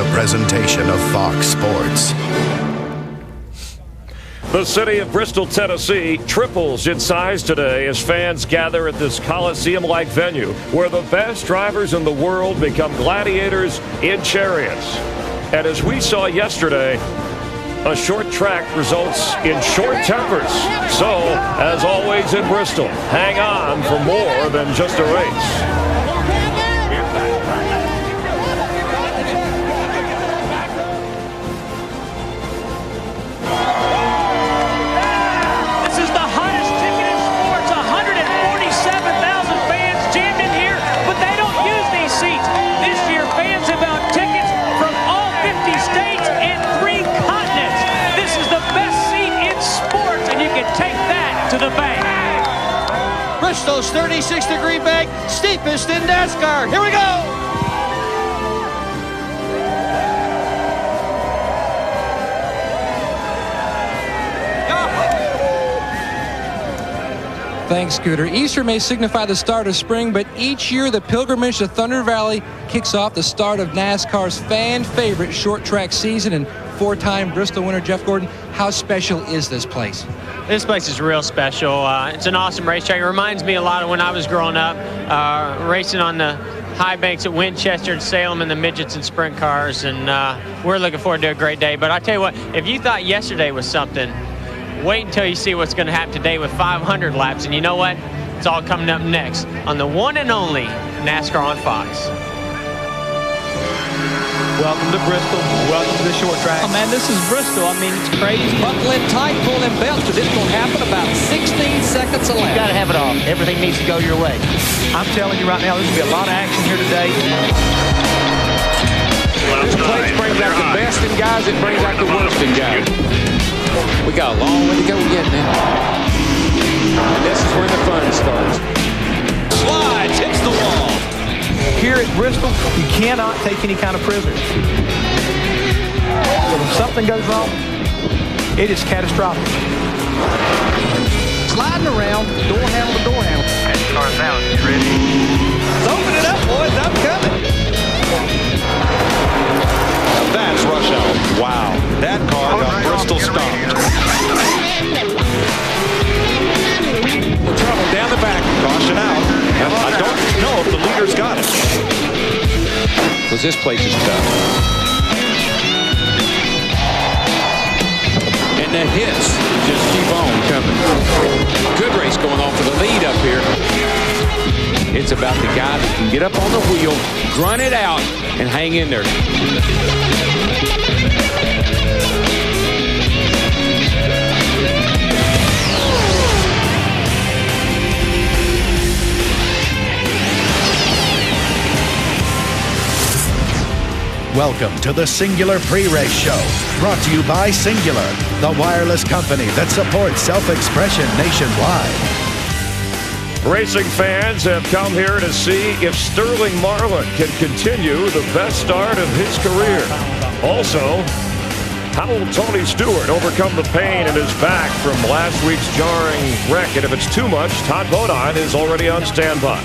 a presentation of Fox Sports. The city of Bristol, Tennessee triples in size today as fans gather at this Coliseum-like venue where the best drivers in the world become gladiators in chariots. And as we saw yesterday, a short track results in short tempers. So, as always in Bristol, hang on for more than just a race. Bristol's 36-degree bank, steepest in NASCAR. Here we go! Thanks, Scooter. Easter may signify the start of spring, but each year the pilgrimage to Thunder Valley kicks off the start of NASCAR's fan-favorite short track season. And four-time Bristol winner Jeff Gordon, how special is this place? This place is real special. It's an awesome racetrack. It reminds me a lot of when I was growing up, racing on the high banks at Winchester and Salem in the midgets and sprint cars, and we're looking forward to a great day. But I tell you what, if you thought yesterday was something, wait until you see what's going to happen today with 500 laps. And you know what? It's all coming up next on the one and only NASCAR on Fox. Welcome to Bristol. Welcome to the short track. Oh, man, this is Bristol. I mean, it's crazy. Buckle in tight, pull in belts, but it's going to happen about 16 seconds a lap. You got to have it all. Everything needs to go your way. I'm telling you right now, there's going to be a lot of action here today. This place brings out the best in guys. It brings out the worst in guys. We got a long way to go yet, man. And this is where the fun starts. Slides, hits the wall. Here at Bristol, you cannot take any kind of prisoners. So if something goes wrong, it is catastrophic. Sliding around, door handle to door handle. And cars out. You ready? Let's open it up, boys. I'm coming. That's rush hour. Wow. That car got Bristol stopped. Trouble down the back. Caution out. I don't know if the leader's got it. Because this place is tough. And the hits just keep on coming. Good race going on for the lead up here. It's about the guy that can get up on the wheel, grunt it out, and hang in there. Welcome to the Singular Pre-Race Show, brought to you by Singular, the wireless company that supports self-expression nationwide. Racing fans have come here to see if Sterling Marlin can continue the best start of his career. Also, how will Tony Stewart overcome the pain in his back from last week's jarring wreck? And if it's too much, Todd Bodine is already on standby.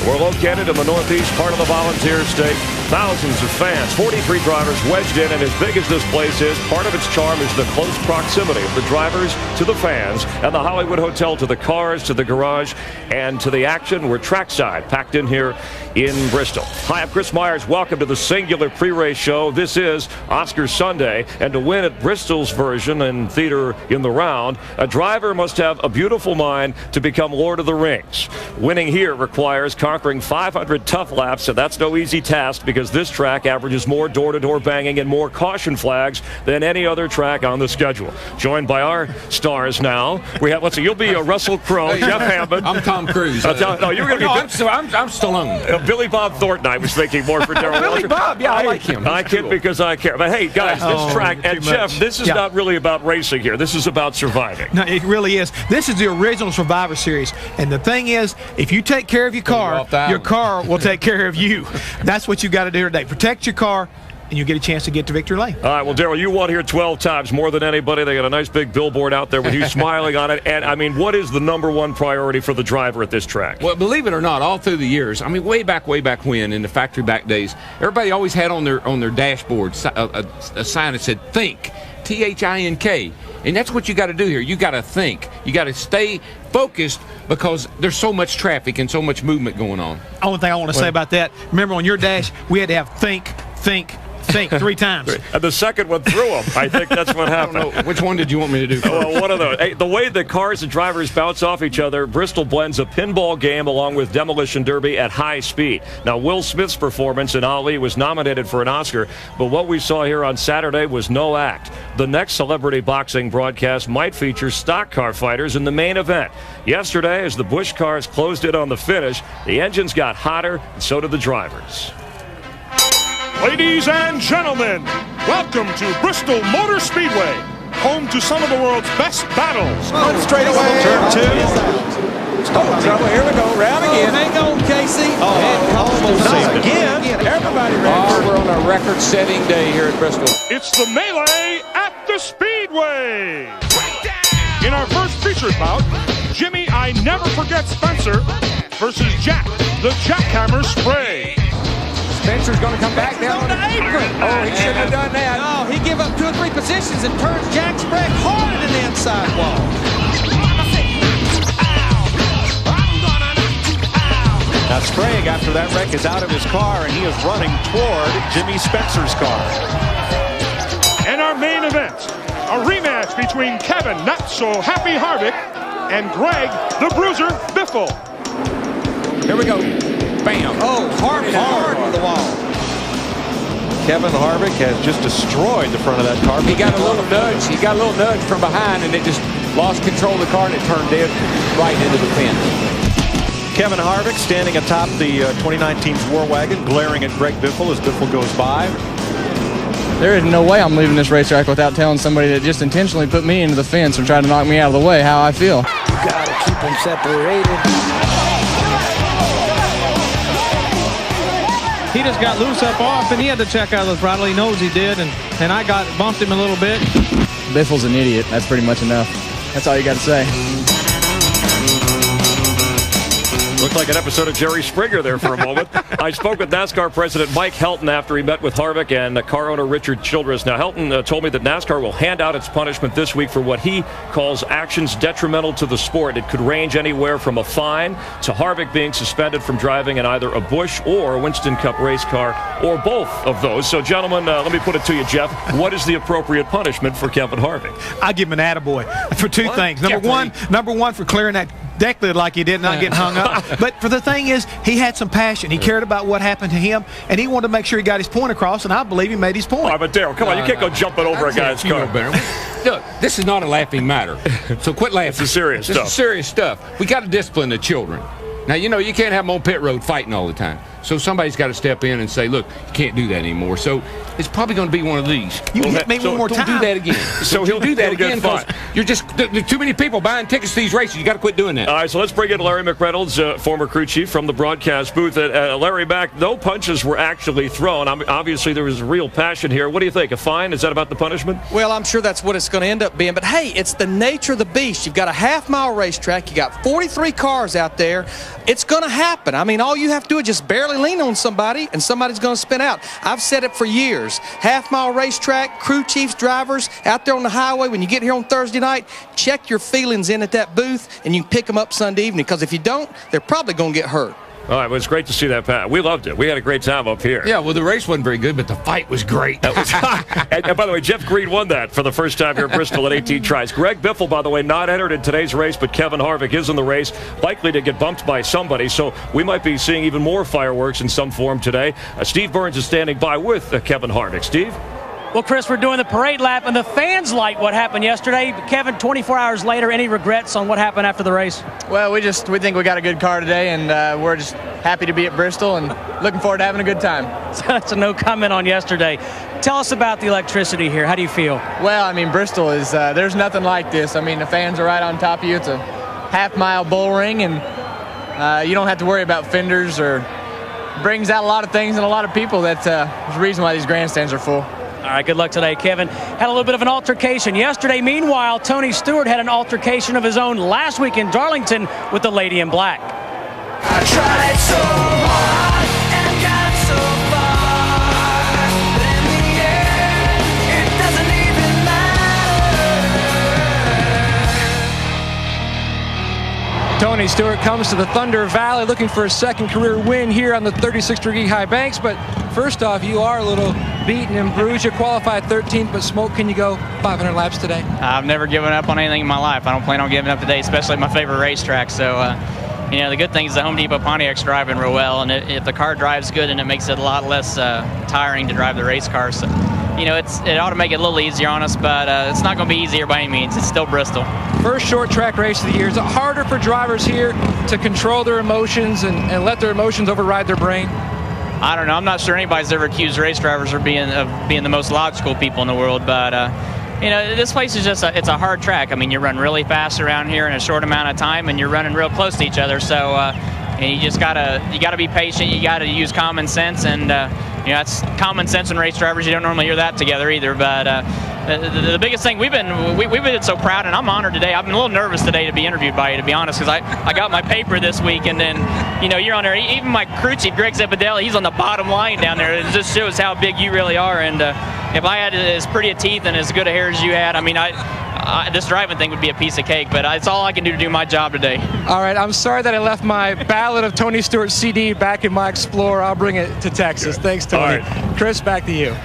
We're located in the northeast part of the Volunteer State. Thousands of fans, 43 drivers wedged in, and as big as this place is, part of its charm is the close proximity of the drivers to the fans and the Hollywood Hotel to the cars, to the garage, and to the action. We're trackside, packed in here in Bristol. Hi, I'm Chris Myers. Welcome to the Singular Pre-Race Show. This is Oscar Sunday, and to win at Bristol's version and theater in the round, a driver must have a beautiful mind to become Lord of the Rings. Winning here requires conquering 500 tough laps, and that's no easy task because this track averages more door-to-door banging and more caution flags than any other track on the schedule. Joined by our stars now, we have, let's see, you'll be a Russell Crowe, Jeff Hammond. I'm Tom Cruise. No, you're going to be... I'm Stallone. Billy Bob Thornton, I was thinking more for Darrell Billy Bob, yeah, I like him. I kid because I care. But hey, guys, this track, and Jeff, this is not really about racing here. This is about surviving. No, it really is. This is the original Survivor Series. And the thing is, if you take care of your car will take care of you. That's what you got to do today. Protect your car. and you get a chance to get to victory lane. All right, well, Darrell, you won here 12 times, more than anybody. They got a nice big billboard out there with you smiling on it. And, I mean, what is the number one priority for the driver at this track? Well, believe it or not, all through the years, I mean, way back when, in the factory back days, everybody always had on their dashboard a sign that said, think, T-H-I-N-K. And that's what you got to do here. You got to think. You got to stay focused because there's so much traffic and so much movement going on. Only thing I want to say about that, remember on your dash, we had to have think 3 times. And the second one threw him. I think that's what happened. I don't know. Which one did you want me to do first? Well, one of those. Hey, the way the cars and drivers bounce off each other, Bristol blends a pinball game along with demolition derby at high speed. Now, Will Smith's performance in Ali was nominated for an Oscar, but what we saw here on Saturday was no act. The next celebrity boxing broadcast might feature stock car fighters in the main event. Yesterday, as the Busch cars closed in on the finish, the engines got hotter, and so did the drivers. Ladies and gentlemen, welcome to Bristol Motor Speedway, home to some of the world's best battles. Straight away. Turn 2. Trouble. Here we go. Round again. Hang on, Casey. Almost not again. Everybody ready. We're on a record-setting day here at Bristol. It's the melee at the Speedway. In our first featured bout, Jimmy I Never Forget Spencer versus Jack, the Jackhammer Sprague. Spencer's going to come back down on the apron. Oh, he shouldn't have done that. No, he gave up 2 or 3 positions and turns Jack Sprague hard in the inside wall. Now Sprague, after that wreck, is out of his car, and he is running toward Jimmy Spencer's car. And our main event, a rematch between Kevin Not So Happy Harvick and Greg the Bruiser Biffle. Here we go. Bam. Oh, Harvick hard on the wall. Kevin Harvick has just destroyed the front of that car. He got a little nudge. He got a little nudge from behind, and it just lost control of the car, and it turned dead right into the fence. Kevin Harvick standing atop the 2019's War Wagon, glaring at Greg Biffle as Biffle goes by. There is no way I'm leaving this racetrack without telling somebody that just intentionally put me into the fence and tried to knock me out of the way how I feel. You gotta keep them separated. He just got loose up off, and he had to check out of the throttle. He knows he did, and I bumped him a little bit. Biffle's an idiot. That's pretty much enough. That's all you got to say. Looked like an episode of Jerry Springer there for a moment. I spoke with NASCAR President Mike Helton after he met with Harvick and car owner Richard Childress. Now, Helton told me that NASCAR will hand out its punishment this week for what he calls actions detrimental to the sport. It could range anywhere from a fine to Harvick being suspended from driving in either a Busch or a Winston Cup race car, or both of those. So, gentlemen, let me put it to you, Jeff. What is the appropriate punishment for Kevin Harvick? I give him an attaboy for 2 things. Number one, for clearing that deck lid like he did, not getting hung up. But for the thing is, he had some passion. He cared about what happened to him, and he wanted to make sure he got his point across, and I believe he made his point. All right, but Darrell, come on, you can't go jumping over a guy's car. Look, this is not a laughing matter, so quit laughing. This is serious stuff. This is serious stuff. We got to discipline the children. Now, you know, you can't have them on pit road fighting all the time. So somebody's got to step in and say, look, you can't do that anymore. So it's probably going to be one of these. You hit me one more time. Don't do that again. So he'll do that again because you're just there's too many people buying tickets to these races. You got to quit doing that. All right, so let's bring in Larry McReynolds, former crew chief from the broadcast booth. Larry, back, no punches were actually thrown. Obviously, there was real passion here. What do you think? A fine? Is that about the punishment? Well, I'm sure that's what it's going to end up being. But, hey, it's the nature of the beast. You've got a half-mile racetrack. You got 43 cars out there. It's going to happen. I mean, all you have to do is just barely lean on somebody, and somebody's going to spin out. I've said it for years. Half-mile racetrack, crew chiefs, drivers, out there on the highway, when you get here on Thursday night, check your feelings in at that booth, and you can pick them up Sunday evening, because if you don't, they're probably going to get hurt. All right, well, it's great to see that, Pat. We loved it. We had a great time up here. Yeah, well, the race wasn't very good, but the fight was great. That was, and by the way, Jeff Green won that for the first time here at Bristol at 18 tries. Greg Biffle, by the way, not entered in today's race, but Kevin Harvick is in the race, likely to get bumped by somebody. So we might be seeing even more fireworks in some form today. Steve Burns is standing by with Kevin Harvick. Steve? Well, Chris, we're doing the parade lap, and the fans like what happened yesterday. Kevin, 24 hours later, any regrets on what happened after the race? Well, we think we got a good car today, and we're just happy to be at Bristol and looking forward to having a good time. So that's a no comment on yesterday. Tell us about the electricity here. How do you feel? Well, I mean, Bristol is, there's nothing like this. I mean, the fans are right on top of you. It's a half-mile bull ring, and you don't have to worry about fenders or brings out a lot of things and a lot of people. That's the reason why these grandstands are full. All right, good luck today, Kevin. Had a little bit of an altercation yesterday. Meanwhile, Tony Stewart had an altercation of his own last week in Darlington with the Lady in Black. I tried so hard and got so far, but in the end, it doesn't even matter. Tony Stewart comes to the Thunder Valley looking for a second career win here on the 36th-degree High Banks. But first off, you are a little beaten and bruised. You qualified 13th, but Smoke, can you go 500 laps today? I've never given up on anything in my life. I don't plan on giving up today, especially my favorite racetrack. So, you know, the good thing is the Home Depot Pontiac's driving real well, and if the car drives good, and it makes it a lot less tiring to drive the race car. So, you know, it ought to make it a little easier on us, but it's not going to be easier by any means. It's still Bristol. First short track race of the year. Is it harder for drivers here to control their emotions and let their emotions override their brain? I don't know. I'm not sure anybody's ever accused race drivers of being the most logical people in the world, but you know, this place is it's a hard track. I mean, you run really fast around here in a short amount of time, and you're running real close to each other. So, and you gotta be patient. You gotta use common sense, and you know, that's common sense in race drivers. You don't normally hear that together either. But the biggest thing we've been so proud, and I'm honored today. I've been a little nervous today to be interviewed by you, to be honest, because I got my paper this week, and then, you know, you're on there. Even my crew chief, Greg Zepadelli, he's on the bottom line down there. It just shows how big you really are. And if I had as pretty a teeth and as good a hair as you had, I mean, this driving thing would be a piece of cake, but it's all I can do to do my job today. All right, I'm sorry that I left my Ballad of Tony Stewart CD back in my Explorer. I'll bring it to Texas. Thanks, Tony. All right. Chris, back to you.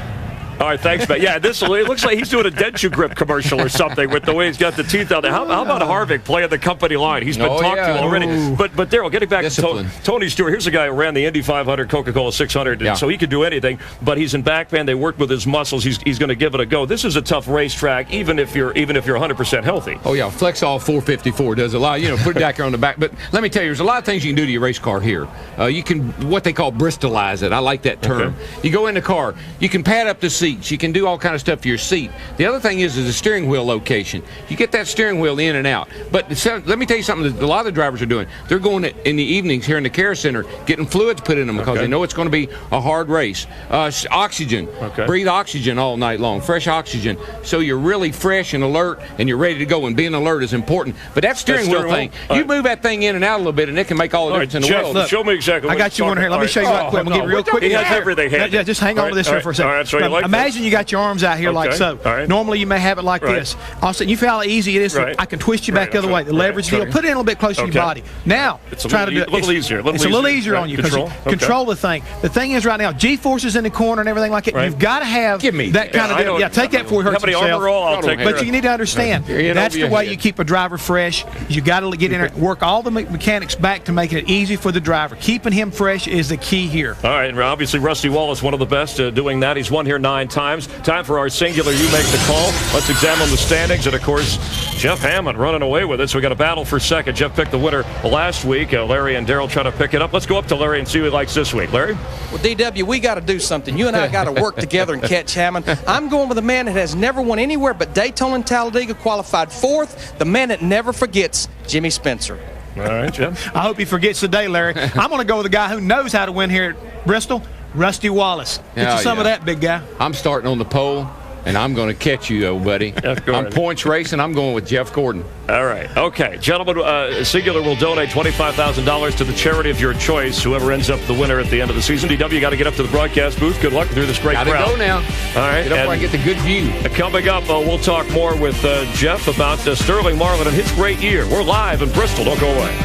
All right, thanks, man. Yeah, it looks like he's doing a Denture Grip commercial or something with the way he's got the teeth out there. How about Harvick playing the company line? He's been talked to already. Ooh. But Darrell, getting back to Tony Stewart, here's a guy who ran the Indy 500, Coca-Cola 600, so he could do anything. But he's in backband. They worked with his muscles. He's going to give it a go. This is a tough racetrack, even if you're 100% healthy. Oh yeah, Flexall 454 does a lot. You know, put it back here on the back. But let me tell you, there's a lot of things you can do to your race car here. You can what they call Bristolize it. I like that term. Okay. You go in the car. You can pad up the seats. You can do all kinds of stuff for your seat. The other thing is the steering wheel location. You get that steering wheel in and out. But let me tell you something that a lot of the drivers are doing. They're going in the evenings here in the care center, getting fluids put in them because they know it's going to be a hard race. Oxygen. Breathe oxygen all night long. Fresh oxygen. So you're really fresh and alert, and you're ready to go. And being alert is important. But that steering wheel thing, you move that thing in and out a little bit, and it can make all the difference in the world. Look, show me exactly. I got you one here. Let me show you real quick. I'm going to get real quick. He has everything. Yeah, just hang on to this here for a second. All right, so you like imagine you got your arms out here like so. Normally you may have it like this. Also, you feel how easy it is. I can twist you back the other way. The leverage deal. Put it in a little bit closer to your body. Now, try to do it. A little easier. It's a little easier on you because you control the thing. The thing is right now, G-forces in the corner and everything like that. You've got to have that kind of deal. Yeah, take that before he hurts himself. I'll take but you need to understand that's the way you keep a driver fresh. You got to get in there and work all the mechanics back to make it easy for the driver. Keeping him fresh is the key here. All right, and obviously Rusty Wallace, one of the best doing that. He's won here 9 times. Time for our singular You Make the Call. Let's examine the standings. And, of course, Jeff Hammond running away with it. So we got a battle for second. Jeff picked the winner last week. Larry and Darrell trying to pick it up. Let's go up to Larry and see what he likes this week. Larry? Well, DW, we got to do something. You and I got to work together and catch Hammond. I'm going with a man that has never won anywhere but Daytona and Talladega, qualified 4th. The man that never forgets, Jimmy Spencer. All right, Jeff. I hope he forgets today, Larry. I'm going to go with a guy who knows how to win here at Bristol, Rusty Wallace. Get you some of that, big guy. I'm starting on the pole, and I'm going to catch you, old buddy. I'm points racing. I'm going with Jeff Gordon. All right. Okay. Gentlemen, Singular will donate $25,000 to the charity of your choice, whoever ends up the winner at the end of the season. DW, you got to get up to the broadcast booth. Good luck through this great crowd. Got to go now. All right. Get up where I get the good view. Coming up, we'll talk more with Jeff about Sterling Marlin and his great year. We're live in Bristol. Don't go away.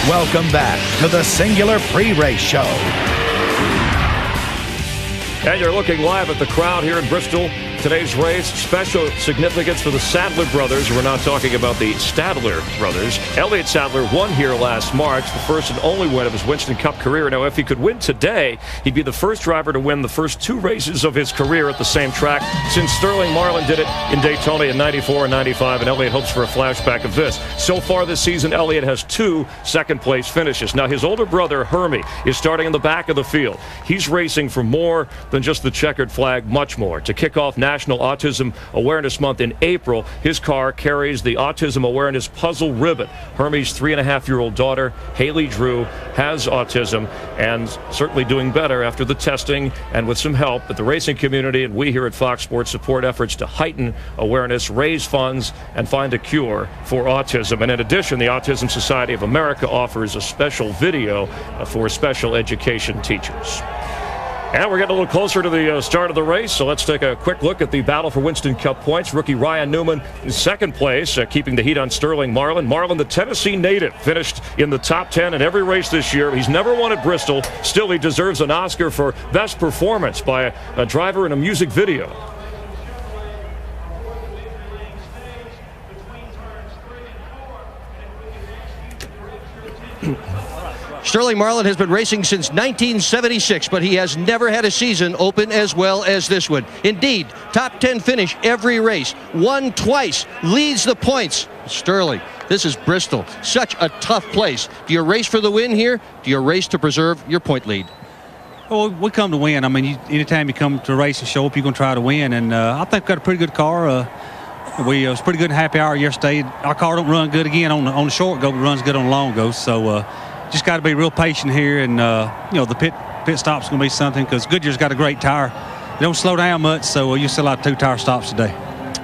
Welcome back to the Singular Pre-Race Show. And you're looking live at the crowd here in Bristol. Today's race, special significance for the Sadler brothers. We're not talking about the Stadler brothers. Elliott Sadler won here last March, the first and only win of his Winston Cup career. Now, if he could win today, he'd be the first driver to win the first 2 races of his career at the same track since Sterling Marlin did it in Daytona in 94 and 95, and Elliott hopes for a flashback of this. So far this season, Elliott has 2 second-place finishes. Now, his older brother, Hermie, is starting in the back of the field. He's racing for more than just the checkered flag, much more. To kick off National Autism Awareness Month in April. His car carries the Autism Awareness Puzzle Ribbon. Hermie's 3.5-year-old daughter, Haley Drew, has autism and certainly doing better after the testing and with some help. But the racing community and we here at Fox Sports support efforts to heighten awareness, raise funds, and find a cure for autism. And in addition, the Autism Society of America offers a special video for special education teachers. And we're getting a little closer to the start of the race, so let's take a quick look at the battle for Winston Cup points. Rookie Ryan Newman in second place, keeping the heat on Sterling Marlin. Marlin, the Tennessee native, finished in the top 10 in every race this year. He's never won at Bristol. Still, he deserves an Oscar for best performance by a driver in a music video. Sterling Marlin has been racing since 1976, but he has never had a season open as well as this one. Indeed, top 10 finish every race, won twice, leads the points. Sterling, this is Bristol, such a tough place. Do you race for the win here? Do you race to preserve your point lead? Well, we come to win. I mean, anytime you come to a race and show up, you're going to try to win. And I think we've got a pretty good car. We was pretty good in happy hour yesterday. Our car don't run good again on the short go, but runs good on the long go. So just got to be real patient here, and the pit stop's going to be something because Goodyear's got a great tire. They don't slow down much, so you still have 2 tire stops today.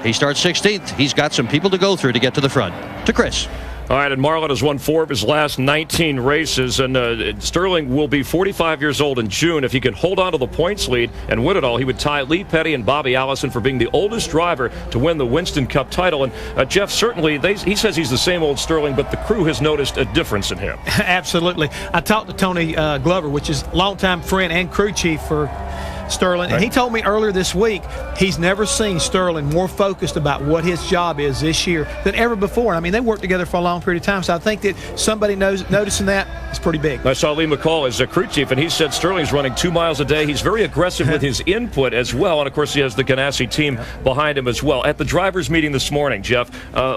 He starts 16th. He's got some people to go through to get to the front. To Chris. All right, and Marlin has won 4 of his last 19 races, and Sterling will be 45 years old in June. If he can hold on to the points lead and win it all, he would tie Lee Petty and Bobby Allison for being the oldest driver to win the Winston Cup title. And Jeff, certainly, he says he's the same old Sterling, but the crew has noticed a difference in him. Absolutely. I talked to Tony Glover, which is longtime friend and crew chief for Sterling, and he told me earlier this week he's never seen Sterling more focused about what his job is this year than ever before. I mean, they worked together for a long period of time, so I think that somebody noticing that is pretty big. I saw Lee McCall as a crew chief, and he said Sterling's running 2 miles a day. He's very aggressive with his input as well, and of course he has the Ganassi team behind him as well. At the drivers' meeting this morning, Jeff,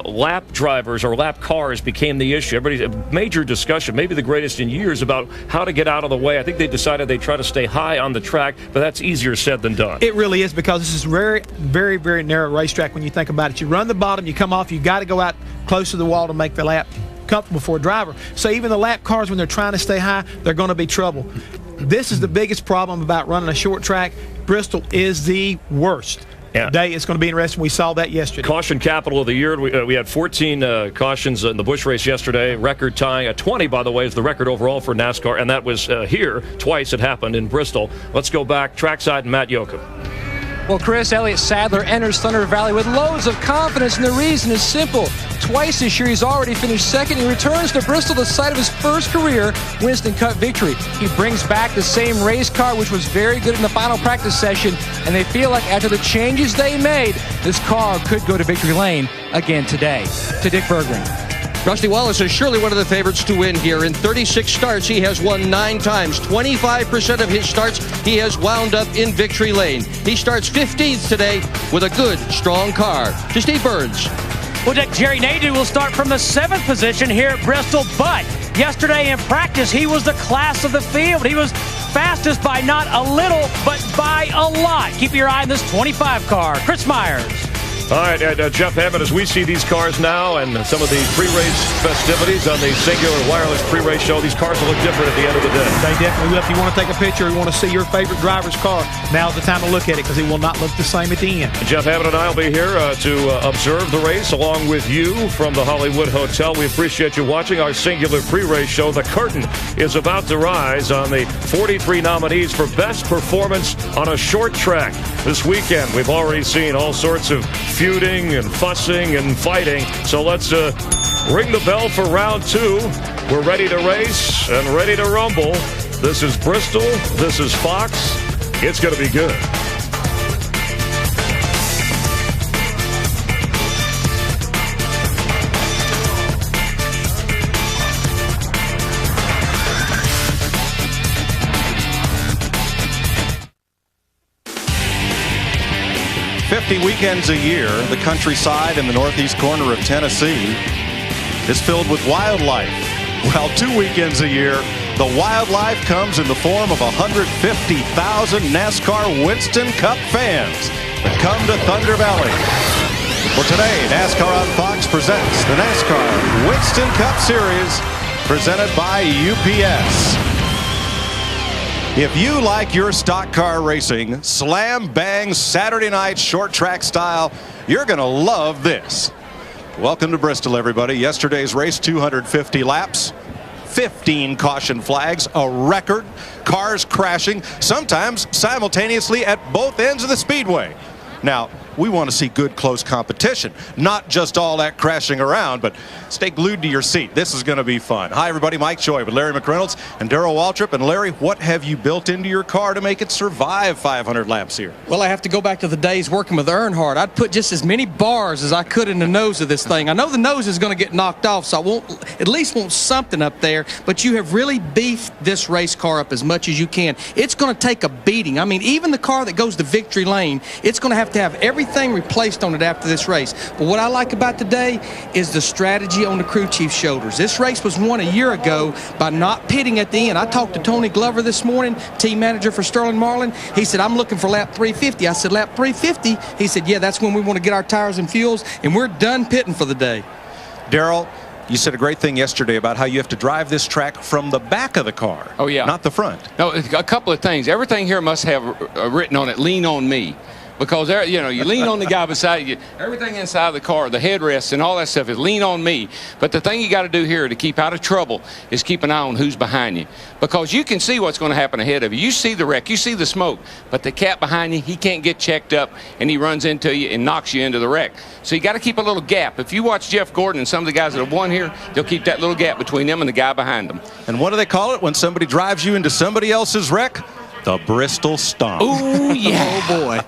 lap drivers or lap cars became the issue. Everybody's a major discussion, maybe the greatest in years, about how to get out of the way. I think they decided they'd try to stay high on the track, but that's easier said than done. It really is, because this is very, very, very narrow racetrack when you think about it. You run the bottom, you come off, you got to go out close to the wall to make the lap comfortable for a driver. So even the lap cars, when they're trying to stay high, they're going to be trouble. This is the biggest problem about running a short track. Bristol is the worst. Yeah. Today it's going to be interesting. We saw that yesterday. Caution capital of the year. We had 14 cautions in the Busch race yesterday. Record tying. 20, by the way, is the record overall for NASCAR, and that was here twice. It happened in Bristol. Let's go back trackside and Matt Yoakum. Well, Chris, Elliott Sadler enters Thunder Valley with loads of confidence, and the reason is simple. Twice this year, he's already finished second. He returns to Bristol, the site of his first career Winston Cup victory. He brings back the same race car, which was very good in the final practice session, and they feel like after the changes they made, this car could go to victory lane again today. To Dick Berggren. Rusty Wallace is surely one of the favorites to win here. In 36 starts, he has won 9 times. 25% of his starts, he has wound up in victory lane. He starts 15th today with a good, strong car. To Steve Burns. Well, Dick, Jerry Nadeau will start from the 7th position here at Bristol, but yesterday in practice, he was the class of the field. He was fastest by not a little, but by a lot. Keep your eye on this 25 car. Chris Myers. All right, Jeff Hammond, as we see these cars now and some of the pre-race festivities on the Singular Wireless pre-race show, these cars will look different at the end of the day. They definitely will. If you want to take a picture, you want to see your favorite driver's car, now's the time to look at it, because it will not look the same at the end. Jeff Hammond and I will be here to observe the race along with you from the Hollywood Hotel. We appreciate you watching our Singular pre-race show. The curtain is about to rise on the 43 nominees for best performance on a short track. This weekend, we've already seen all sorts of feuding and fussing and fighting. So let's ring the bell for round 2. We're ready to race and ready to rumble. This is Bristol. This is Fox. It's going to be good. Weekends a year, the countryside in the northeast corner of Tennessee is filled with wildlife. Well, 2 weekends a year, the wildlife comes in the form of 150,000 NASCAR Winston Cup fans. that come to Thunder Valley. For today, NASCAR on Fox presents the NASCAR Winston Cup Series, presented by UPS. If you like your stock car racing, slam bang Saturday night short track style, you're going to love this. Welcome to Bristol, everybody. Yesterday's race, 250 laps, 15 caution flags, a record, cars crashing, sometimes simultaneously at both ends of the speedway. Now, we want to see good, close competition, not just all that crashing around, but stay glued to your seat. This is going to be fun. Hi, everybody. Mike Joy with Larry McReynolds and Darrell Waltrip. And Larry, what have you built into your car to make it survive 500 laps here? Well, I have to go back to the days working with Earnhardt. I'd put just as many bars as I could in the nose of this thing. I know the nose is going to get knocked off, so I at least want something up there. But you have really beefed this race car up as much as you can. It's going to take a beating. I mean, even the car that goes to victory lane, it's going to have everything replaced on it after this race. But what I like about today is the strategy on the crew chief's shoulders. This race was won a year ago by not pitting at the end. I talked to Tony Glover this morning, team manager for Sterling Marlin. He said, I'm looking for lap 350. I said, lap 350? He said, yeah, that's when we want to get our tires and fuels, and we're done pitting for the day. Darrell, you said a great thing yesterday about how you have to drive this track from the back of the car. Oh, yeah. Not the front. No, a couple of things. Everything here must have written on it, lean on me. Because, you know, you lean on the guy beside you. Everything inside the car, the headrests and all that stuff is lean on me. But the thing you got to do here to keep out of trouble is keep an eye on who's behind you. Because you can see what's going to happen ahead of you. You see the wreck, you see the smoke. But the cat behind you, he can't get checked up, and he runs into you and knocks you into the wreck. So you got to keep a little gap. If you watch Jeff Gordon and some of the guys that have won here, they'll keep that little gap between them and the guy behind them. And what do they call it when somebody drives you into somebody else's wreck? The Bristol Stomp. Oh, yeah. Oh, boy.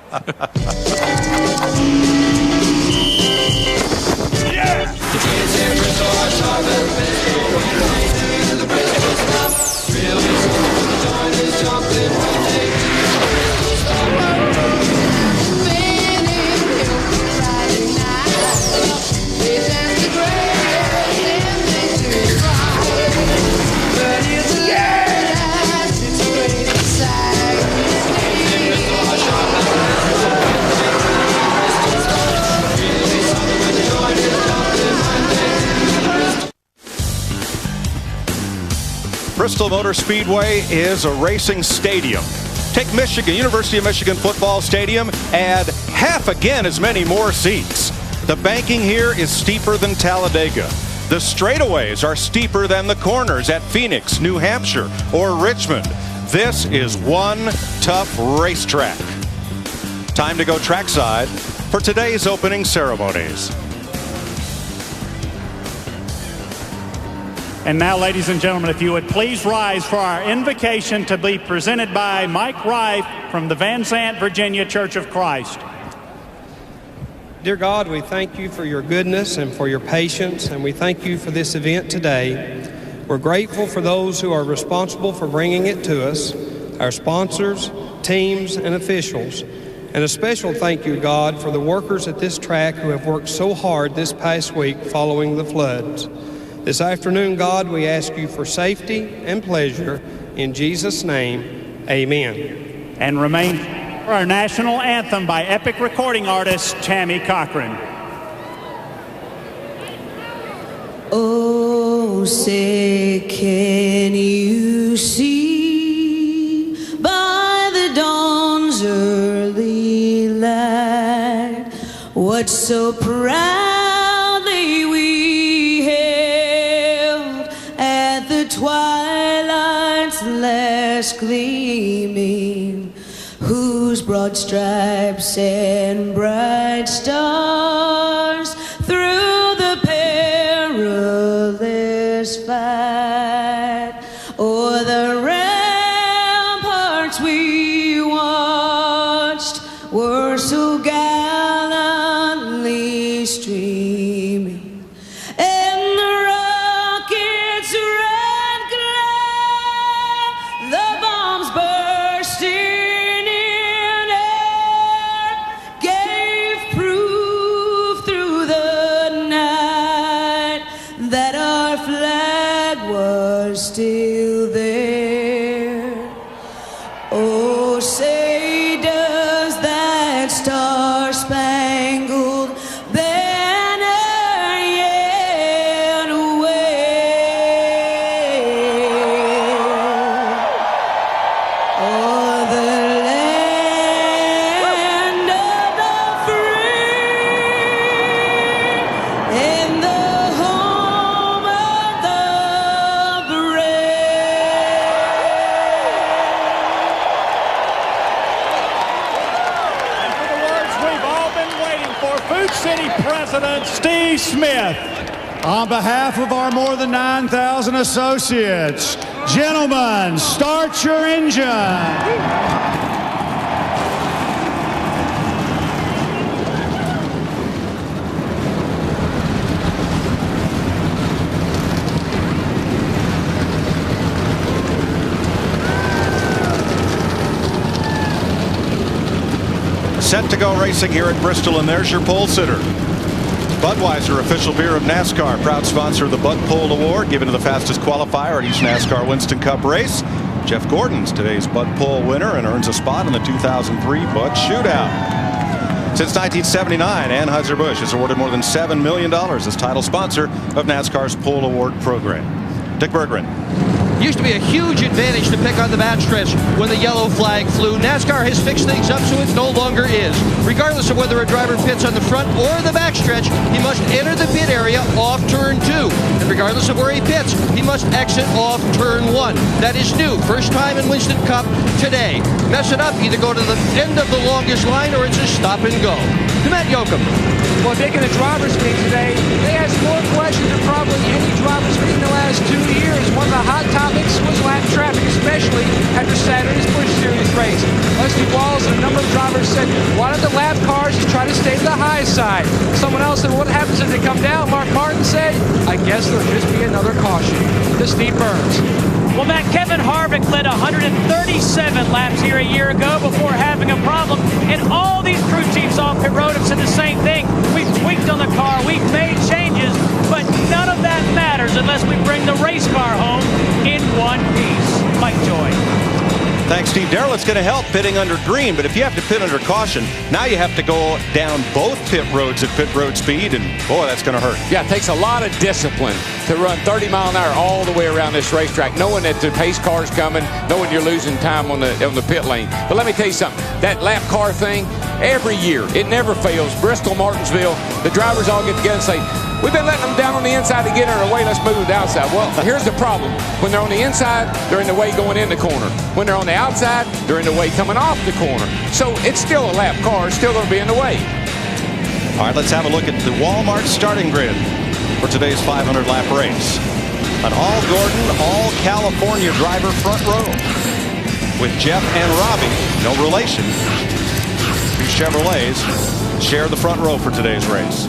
Bristol Motor Speedway is a racing stadium. Take Michigan, University of Michigan football stadium, add half again as many more seats. The banking here is steeper than Talladega. The straightaways are steeper than the corners at Phoenix, New Hampshire, or Richmond. This is one tough racetrack. Time to go trackside for today's opening ceremonies. And now, ladies and gentlemen, if you would please rise for our invocation to be presented by Mike Rife from the Van Zant, Virginia Church of Christ. Dear God, we thank you for your goodness and for your patience, and we thank you for this event today. We're grateful for those who are responsible for bringing it to us, our sponsors, teams, and officials. And a special thank you, God, for the workers at this track who have worked so hard this past week following the floods. This afternoon, God, we ask you for safety and pleasure. In Jesus' name, amen. And remain for our national anthem by epic recording artist Tammy Cochran. Oh, say, can you see by the dawn's early light what so proudly we hailed at the twilight's last gleaming, whose broad stripes and bright stars through the perilous fight o'er the ramparts we watched were so gallantly streaming, and the rockets red glare, the bombs bursting in air, gave proof through o'er the land of the free, in the home of the We've all been waiting for Food City President Steve Smith. On behalf of our more than 9,000 associates, gentlemen, start your engine. Set to go racing here at Bristol, and there's your pole sitter. Budweiser, official beer of NASCAR, proud sponsor of the Bud Pole Award, given to the fastest qualifier at each NASCAR Winston Cup race. Jeff Gordon's today's Bud Pole winner and earns a spot in the 2003 Bud Shootout. Since 1979, Anheuser-Busch has awarded more than $7 million as title sponsor of NASCAR's Pole Award program. Dick Berggren. Used to be a huge advantage to pick on the backstretch when the yellow flag flew. NASCAR has fixed things up so it no longer is. Regardless of whether a driver pits on the front or the backstretch, he must enter the pit area off turn 2. And regardless of where he pits, he must exit off turn 1. That is new. First time in Winston Cup today. Mess it up, either go to the end of the longest line or it's a stop and go. To Matt Yoakum. Well, Dick, in the driver's meet today, they asked more questions than probably any driver's meet in the last 2 years. One of the hot topics was lap traffic, especially after Saturday's Busch Series race. Leslie Walls and a number of drivers said, why don't the lap cars just try to stay to the high side? Someone else said, what happens if they come down? Mark Martin said, I guess there'll just be another caution. To Steve Burns. Well, Matt, Kevin Harvick led 137 laps here a year ago before having a problem. And all these crew chiefs off pit road have said the same thing. We've tweaked on the car, we've made changes, but none of that matters unless we bring the race car home in one piece. Mike Joy. Thanks, Steve. Darrell, it's going to help pitting under green, but if you have to pit under caution, now you have to go down both pit roads at pit road speed, and boy, that's going to hurt. Yeah, it takes a lot of discipline to run 30 mile an hour all the way around this racetrack, knowing that the pace car's coming, knowing you're losing time on the pit lane. But let me tell you something, that lap car thing, every year, it never fails. Bristol, Martinsville, the drivers all get together and say, we've been letting them down on the inside to get in our way. Let's move to the outside. Well, here's the problem. When they're on the inside, they're in the way going in the corner. When they're on the outside, they're in the way coming off the corner. So it's still a lap car. It's still going to be in the way. All right, let's have a look at the Walmart starting grid for today's 500-lap race. An all-Gordon, all-California driver front row with Jeff and Robbie, no relation. Two Chevrolets share the front row for today's race.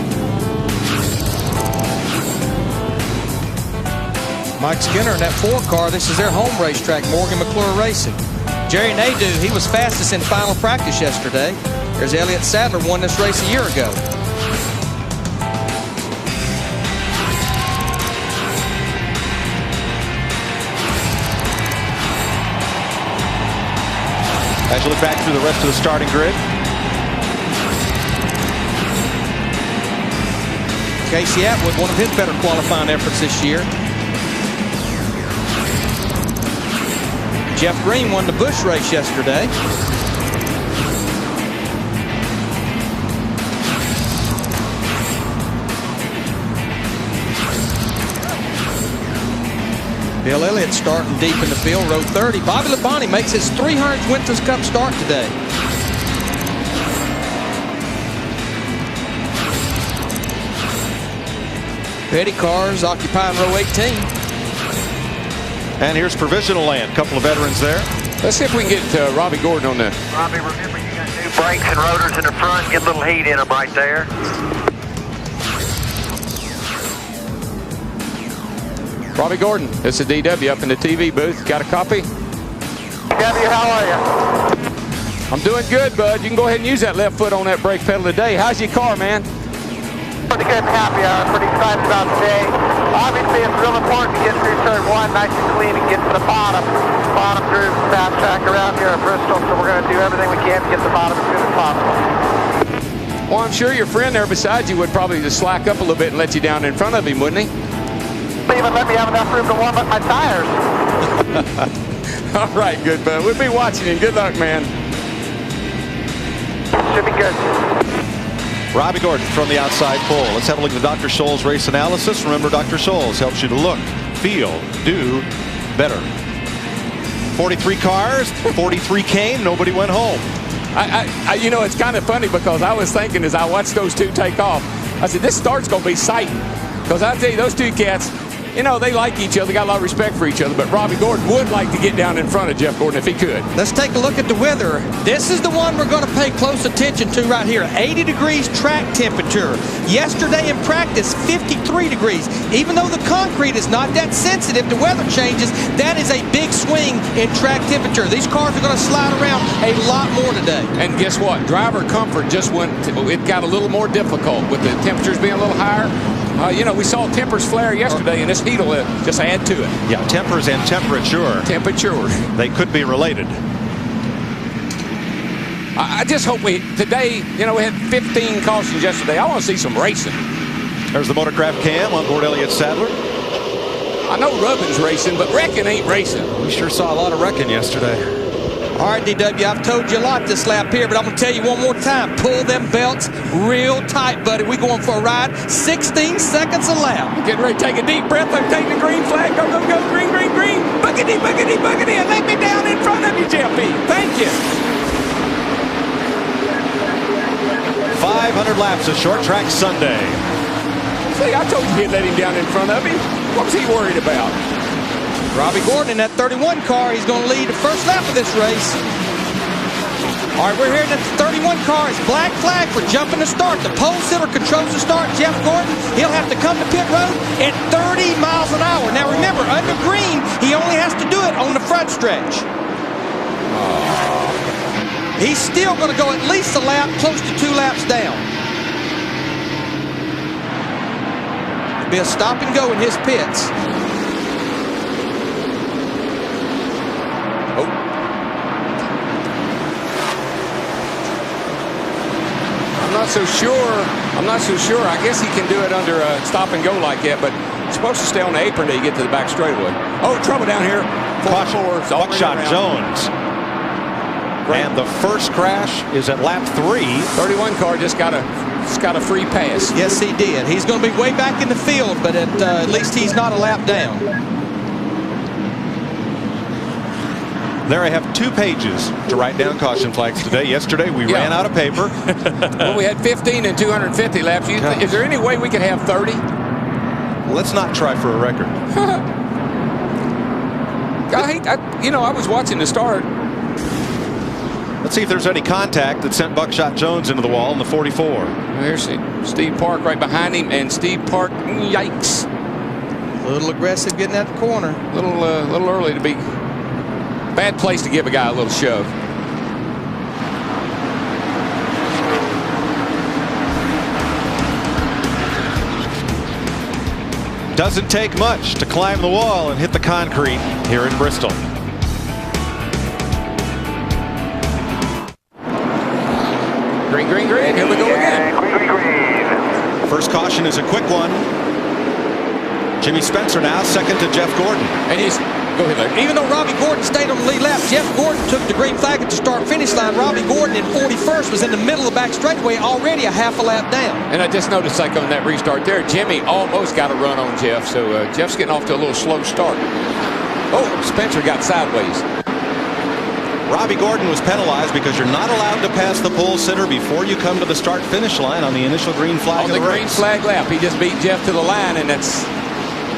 Mike Skinner in that 4 car, this is their home racetrack, Morgan McClure Racing. Jerry Nadeau, he was fastest in final practice yesterday. There's Elliott Sadler, won this race a year ago. As you look back through the rest of the starting grid. Casey Atwood, one of his better qualifying efforts this year. Jeff Green won the Busch race yesterday. Bill Elliott starting deep in the field, row 30. Bobby Labonte makes his 300th Winston Cup start today. Petty cars occupying row 18. And here's provisional land. A couple of veterans there. Let's see if we can get Robbie Gordon on the. Robbie, remember you got new brakes and rotors in the front. Get a little heat in them right there. Robbie Gordon, it's a DW up in the TV booth. Got a copy? DW, how are you? I'm doing good, bud. You can go ahead and use that left foot on that brake pedal today. How's your car, man? Pretty good and happy. I'm pretty excited about today. Obviously, it's real important to get through turn 1 nice and clean and get to the bottom through the fast track around here at Bristol. So we're going to do everything we can to get to the bottom as soon as possible. Well, I'm sure your friend there beside you would probably just slack up a little bit and let you down in front of him, wouldn't he? Even let me have enough room to warm up my tires. All right, good, bud. We'll be watching you. Good luck, man. Should be good. Robbie Gordon from the outside pole. Let's have a look at the Dr. Scholl's race analysis. Remember, Dr. Scholl's helps you to look, feel, do better. 43 cars, 43 came, nobody went home. You know, it's kind of funny because I was thinking as I watched those two take off, I said, this start's going to be sighting. Because I'll tell you, those two cats, you know, they like each other, got a lot of respect for each other, but Robbie Gordon would like to get down in front of Jeff Gordon if he could. Let's take a look at the weather. This is the one we're going to pay close attention to right here. 80 degrees track temperature. Yesterday in practice, 53 degrees. Even though the concrete is not that sensitive to weather changes, that is a big swing in track temperature. These cars are going to slide around a lot more today. And guess what? Driver comfort just it got a little more difficult with the temperatures being a little higher. You know, we saw tempers flare yesterday, and this heat will just add to it. Yeah, tempers and temperature. They could be related. I just hope today, you know, we had 15 cautions yesterday. I want to see some racing. There's the Motorcraft cam on board Elliott Sadler. I know Rubin's racing, but wrecking ain't racing. We sure saw a lot of wrecking yesterday. All right, DW, I've told you a lot this lap here, but I'm going to tell you one more time. Pull them belts real tight, buddy. We're going for a ride. 16 seconds a lap. Getting ready to take a deep breath. I'm taking the green flag. Go, go, go. Green, green, green. Buckety, buckety, buckety. And let me down in front of you, JP. Thank you. 500 laps of Short Track Sunday. See, I told you he'd let him down in front of him. What was he worried about? Robbie Gordon in that 31 car. He's going to lead the first lap of this race. All right, we're here in the 31 car. It's black flag for jumping the start. The pole sitter controls the start. Jeff Gordon, he'll have to come to pit road at 30 miles an hour. Now remember, under green, he only has to do it on the front stretch. He's still going to go at least a lap, close to 2 laps down. It'll be a stop and go in his pits. I'm not so sure. I guess he can do it under a stop and go like that, but he's supposed to stay on the apron till you get to the back straightaway. Oh, trouble down here. Buckshot Jones. And the first crash is at lap 3. 31 car just got a free pass. Yes, he did. He's going to be way back in the field, but at least he's not a lap down. There I have 2 pages to write down caution flags today. Yesterday we ran out of paper. Well, we had 15 and 250 laps. Is there any way we could have 30? Let's not try for a record. I was watching the start. Let's see if there's any contact that sent Buckshot Jones into the wall in the 44. There's Steve Park right behind him, and Steve Park, yikes. A little aggressive getting out the corner. A little early to be. Bad place to give a guy a little shove. Doesn't take much to climb the wall and hit the concrete here in Bristol. Green, green, green. Here we go again. Green, green. First caution is a quick one. Jimmy Spencer now second to Jeff Gordon. And he's... Go ahead, Larry. Even though Robbie Gordon stayed on the lead lap, Jeff Gordon took the green flag at the start-finish line. Robbie Gordon in 41st was in the middle of the back straightaway, already a half a lap down. And I just noticed, like on that restart there, Jimmy almost got a run on Jeff, so Jeff's getting off to a little slow start. Oh, Spencer got sideways. Robbie Gordon was penalized because you're not allowed to pass the pole sitter before you come to the start-finish line on the initial green flag of the race. On the green flag lap, he just beat Jeff to the line, and that's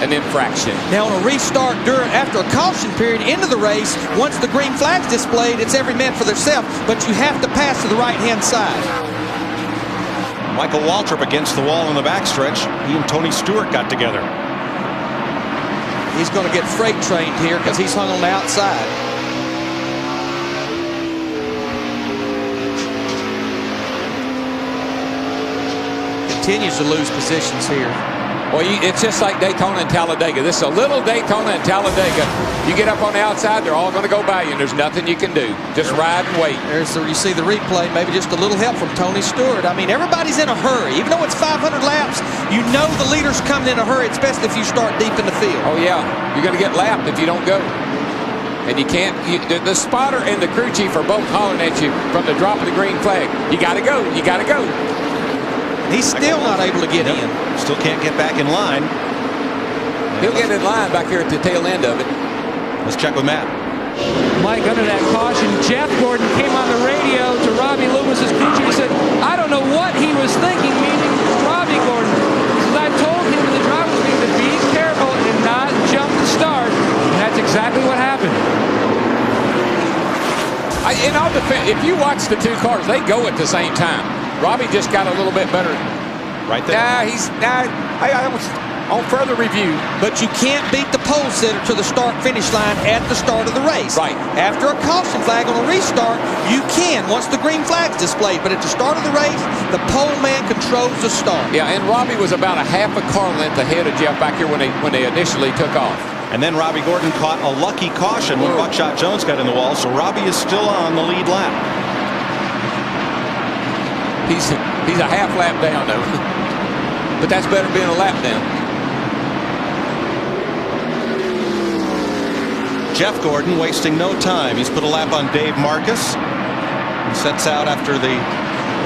an infraction. Now on a restart after a caution period into the race, once the green flag's displayed, it's every man for themselves, but you have to pass to the right-hand side. Michael Waltrip against the wall in the backstretch. He and Tony Stewart got together. He's going to get freight trained here because he's hung on the outside. Continues to lose positions here. Well, it's just like Daytona and Talladega. This is a little Daytona and Talladega. You get up on the outside, they're all going to go by you, and there's nothing you can do. Just ride and wait. You see the replay, maybe just a little help from Tony Stewart. I mean, everybody's in a hurry. Even though it's 500 laps, you know the leader's coming in a hurry, especially if you start deep in the field. Oh, yeah. You're going to get lapped if you don't go. And you can't, the spotter and the crew chief are both hollering at you from the drop of the green flag. You got to go. You got to go. He's still not able to get in. Still can't get back in line. He'll get in line back here at the tail end of it. Let's check with Matt. Mike, under that caution, Jeff Gordon came on the radio to Robbie Loomis's crew chief. He said, I don't know what he was thinking, meaning Robbie Gordon. He says, I told him in the driver's meeting to be careful and not jump the start. And that's exactly what happened. In all defense, if you watch the two cars, they go at the same time. Robbie just got a little bit better. Right there. On further review. But you can't beat the pole sitter to the start-finish line at the start of the race. Right. After a caution flag on a restart, you can once the green flag's displayed. But at the start of the race, the pole man controls the start. Yeah, and Robbie was about a half a car length ahead of Jeff back here when they initially took off. And then Robbie Gordon caught a lucky caution when Buckshot Jones got in the wall, so Robbie is still on the lead lap. He's a half lap down, though. But that's better than being a lap down. Jeff Gordon wasting no time. He's put a lap on Dave Marcus. He sets out after the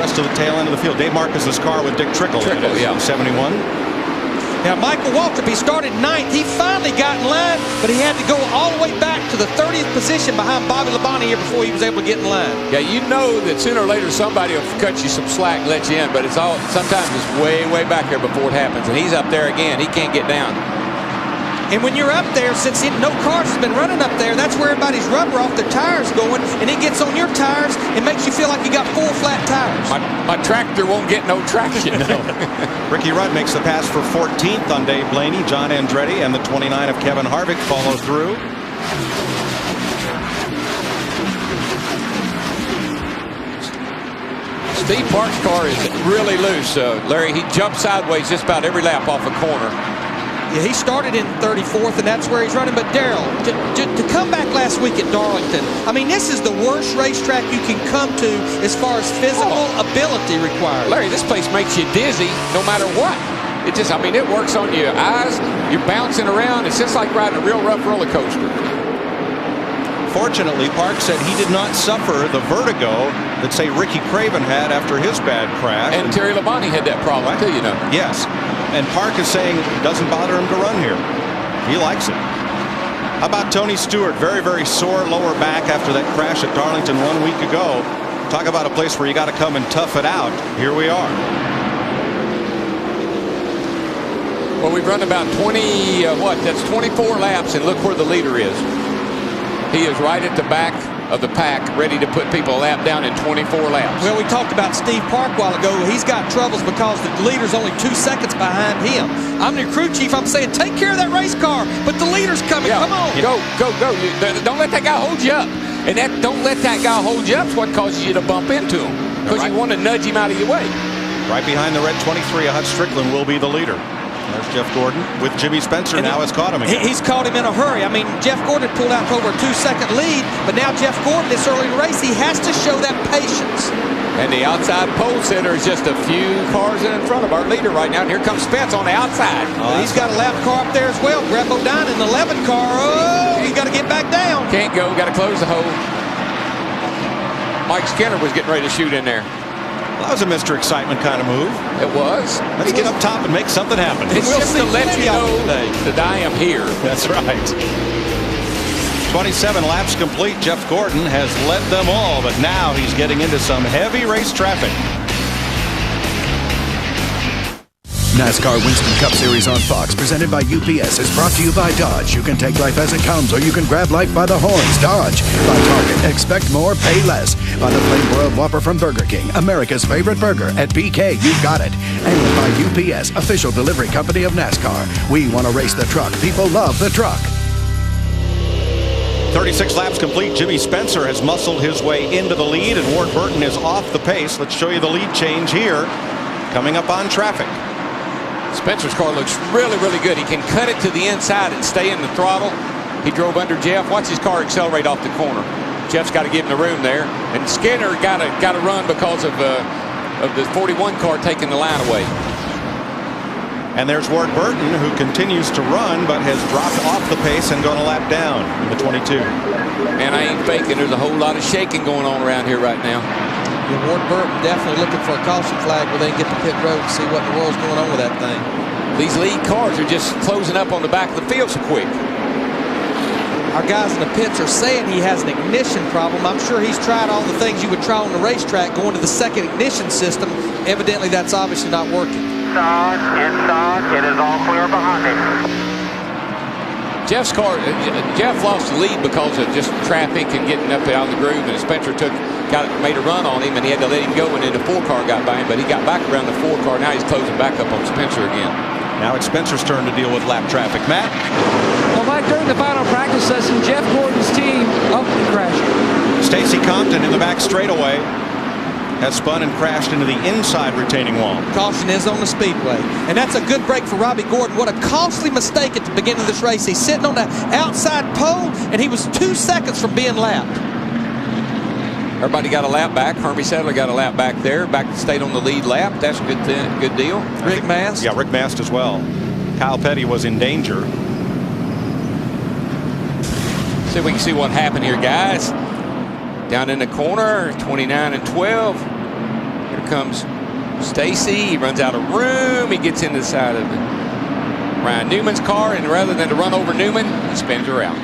rest of the tail end of the field. Dave Marcus's car with Dick Trickle. Yeah. 71. Now, Michael Waltrip, he started 9th. He finally got in line, but he had to go all the way back to the 30th position behind Bobby Labonte here before he was able to get in line. Yeah, you know that sooner or later somebody will cut you some slack and let you in, but sometimes it's way, way back here before it happens. And he's up there again. He can't get down. And when you're up there, since no cars has been running up there, that's where everybody's rubber off their tires going, and it gets on your tires and makes you feel like you got 4 flat tires. My tractor won't get no traction. No. Ricky Rudd makes the pass for 14th on Dave Blaney. John Andretti and the 29 of Kevin Harvick follow through. Steve Park's car is really loose. Larry, he jumped sideways just about every lap off a corner. Yeah, he started in 34th, and that's where he's running. But, Darrell, to come back last week at Darlington, I mean, this is the worst racetrack you can come to as far as physical ability required. Larry, this place makes you dizzy no matter what. It just, I mean, it works on your eyes. You're bouncing around. It's just like riding a real rough roller coaster. Fortunately, Park said he did not suffer the vertigo that, say, Ricky Craven had after his bad crash. And Terry Labonte had that problem, too, you know. Yes. And Park is saying it doesn't bother him to run here. He likes it. How about Tony Stewart? Very, very sore lower back after that crash at Darlington 1 week ago. Talk about a place where you got to come and tough it out. Here we are. Well, we've run about 24 laps, and look where the leader is. He is right at the back of the pack, ready to put people a lap down in 24 laps. Well, we talked about Steve Park a while ago. He's got troubles because the leader's only 2 seconds behind him. I'm the crew chief. I'm saying, take care of that race car, but the leader's coming. Yeah. Come on. Go. Don't let that guy hold you up. And don't let that guy hold you up is what causes you to bump into him, because you want to nudge him out of your way. Right behind the red 23, Hut Strickland will be the leader. There's Jeff Gordon with Jimmy Spencer. And now has caught him again. He's caught him in a hurry. I mean, Jeff Gordon pulled out to over a 2-second lead, but now Jeff Gordon, this early in the race, he has to show that patience. And the outside pole sitter is just a few cars in front of our leader right now. And here comes Spence on the outside. He's got a lap car up there as well. Brett Bodine in the 11 car. Oh, he's got to get back down. Can't go. Got to close the hole. Mike Skinner was getting ready to shoot in there. Well, that was a Mr. Excitement kind of move. It was. Let's get up top and make something happen. It's just to let you know that I am here. That's right. 27 laps complete. Jeff Gordon has led them all, but now he's getting into some heavy race traffic. NASCAR Winston Cup Series on Fox, presented by UPS, is brought to you by Dodge. You can take life as it comes, or you can grab life by the horns. Dodge. By Target. Expect more, pay less. By the Flame Broiled Whopper from Burger King, America's favorite burger. At BK, you got it. And by UPS, official delivery company of NASCAR. We want to race the truck. People love the truck. 36 laps complete. Jimmy Spencer has muscled his way into the lead, and Ward Burton is off the pace. Let's show you the lead change here. Coming up on traffic. Spencer's car looks really, really good. He can cut it to the inside and stay in the throttle. He drove under Jeff. Watch his car accelerate off the corner. Jeff's got to give him the room there. And Skinner got to run because of the 41 car taking the line away. And there's Ward Burton, who continues to run but has dropped off the pace and gone a lap down in the 22. And I ain't faking. There's a whole lot of shaking going on around here right now. Yeah, Ward Burton definitely looking for a caution flag where they can get to pit road and see what in the world's going on with that thing. These lead cars are just closing up on the back of the field so quick. Our guys in the pits are saying he has an ignition problem. I'm sure he's tried all the things you would try on the racetrack, going to the second ignition system. Evidently, that's obviously not working. Inside, it is all clear behind him. Jeff's car, Jeff lost the lead because of just traffic and getting up out of the groove, and Spencer made a run on him, and he had to let him go, and then the 4 car got by him, but he got back around the 4 car. Now he's closing back up on Spencer again. Now it's Spencer's turn to deal with lap traffic. Matt? Well, Mike, during the final practice session, Jeff Gordon's team up and crashed. Stacy Compton in the back straightaway has spun and crashed into the inside retaining wall. Caution is on the speedway. And that's a good break for Robbie Gordon. What a costly mistake at the beginning of this race. He's sitting on the outside pole, and he was 2 seconds from being lapped. Everybody got a lap back. Hermie Sadler got a lap back there. Stayed on the lead lap. That's a good deal. Rick Mast? Yeah, Rick Mast as well. Kyle Petty was in danger. See if we can see what happened here, guys. Down in the corner, 29 and 12. Here comes Stacy. He runs out of room. He gets into the side of Ryan Newman's car, and rather than to run over Newman, he spins her out.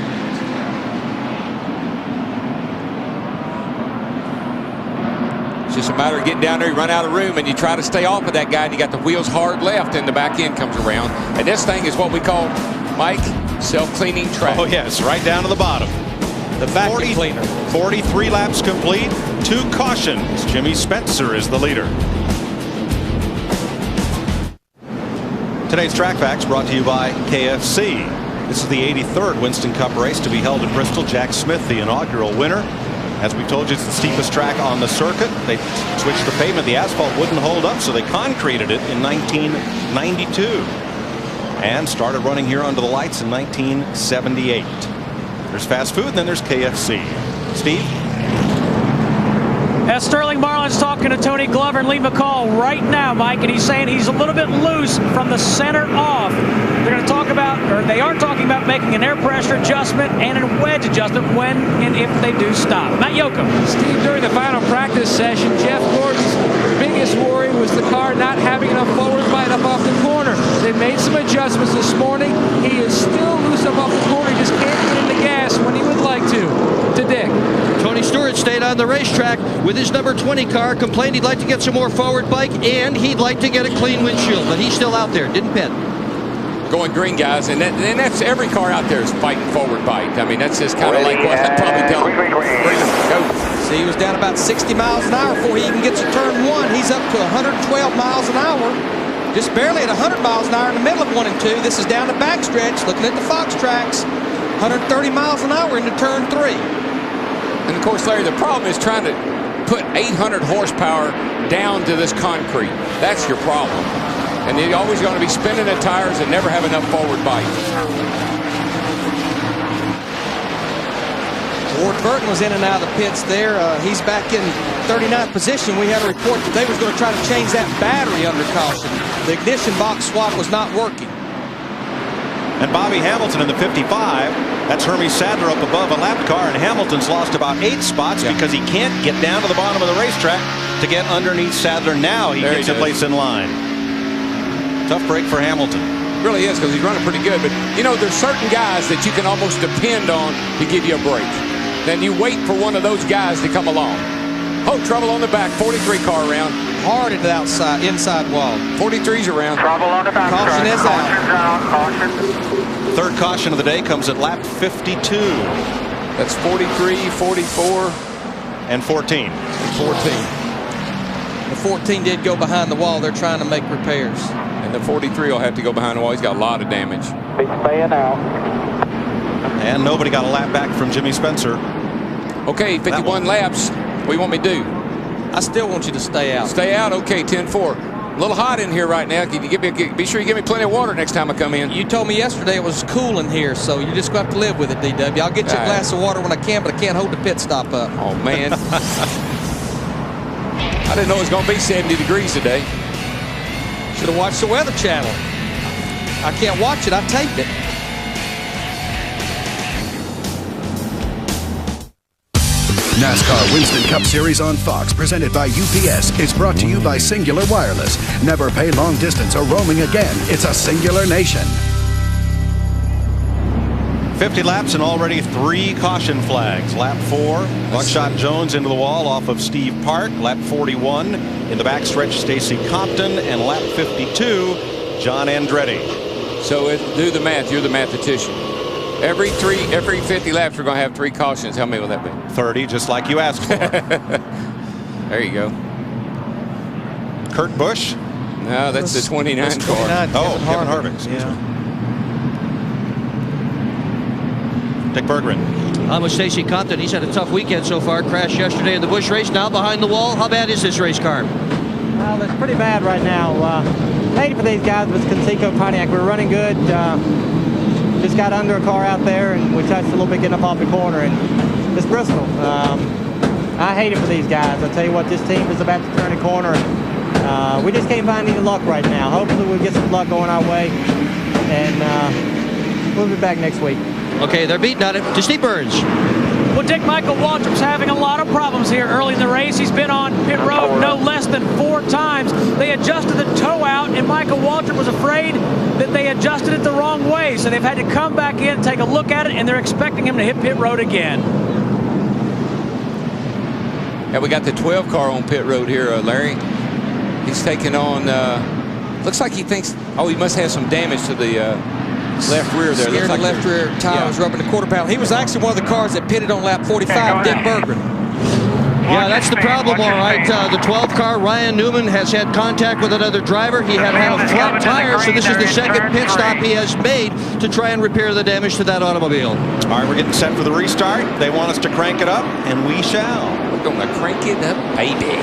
It's just a matter of getting down there, you run out of room, and you try to stay off of that guy, and you got the wheels hard left, and the back end comes around. And this thing is what we call, Mike, self-cleaning track. Oh, yes, right down to the bottom. The vacuum cleaner. 43 laps complete, 2 cautions. Jimmy Spencer is the leader. Today's Track Facts brought to you by KFC. This is the 83rd Winston Cup race to be held in Bristol. Jack Smith, the inaugural winner. As we told you, it's the steepest track on the circuit. They switched the pavement. The asphalt wouldn't hold up, so they concreted it in 1992. And started running here under the lights in 1978. There's fast food, and then there's KFC. Steve? As Sterling Marlin's talking to Tony Glover and Lee McCall right now, Mike, and he's saying he's a little bit loose from the center off. They're going to talk about, or they are talking about making an air pressure adjustment and a wedge adjustment when and if they do stop. Matt Yocum. Steve, during the final practice session, Jeff Gordon's biggest worry was the car not having enough forward bite up off the corner. They made some adjustments this morning. He is still loose up off the corner. He just can't get in the gas when he would like to Dick. Tony Stewart stayed on the racetrack with his number 20 car, complained he'd like to get some more forward bike, and he'd like to get a clean windshield, but he's still out there, didn't pit. Going green, guys, and that's every car out there is fighting forward bite. I mean, that's just kind of like what I'd probably tell him. Go. See, he was down about 60 miles an hour before he even gets to turn 1. He's up to 112 miles an hour. Just barely at 100 miles an hour in the middle of 1 and 2. This is down the backstretch, looking at the Fox tracks. 130 miles an hour into turn 3. And of course, Larry, the problem is trying to put 800 horsepower down to this concrete. That's your problem. And you're always going to be spinning the tires and never have enough forward bite. Ward Burton was in and out of the pits there. He's back in 39th position. We had a report that they was going to try to change that battery under caution. The ignition box swap was not working. And Bobby Hamilton in the 55. That's Hermie Sadler up above a lap car, and Hamilton's lost about 8 spots because he can't get down to the bottom of the racetrack to get underneath Sadler. Now he gets a place in line. Tough break for Hamilton. It really is, because he's running pretty good. But, you know, there's certain guys that you can almost depend on to give you a break. Then you wait for one of those guys to come along. Oh, trouble on the back. 43 car around. Hard into the outside, inside wall. 43's around. Trouble on the back. Caution is out. Caution. Third caution of the day comes at lap 52. That's 43, 44, and 14. 14. The 14 did go behind the wall. They're trying to make repairs. And the 43 will have to go behind the wall. He's got a lot of damage. He's staying out. And nobody got a lap back from Jimmy Spencer. Okay, 51 laps. What do you want me to do? I still want you to stay out. Stay out? Okay, 10-4. A little hot in here right now. Can you be sure you give me plenty of water next time I come in? You told me yesterday it was cool in here, so you just have to live with it, DW. I'll get you a glass of water when I can, but I can't hold the pit stop up. Oh, man. I didn't know it was going to be 70 degrees today. Should have watched the Weather Channel. I can't watch it. I taped it. NASCAR Winston Cup Series on Fox, presented by UPS, is brought to you by Singular Wireless. Never pay long distance or roaming again. It's a singular nation. 50 laps and already 3 caution flags. Lap 4, Buckshot Jones into the wall off of Steve Park. Lap 41, in the backstretch, Stacy Compton. And lap 52, John Andretti. So do the math. You're the mathematician. Every 50 laps, we're going to have 3 cautions. How many will that be? 30, just like you asked for. There you go. Kurt Busch? No, that's the 29 car. Oh, Kevin Harvick. Yeah. Dick Berggren. I'm with Stacy Compton. He's had a tough weekend so far. Crashed yesterday in the Busch race. Now behind the wall. How bad is this race car? Well, it's pretty bad right now. Hated for these guys with Conseco Pontiac. We're running good. Just got under a car out there, and we touched a little bit getting up off the corner. And it's Bristol. I hate it for these guys. I tell you what, this team is about to turn a corner. We just can't find any luck right now. Hopefully we'll get some luck going our way, and we'll be back next week. Okay, they're beating on it to Steve Burns. Well, Dick, Michael Waltrip's having a lot of problems here early in the race. He's been on pit road no less than 4 times. They adjusted the tow out, and Michael Waltrip was afraid that they adjusted it the wrong way. So they've had to come back in, take a look at it, and they're expecting him to hit pit road again. Yeah, we got the 12 car on pit road here, Larry. He's taking on, looks like he thinks, oh, he must have some damage to the left rear there. Scared like the left rear tire was rubbing the quarter panel. He was actually one of the cars that pitted on lap 45, Dick Berggren. Yeah, that's the problem, all right. The 12 car, Ryan Newman, has had contact with another driver. He had a flat tire, so this is the second pit stop he has made to try and repair the damage to that automobile. All right, we're getting set for the restart. They want us to crank it up, and we shall. We're going to crank it up, baby.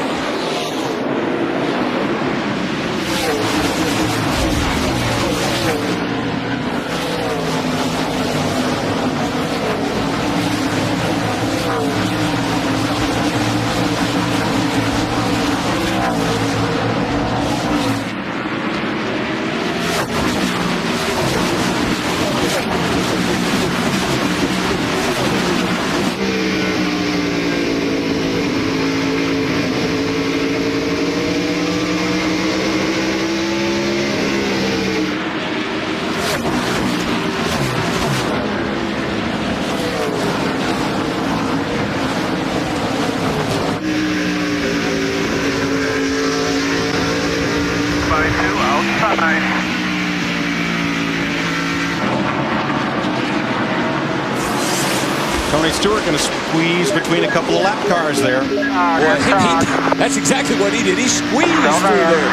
Tony Stewart going to squeeze between a couple of lap cars there. That's exactly what he did. He squeezed through there.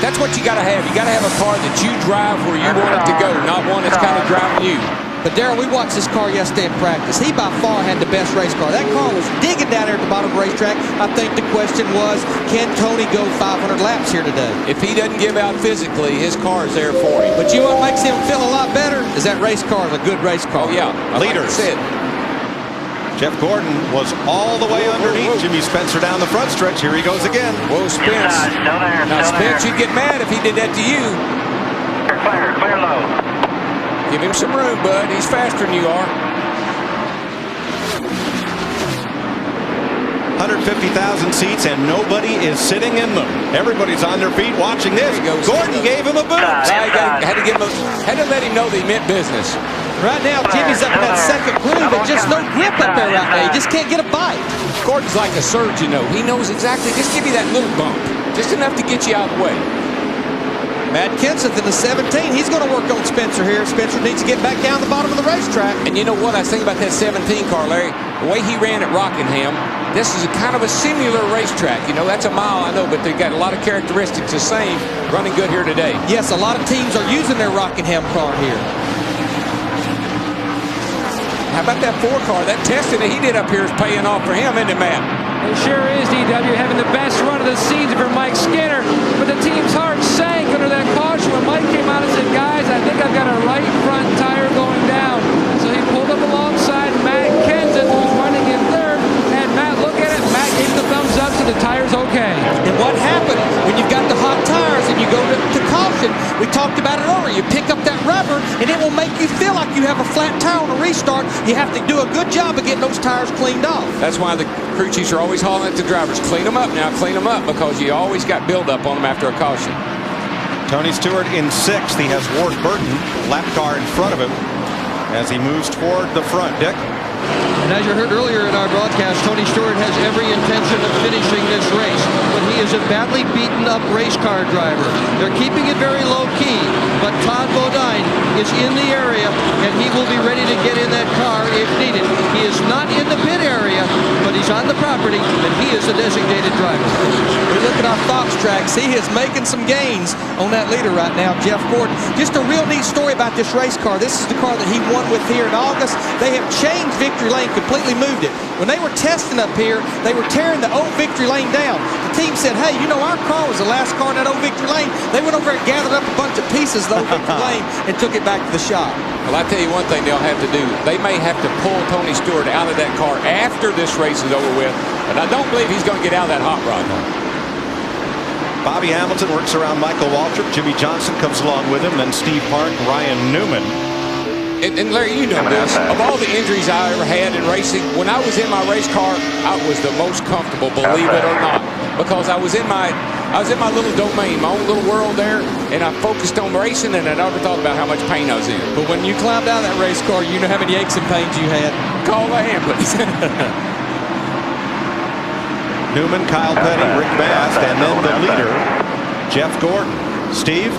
That's what you got to have. You got to have a car that you drive where you want it to go, not one that's kind of driving you. But Darrell, we watched this car yesterday in practice. He by far had the best race car. That car was digging down there at the bottom of the racetrack. I think the question was, can Tony go 500 laps here today? If he doesn't give out physically, his car is there for him. But you know what makes him feel a lot better is that race car is a good race car. Oh, yeah. Leaders. Like Jeff Gordon was all the way underneath Jimmy Spencer down the front stretch. Here he goes again. Whoa, Spence. Now, Spence, you'd get mad if he did that to you. Clear low. Give him some room, bud. He's faster than you are. 150,000 seats, and nobody is sitting in them. Everybody's on their feet watching this. Gordon gave him a boot. Had to let him know that he meant business. Right now, Jimmy's up in that second groove, and just no grip up there right now. He just can't get a bite. Gordon's like a surgeon, though. He knows exactly. Just give you that little bump. Just enough to get you out of the way. Matt Kenseth in the 17. He's going to work on Spencer here. Spencer needs to get back down the bottom of the racetrack. And you know what I think about that 17 car, Larry? The way he ran at Rockingham, this is a kind of a similar racetrack. You know, that's a mile, I know, but they've got a lot of characteristics the same. Running good here today. Yes, a lot of teams are using their Rockingham car here. How about that 4 car? That testing that he did up here is paying off for him, isn't it, Matt? It sure is, DW, having the best run of the season for Mike Skinner. But the team's heart sank under that caution when Mike came out and said, guys, I think I've got a right front tire going down. So he pulled up alongside Matt Kenseth, who's running in third, and Matt looked at it. Matt gave the thumbs up, so the tire's okay. And what happened when you've got the hot tires and you go to caution? We talked about it you have a flat tire on a restart, you have to do a good job of getting those tires cleaned off. That's why the crew chiefs are always hauling at the drivers. Clean them up now, clean them up, because you always got buildup on them after a caution. Tony Stewart in 6th. He has Ward Burton, lap car in front of him, as he moves toward the front. Dick? And as you heard earlier in our broadcast, Tony Stewart has every intention of finishing this race, but he is a badly beaten up race car driver. They're keeping it very low key, but Todd Bodine is in the area, and he will be ready to get in that car if needed. He is not in the pit area, but he's on the property, and he is the designated driver. We look at our Fox tracks. He is making some gains on that leader right now, Jeff Gordon. Just a real neat story about this race car. This is the car that he won with here in August. They have changed Victory Lane, completely moved it. When they were testing up here, they were tearing the old Victory Lane down. The team said, hey, you know, our car was the last car in that old Victory Lane. They went over and gathered up a bunch of pieces of the old Victory Lane and took it back to the shop. Well, I tell you one thing they'll have to do. They may have to pull Tony Stewart out of that car after this race is over with, but I don't believe he's going to get out of that hot rod. Bobby Hamilton works around Michael Waltrip. Jimmy Johnson comes along with him, then Steve Park, Ryan Newman. And Larry, you know this. Of all the injuries I ever had in racing, when I was in my race car, I was the most comfortable, believe it or not, because I was in my little domain, my own little world there, and I focused on racing, and I never thought about how much pain I was in. But when you climbed out of that race car, you know how many aches and pains you had. Call the ambulance. Newman, Kyle Petty, Rick Mast, and then the leader, Jeff Gordon. Steve?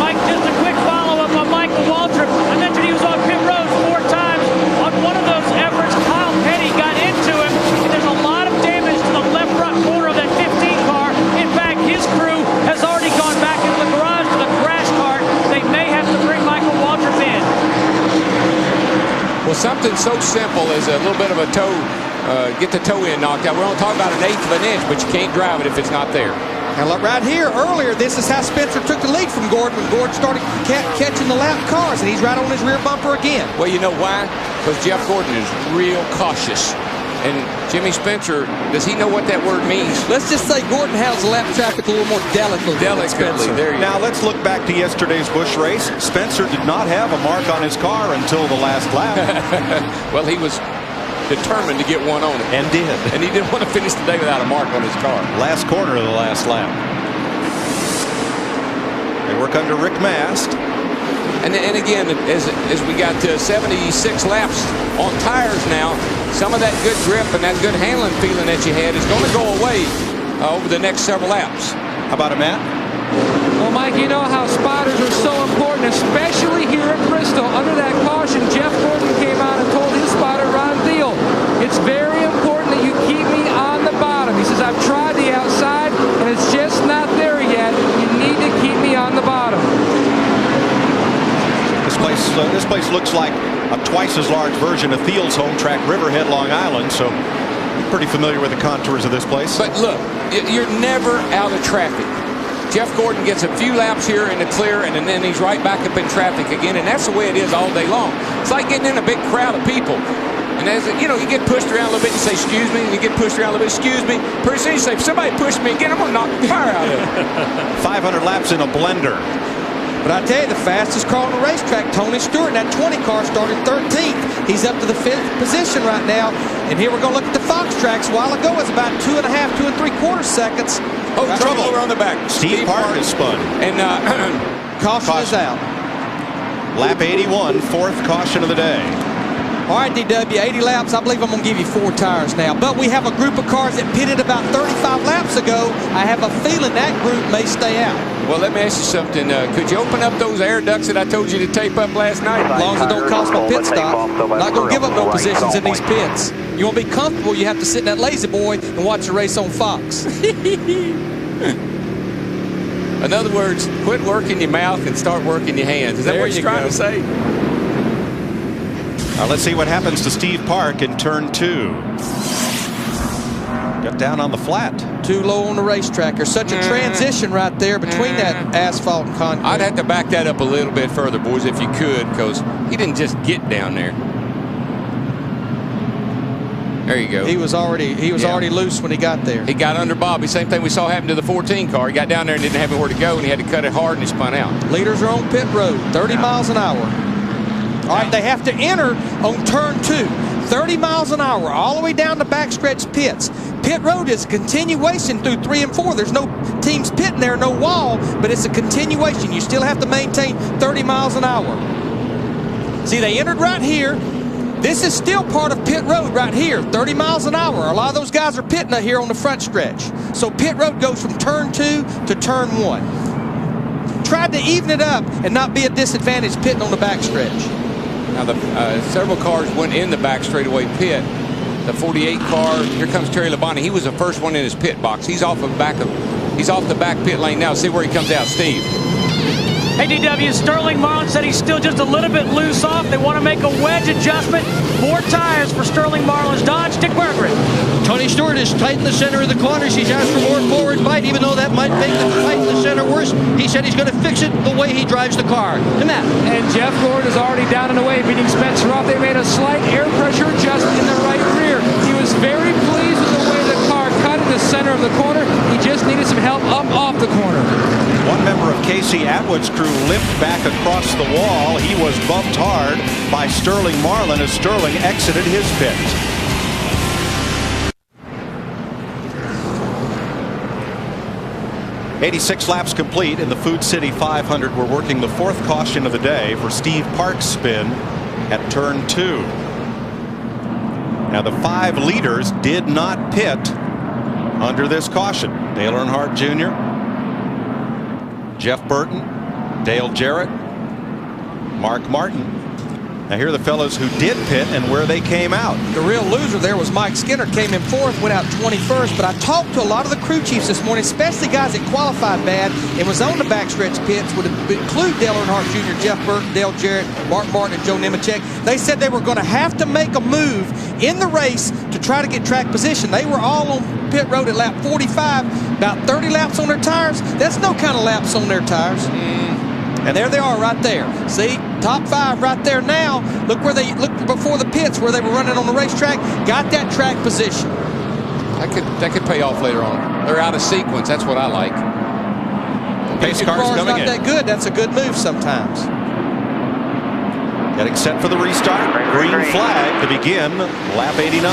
Mike, just a quick follow-up on Michael Waltrip. I mentioned he was on pit road 4 times. On one of those efforts, Kyle Petty got into him, and there's a lot of damage to the left front corner of that 15 car. In fact, his crew has already gone back into the garage to the crash cart. They may have to bring Michael Waltrip in. Well, something so simple as a little bit of a toe, get the toe end knocked out. We're only talking about 1/8 of an inch, but you can't drive it if it's not there. Now, look, right here, earlier, this is how Spencer took the lead from Gordon when Gordon started catching the lap cars, and he's right on his rear bumper again. Well, you know why? Because Jeff Gordon is real cautious. And Jimmy Spencer, does he know what that word means? Let's just say Gordon handles the lap traffic a little more delicately. There you Now, go. let's look back to yesterday's Busch race. Spencer did not have a mark on his car until the last lap. Well, he was determined to get one on it. And did. And he didn't want to finish the day without a mark on his car. Last corner of the last lap. They work under Rick Mast. And again, as we got to 76 laps on tires now, some of that good grip and that good handling feeling that you had is going to go away over the next several laps. How about it, Matt? Well, Mike, you know how spotters are so important, especially here at Bristol. Under that caution, Jeff Gordon came out and told his spotter, Ron Thiel, it's very important that you keep me on the bottom. He says, I've tried the outside, and it's just not there yet. You need to keep me on the bottom. This place looks like a twice as large version of Thiel's home track, Riverhead, Long Island, so I'm pretty familiar with the contours of this place. But look, you're never out of traffic. Jeff Gordon gets a few laps here in the clear, and then he's right back up in traffic again, and that's the way it is all day long. It's like getting in a big crowd of people. And as you know, you get pushed around a little bit and say, excuse me, and you get pushed around a little bit, excuse me. Pretty soon you say, if somebody pushed me again, I'm going to knock the fire out of it. 500 laps in a blender. But I tell you, the fastest car on the racetrack, Tony Stewart, and that 20 car started 13th. He's up to the 5th position right now. And here we're going to look at the Fox tracks. A while ago, it was about 2 3/4 seconds. Oh, trouble over on the back. Steve Park is spun. And caution is out. Lap 81, 4th caution of the day. All right, DW, 80 laps. I believe I'm going to give you 4 tires now. But we have a group of cars that pitted about 35 laps ago. I have a feeling that group may stay out. Well, let me ask you something. Could you open up those air ducts that I told you to tape up last night? As long as it don't cost my pit stop. Not going to give up no positions in these pits. You want to be comfortable, you have to sit in that lazy boy and watch the race on Fox. In other words, quit working your mouth and start working your hands. Is that what you're trying to say? Now let's see what happens to Steve Park in turn 2. Got down on the flat. Too low on the racetrack. There's such a transition right there between that asphalt and concrete. I'd have to back that up a little bit further, boys, if you could, because he didn't just get down there. There you go. He was already loose when he got there. He got under Bobby. Same thing we saw happen to the 14 car. He got down there and didn't have anywhere to go, and he had to cut it hard, and he spun out. Leaders are on pit road, 30 miles an hour. All right, they have to enter on turn 2. 30 miles an hour, all the way down the backstretch pits. Pit road is a continuation through 3 and 4. There's no teams pitting there, no wall, but it's a continuation. You still have to maintain 30 miles an hour. See, they entered right here. This is still part of pit road right here, 30 miles an hour. A lot of those guys are pitting here on the front stretch. So pit road goes from turn 2 to turn 1. Tried to even it up and not be a disadvantage pitting on the backstretch. Now, several cars went in the back straightaway pit. The 48 car, here comes Terry Labonte. He was the first one in his pit box. He's off the back pit lane now. See where he comes out, Steve. Hey, DW, Sterling Marlin said he's still just a little bit loose off. They want to make a wedge adjustment. 4 tires for Sterling Marlin's Dodge. Dick Berggren. Tony Stewart is tight in the center of the corners. He's asked for more forward bite, even though that might make the fight in the center worse. He said he's going to fix it the way he drives the car. To Matt. And Jeff Gordon is already down and away, beating Spencer off. They made a slight air pressure adjustment in the right rear. He was very pleased with the way the car cut in the center of the corner. He just needed some help up off the corner. One member of Casey Atwood's crew limped back across the wall. He was bumped hard by Sterling Marlin as Sterling exited his pit. "86 laps complete in the Food City 500. We're working the 4th caution of the day for Steve Park's spin at turn 2. Now the 5 leaders did not pit under this caution. Dale Earnhardt Jr., Jeff Burton, Dale Jarrett, Mark Martin. Now here are the fellows who did pit and where they came out. The real loser there was Mike Skinner. Came in 4th, went out 21st. But I talked to a lot of the crew chiefs this morning, especially guys that qualified bad and was on the backstretch pits, would include Dale Earnhardt Jr., Jeff Burton, Dale Jarrett, Mark Martin, and Joe Nemechek. They said they were going to have to make a move in the race to try to get track position. They were all on pit road at lap 45, about 30 laps on their tires. That's no kind of laps on their tires. And there they are right there. See, top 5 right there now. Look where they look before the pits where they were running on the racetrack. Got that track position. That could pay off later on. They're out of sequence. That's what I like. Pace cars coming not in. that good. That's a good move sometimes. Getting set for the restart. Green flag to begin lap 89.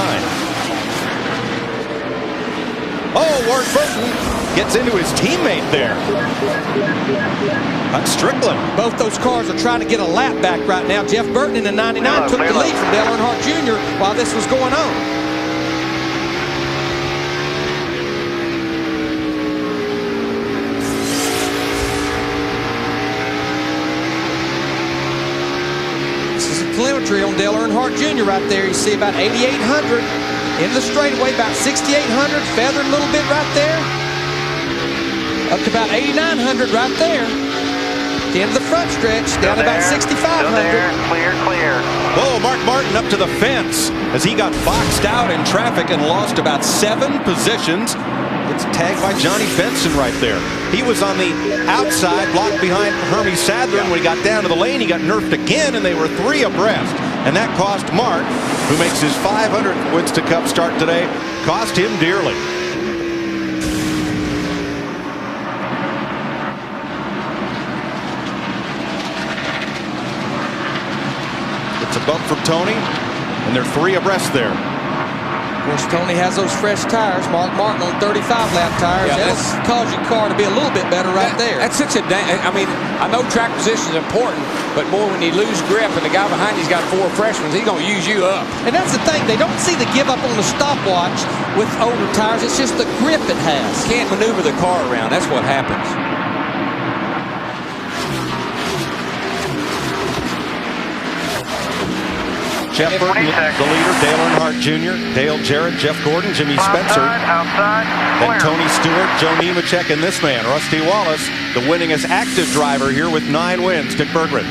Oh, Ward Burton gets into his teammate there. That's Strickland. Both those cars are trying to get a lap back right now. Jeff Burton in the 99 took the lead from Dale Earnhardt Jr. while this was going on. This is a telemetry on Dale Earnhardt Jr. right there. You see about 8,800 into the straightaway, about 6,800, feathering a little bit right there. Up to about 8,900 right there. The end of the front stretch, down about 6,500. Clear. Whoa, Mark Martin up to the fence as he got boxed out in traffic and lost about 7 positions. It's tagged by Johnny Benson right there. He was on the outside, blocked behind Hermie Sadler. When he got down to the lane, he got nerfed again, and they were 3 abreast. And that cost Mark, who makes his 500th Winston Cup start today, cost him dearly. It's a bump from Tony, and they're 3 abreast there. Of course, Tony has those fresh tires. Mark Martin on 35-lap tires. Yeah, That'll cause your car to be a little bit better right there. That's such a I mean, I know track position is important, but more when you lose grip and the guy behind you's got 4 freshmen, he's going to use you up. And that's the thing. They don't see the give up on the stopwatch with older tires. It's just the grip it has. Can't maneuver the car around. That's what happens. Jeff Burton, the leader, Dale Earnhardt Jr., Dale Jarrett, Jeff Gordon, Jimmy Spencer, then Tony Stewart, Joe Nemechek, and this man, Rusty Wallace, the winningest active driver here with 9 wins, Dick Berggren.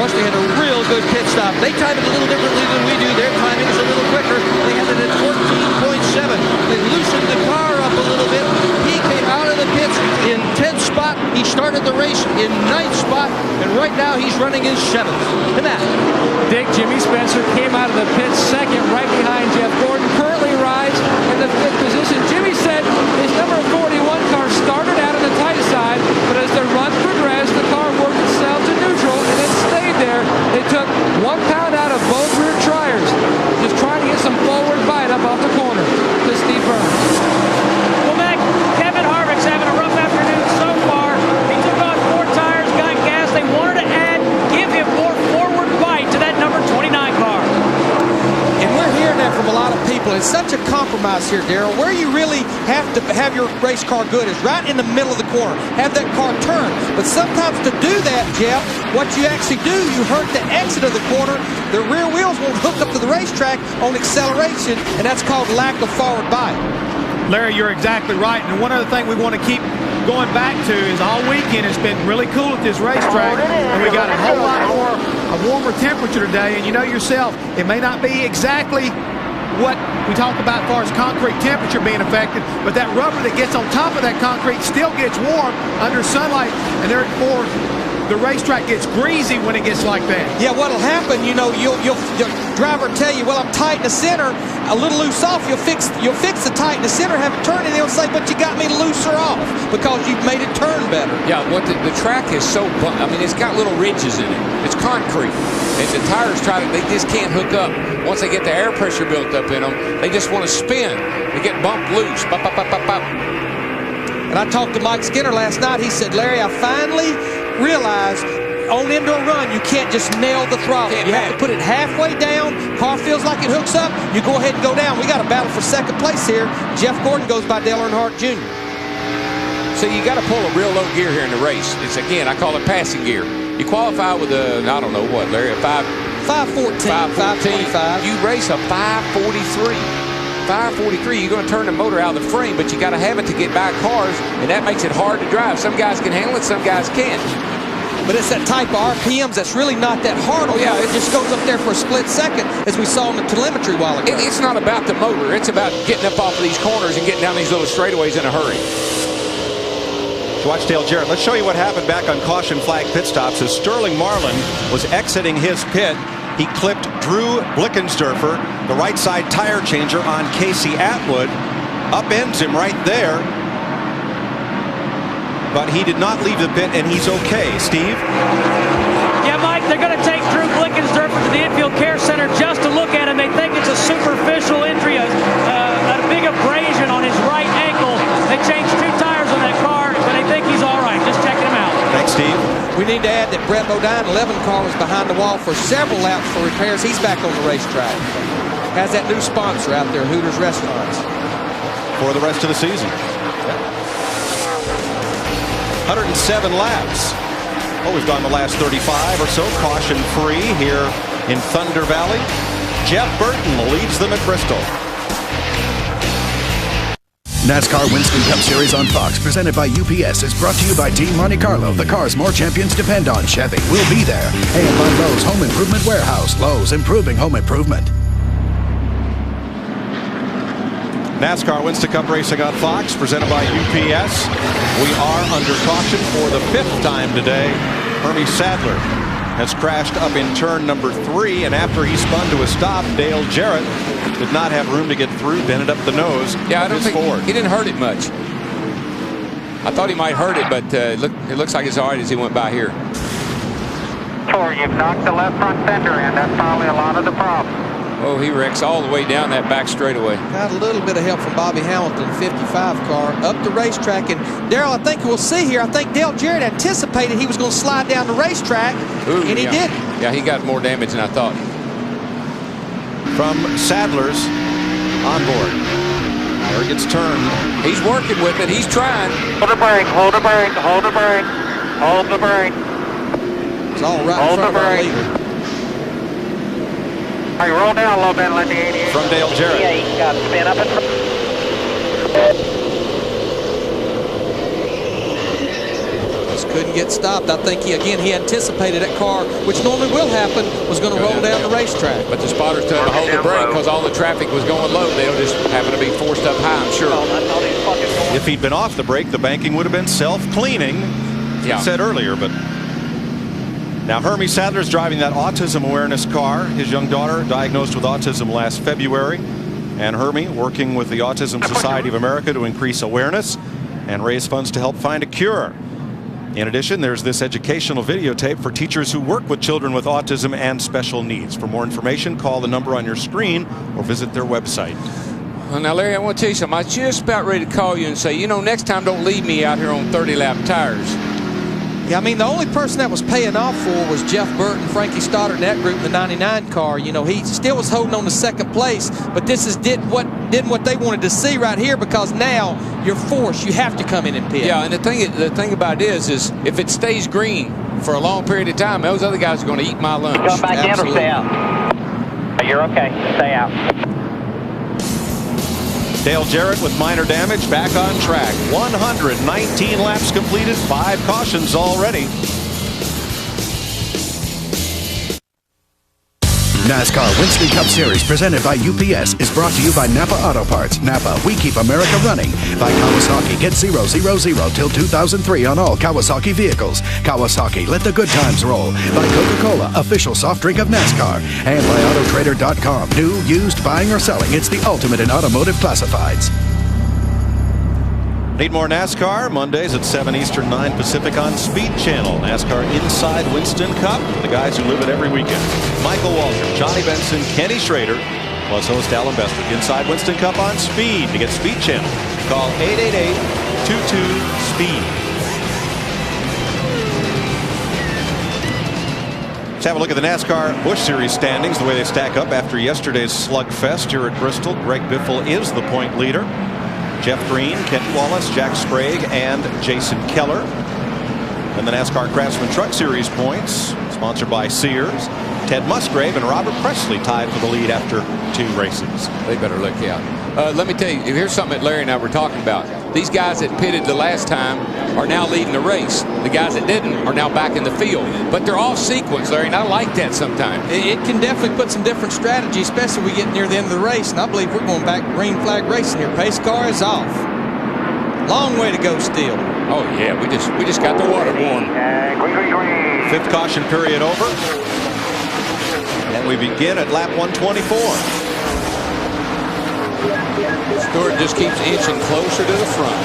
Rusty had a real good pit stop. They timed it a little differently than we do. Their timing is a little quicker. They had it at 14.7. They loosened the car up a little bit. He came out of the pits in 10th spot. He started the race in 9th spot, and right now he's running in 7th. And that. Dick, Jimmy Spencer came out of the pits 2nd, right behind Jeff Gordon. Currently rides in the 5th position. Jimmy said his number 41 car started out on the tight side, but as the run progressed, the car worked itself to neutral and it stayed there. It took a compromise here, Darrell. Where you really have to have your race car good is right in the middle of the corner. Have that car turn. But sometimes to do that, Jeff, what you actually do, you hurt the exit of the corner. The rear wheels won't hook up to the racetrack on acceleration, and that's called lack of forward bite. Larry, you're exactly right. And one other thing we want to keep going back to is all weekend it's been really cool at this racetrack, and we got a whole lot more a warmer temperature today. And you know yourself, it may not be exactly what we talk about as far as concrete temperature being affected, but that rubber that gets on top of that concrete still gets warm under sunlight, and therefore the racetrack gets greasy when it gets like that. Yeah, what'll happen, you know, the driver will tell you, well, I'm tight in the center, a little loose off. You'll fix the tight in the center, have it turn, and they'll say, but you got me looser off because you've made it turn better. Yeah, what the track is so, I mean, it's got little ridges in it. It's concrete, and the tires they just can't hook up. Once they get the air pressure built up in them, they just want to spin. They get bumped loose. Bop, bop, bop, bop, bop. And I talked to Mike Skinner last night. He said, Larry, I finally realized on into a run, you can't just nail the throttle. You have to put it halfway down. Car feels like it hooks up. You go ahead and go down. We got a battle for second place here. Jeff Gordon goes by Dale Earnhardt Jr. So you got to pull a real low gear here in the race. It's, again, I call it passing gear. You qualify with a, I don't know what, Larry, a 514. 525. You race a 543. 543, you're going to turn the motor out of the frame, but you got to have it to get by cars, and that makes it hard to drive. Some guys can handle it, some guys can't. But it's that type of RPMs that's really not that hard. Yeah, it just goes up there for a split second, as we saw in the telemetry a while ago. It's not about the motor. It's about getting up off of these corners and getting down these little straightaways in a hurry. To watch Dale Jarrett, let's show you what happened back on caution flag pit stops as Sterling Marlin was exiting his pit. He clipped Drew Blickensderfer, the right side tire changer on Casey Atwood, upends him right there. But he did not leave the pit, and he's okay. Steve? Yeah, Mike, they're going to take Drew Blickensderfer to the infield care center just to look at him. They think it's a superficial injury, a big abrasion on his right ankle. They changed 2 tires on that car, but they think he's all right. Just checking him out. Thanks, Steve. We need to add that Brett Bodine, 11 car, was behind the wall for several laps for repairs. He's back on the racetrack. Has that new sponsor out there, Hooters Restaurants. For the rest of the season. 107 laps. Oh, we've gone the last 35 or so, caution-free here in Thunder Valley. Jeff Burton leads them at Bristol. NASCAR Winston Cup Series on Fox, presented by UPS, is brought to you by Team Monte Carlo. The cars more champions depend on. Chevy will be there. And by Lowe's Home Improvement Warehouse. Lowe's, improving home improvement. NASCAR Winston Cup Racing on Fox, presented by UPS. We are under caution for the 5th time today. Hermie Sadler has crashed up in turn number 3, and after he spun to a stop, Dale Jarrett did not have room to get through, dented up the nose. Yeah, I don't think he didn't hurt it much. I thought he might hurt it, but it looks like it's all right as he went by here. Tor, you've knocked the left front fender in. That's probably a lot of the problem. Oh, he wrecks all the way down that back straightaway. Got a little bit of help from Bobby Hamilton, 55 car, up the racetrack. And Darrell, I think we'll see here, I think Dale Jarrett anticipated he was going to slide down the racetrack, and he didn't. Yeah, he got more damage than I thought. From Sadler's onboard. There he gets turned. He's working with it. He's trying. Hold the brake, hold the brake, hold the brake, hold the brake. It's all right in front of our leader. All right, roll down a little bit and let the 88. From Dale Jarrett. Yeah, he got spin up in front. Just couldn't get stopped. I think he anticipated that car, which normally will happen, was going to roll down the racetrack. But the spotters told him to hold the brake because all the traffic was going low. They'll just happen to be forced up high, I'm sure. If he'd been off the brake, the banking would have been self-cleaning. Yeah. Said earlier, but now Hermie Sadler's driving that autism awareness car. His young daughter diagnosed with autism last February, and Hermie working with the Autism Society of America to increase awareness and raise funds to help find a cure. In addition, there's this educational videotape for teachers who work with children with autism and special needs. For more information, call the number on your screen or visit their website. Well, now, Larry, I want to tell you something. I was just about ready to call you and say, you know, next time don't leave me out here on 30-lap tires. Yeah, I mean, the only person that was paying off for was Jeff Burton, Frankie Stoddard, and that group in the 99 car. You know, he still was holding on to second place, but this is did what they wanted to see right here, because now you're forced. You have to come in and pit. Yeah, and the thing about it is if it stays green for a long period of time, those other guys are going to eat my lunch. Go back in or stay out? You're okay. Stay out. Dale Jarrett with minor damage back on track. 119 laps completed, 5 cautions already. NASCAR Winston Cup Series presented by UPS is brought to you by Napa Auto Parts. Napa, we keep America running. By Kawasaki, get 000 till 2003 on all Kawasaki vehicles. Kawasaki, let the good times roll. By Coca-Cola, official soft drink of NASCAR. And by Autotrader.com, new, used, buying or selling. It's the ultimate in automotive classifieds. Need more NASCAR? Mondays at 7 Eastern, 9 Pacific on Speed Channel. NASCAR Inside Winston Cup. The guys who live it every weekend. Michael Waltrip, Johnny Benson, Kenny Schrader, plus host Alan Bestwick. Inside Winston Cup on Speed. To get Speed Channel, call 888-22-SPEED. Let's have a look at the NASCAR Busch Series standings, the way they stack up after yesterday's slugfest here at Bristol. Greg Biffle is the point leader. Jeff Green, Kent Wallace, Jack Sprague, and Jason Keller. And the NASCAR Craftsman Truck Series points, sponsored by Sears. Ted Musgrave and Robert Presley tied for the lead after 2 races. They better look out. Let me tell you, here's something that Larry and I were talking about. These guys that pitted the last time are now leading the race. The guys that didn't are now back in the field. But they're all sequenced, Larry, and I like that sometimes. It can definitely put some different strategy, especially when we get near the end of the race. And I believe we're going back green flag racing here. Pace car is off. Long way to go still. Oh, yeah, we just got the water going. 5th caution period over. And we begin at lap 124. Stewart just keeps inching closer to the front.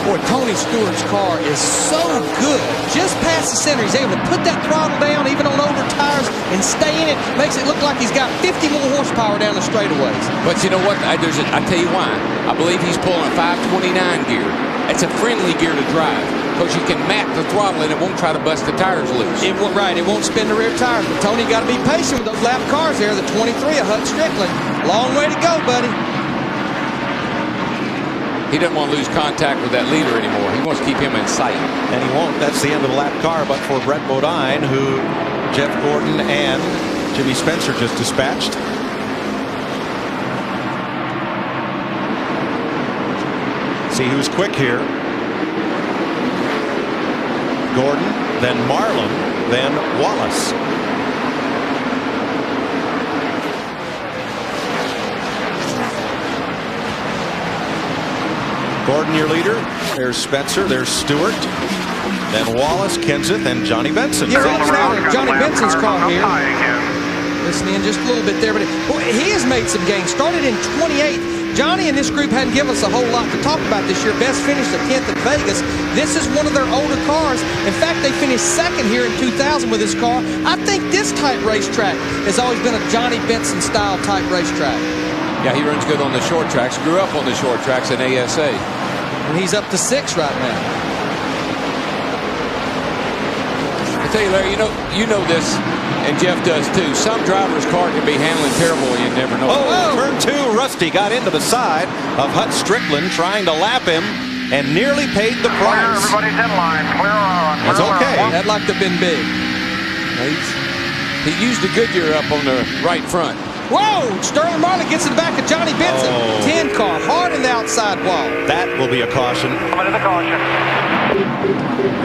Boy, Tony Stewart's car is so good. Just past the center, he's able to put that throttle down even on older tires and stay in it. Makes it look like he's got 50 more horsepower down the straightaways. But you know what? I tell you why. I believe he's pulling a 529 gear. It's a friendly gear to drive because you can map the throttle and it won't try to bust the tires loose. It won't spin the rear tires. But Tony got to be patient with those lap cars there. The 23 of Hut Strickland. Long way to go, buddy. He doesn't want to lose contact with that leader anymore. He wants to keep him in sight. And he won't. That's the end of the lap car, but for Brett Bodine, who Jeff Gordon and Jimmy Spencer just dispatched. See who's quick here. Gordon, then Marlin, then Wallace. Gordon, your leader. There's Spencer. There's Stewart. Then Wallace, Kenseth, and Johnny Benson. You're looking at Johnny Benson's car here. Listening in just a little bit there, but he has made some gains. Started in 28. Johnny and this group hadn't given us a whole lot to talk about this year. Best finished at 10th at Vegas. This is one of their older cars. In fact, they finished 2nd here in 2000 with this car. I think this type racetrack has always been a Johnny Benson style type racetrack. Yeah, he runs good on the short tracks. Grew up on the short tracks in ASA. And he's up to 6 right now. I tell you, Larry, you know this, and Jeff does too. Some drivers' car can be handling terrible, and you never know. Oh, turn 2, Rusty got into the side of Hut Strickland, trying to lap him, and nearly paid the price. Everybody's in line. Clear on. That's okay. That'd like to have been big. He used the Goodyear up on the right front. Whoa! Sterling Marlin gets in the back of Johnny Benson. 10 car, hard in the outside wall. That will be a caution. Coming to the caution.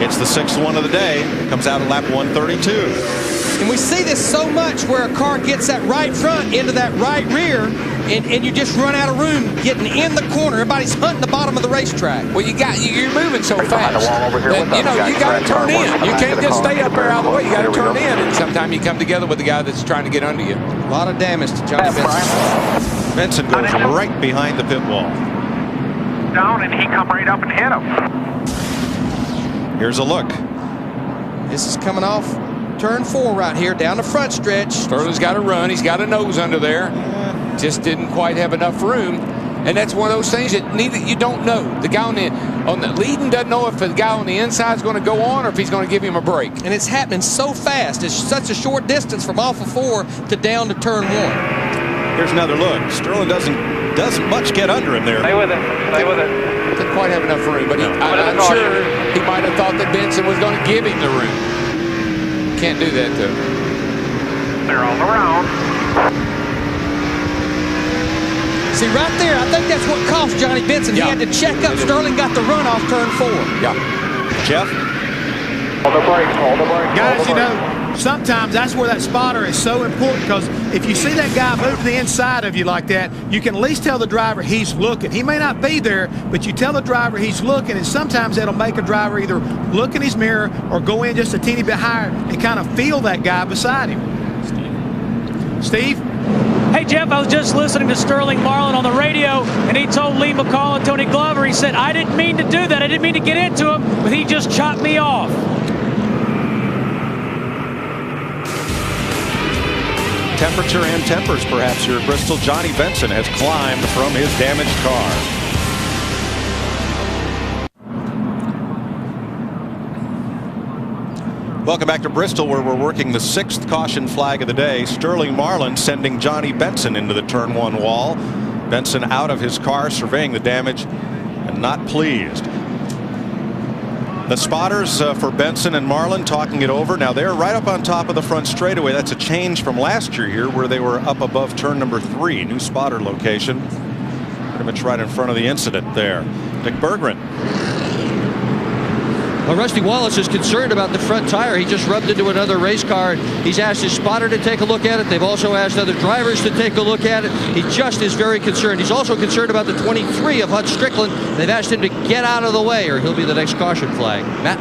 It's the 6th one of the day. Comes out at lap 132. And we see this so much where a car gets that right front into that right rear, and you just run out of room getting in the corner. Everybody's hunting the bottom of the racetrack. Well, you're moving so fast that, you got to turn in. You can't just stay up there out of the way. You got to turn in, and sometimes you come together with the guy that's trying to get under you. A lot of damage to Johnny Benson. Benson goes right behind the pit wall. Down, and he come right up and hit him. Here's a look. This is coming off turn 4 right here, down the front stretch. Sterling's got to run. He's got a nose under there. Just didn't quite have enough room. And that's one of those things that you don't know. The guy on the leading doesn't know if the guy on the inside is going to go on or if he's going to give him a break. And it's happening so fast. It's such a short distance from off of 4 to down to turn 1. Here's another look. Sterling doesn't much get under him there. Stay with it. Stay with it. Didn't quite have enough room, but I'm sure he might have thought that Benson was going to give him the room. Can't do that, though. They're all around. See, right there, I think that's what cost Johnny Benson. Yeah. He had to check up. Sterling got the run off turn 4. Yeah. Jeff? Hold the brakes. Hold the brakes. Guys, you know, sometimes that's where that spotter is so important, because if you see that guy move to the inside of you like that, you can at least tell the driver he's looking. He may not be there, but you tell the driver he's looking, and sometimes that'll make a driver either look in his mirror or go in just a teeny bit higher and kind of feel that guy beside him. Steve? Hey, Jeff, I was just listening to Sterling Marlin on the radio, and he told Lee McCall and Tony Glover, he said, I didn't mean to do that. I didn't mean to get into him, but he just chopped me off. Temperature and tempers perhaps here at Bristol. Johnny Benson has climbed from his damaged car. Welcome back to Bristol, where we're working the 6th caution flag of the day. Sterling Marlin sending Johnny Benson into the turn 1 wall. Benson out of his car, surveying the damage and not pleased. The spotters for Benson and Marlin talking it over. Now they're right up on top of the front straightaway. That's a change from last year here, where they were up above turn number 3. New spotter location. Pretty much right in front of the incident there. Dick Berggren. Well, Rusty Wallace is concerned about the front tire. He just rubbed into another race car. He's asked his spotter to take a look at it. They've also asked other drivers to take a look at it. He just is very concerned. He's also concerned about the 23 of Hut Strickland. They've asked him to get out of the way, or he'll be the next caution flag. Matt?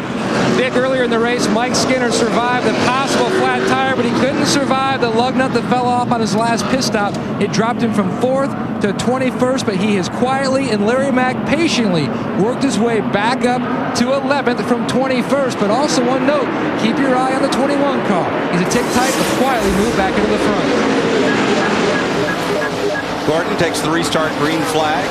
Dick, earlier in the race, Mike Skinner survived the possible flat tire, but he couldn't survive the lug nut that fell off on his last pit stop. It dropped him from 4th to 21st, but he has quietly and Larry Mack patiently worked his way back up to 11th from 21st. But also one note, keep your eye on the 21 car. He's a tick tight, but quietly moved back into the front. Gordon takes the restart green flag.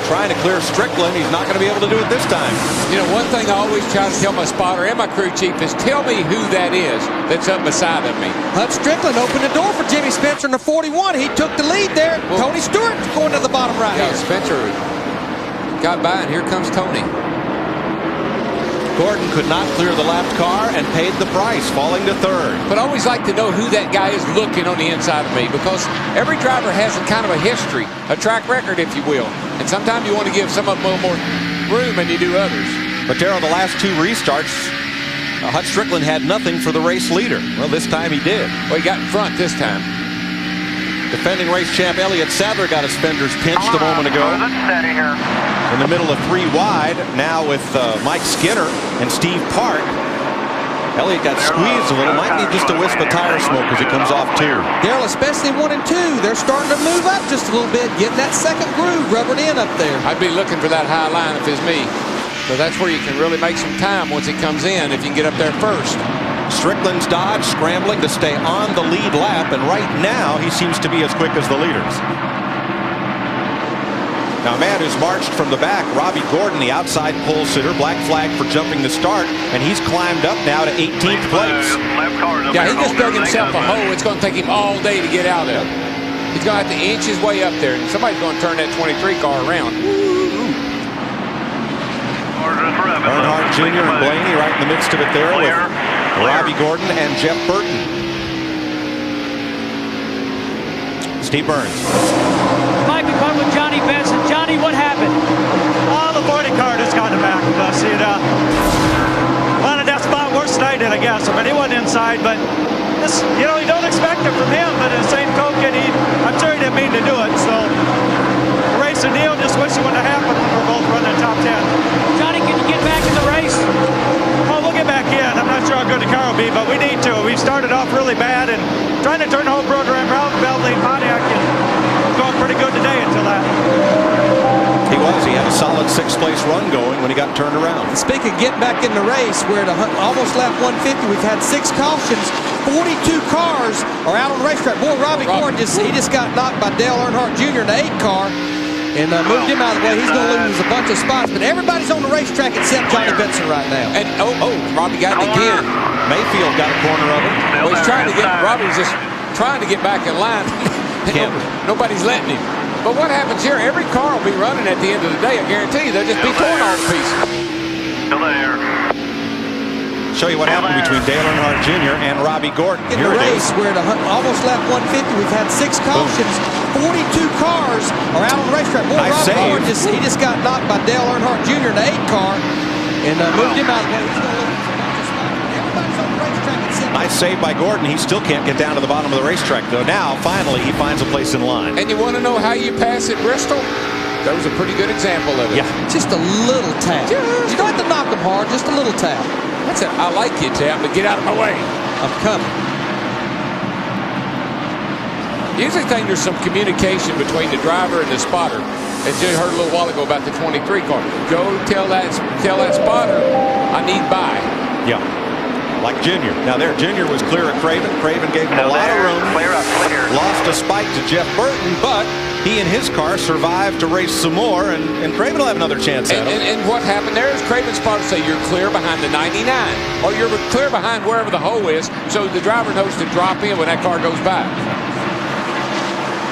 Trying to clear Strickland. He's not going to be able to do it this time. You know, one thing I always try to tell my spotter and my crew chief is tell me who that is that's up beside of me. Hut Strickland opened the door for Jimmy Spencer in the 41. He took the lead there. Well, Tony Stewart going to the bottom right here. Spencer got by, and here comes Tony. Gordon could not clear the lapped car and paid the price, falling to 3rd. But I always like to know who that guy is looking on the inside of me, because every driver has a kind of a history, a track record, if you will. And sometimes you want to give some of them a little more room than you do others. But there on the last 2 restarts, Hut Strickland had nothing for the race leader. Well, this time he did. Well, he got in front this time. Defending race champ Elliott Sadler got his fenders pinched a moment ago. In the middle of 3 wide, now with Mike Skinner and Steve Park. Elliott got squeezed a little. Might need just a wisp of tire smoke as he comes off 2. Darrell, especially 1 and 2, they're starting to move up just a little bit, getting that second groove rubbered in up there. I'd be looking for that high line if it's me. So that's where you can really make some time once it comes in, if you can get up there first. Strickland's Dodge scrambling to stay on the lead lap, and right now he seems to be as quick as the leaders. Now, a man who's marched from the back, Robbie Gordon, the outside pole sitter, black flag for jumping the start, and he's climbed up now to 18th place. Yeah, he just dug himself a hole. It's going to take him all day to get out of it. He's going to have to inch his way up there, and somebody's going to turn that 23 car around. Earnhardt Jr. and Blaney right in the midst of it there with Robbie Gordon and Jeff Burton. Steve Burns. Mike, we caught with Johnny Benson. Johnny, what happened? Oh, the 40 car just got in the back of us. He landed that spot worse than I did, I guess. I mean, he wasn't inside, but this, you know, you don't expect it from him. But in the same token, I'm sure he didn't mean to do it. So, race and Neil just wish it wouldn't have happened when we're both running top 10. Johnny, can you get back in the race? Oh, we'll get back in. I'm not sure how good the car will be, but we need to. We've started off really bad and trying to turn the whole program around. Valvoline Pontiac and going pretty good today until that. He was. He had a solid 6th place run going when he got turned around. Speaking of getting back in the race, we're at almost lap 150. We've had 6 cautions. 42 cars are out on the racetrack. Boy, Robbie Gordon just got knocked by Dale Earnhardt Jr. in the 8 car and moved him out of the way. He's going to lose a bunch of spots, but everybody's on the racetrack except Johnny Benson right now. And Robbie got it again. Mayfield got a corner of it. Well, he's trying to get. Robbie's just trying to get back in line. Nobody's letting him. But what happens here? Every car will be running at the end of the day. I guarantee you, they'll just be torn all to pieces. Still there. Show you what happened between Dale Earnhardt Jr. and Robbie Gordon. In the race, we're at almost lap 150. We've had 6 cautions. 42 cars are out on the racetrack. Boy, Robbie Gordon just got knocked by Dale Earnhardt Jr. in the 8 car and moved him out of the way. He's going to lose a bunch of spots. Everybody's on the racetrack except. Nice save by Gordon. He still can't get down to the bottom of the racetrack, though. Now, finally, he finds a place in line. And you want to know how you pass at Bristol? That was a pretty good example of it. Yeah, just a little tap. You don't have to knock them hard, just a little tap. That's it. I like you, tap, but get out of my way. I'm coming. Usually think there's some communication between the driver and the spotter. As you heard a little while ago about the 23 car. Go tell that spotter I need by. Yeah. Like Junior. Now there, Junior was clear of Craven. Craven gave him a lot of room. Lost a spike to Jeff Burton, but he and his car survived to race some more, and Craven will have another chance at him. And what happened there is Craven's spotter say you're clear behind the 99, or you're clear behind wherever the hole is, so the driver knows to drop in when that car goes by.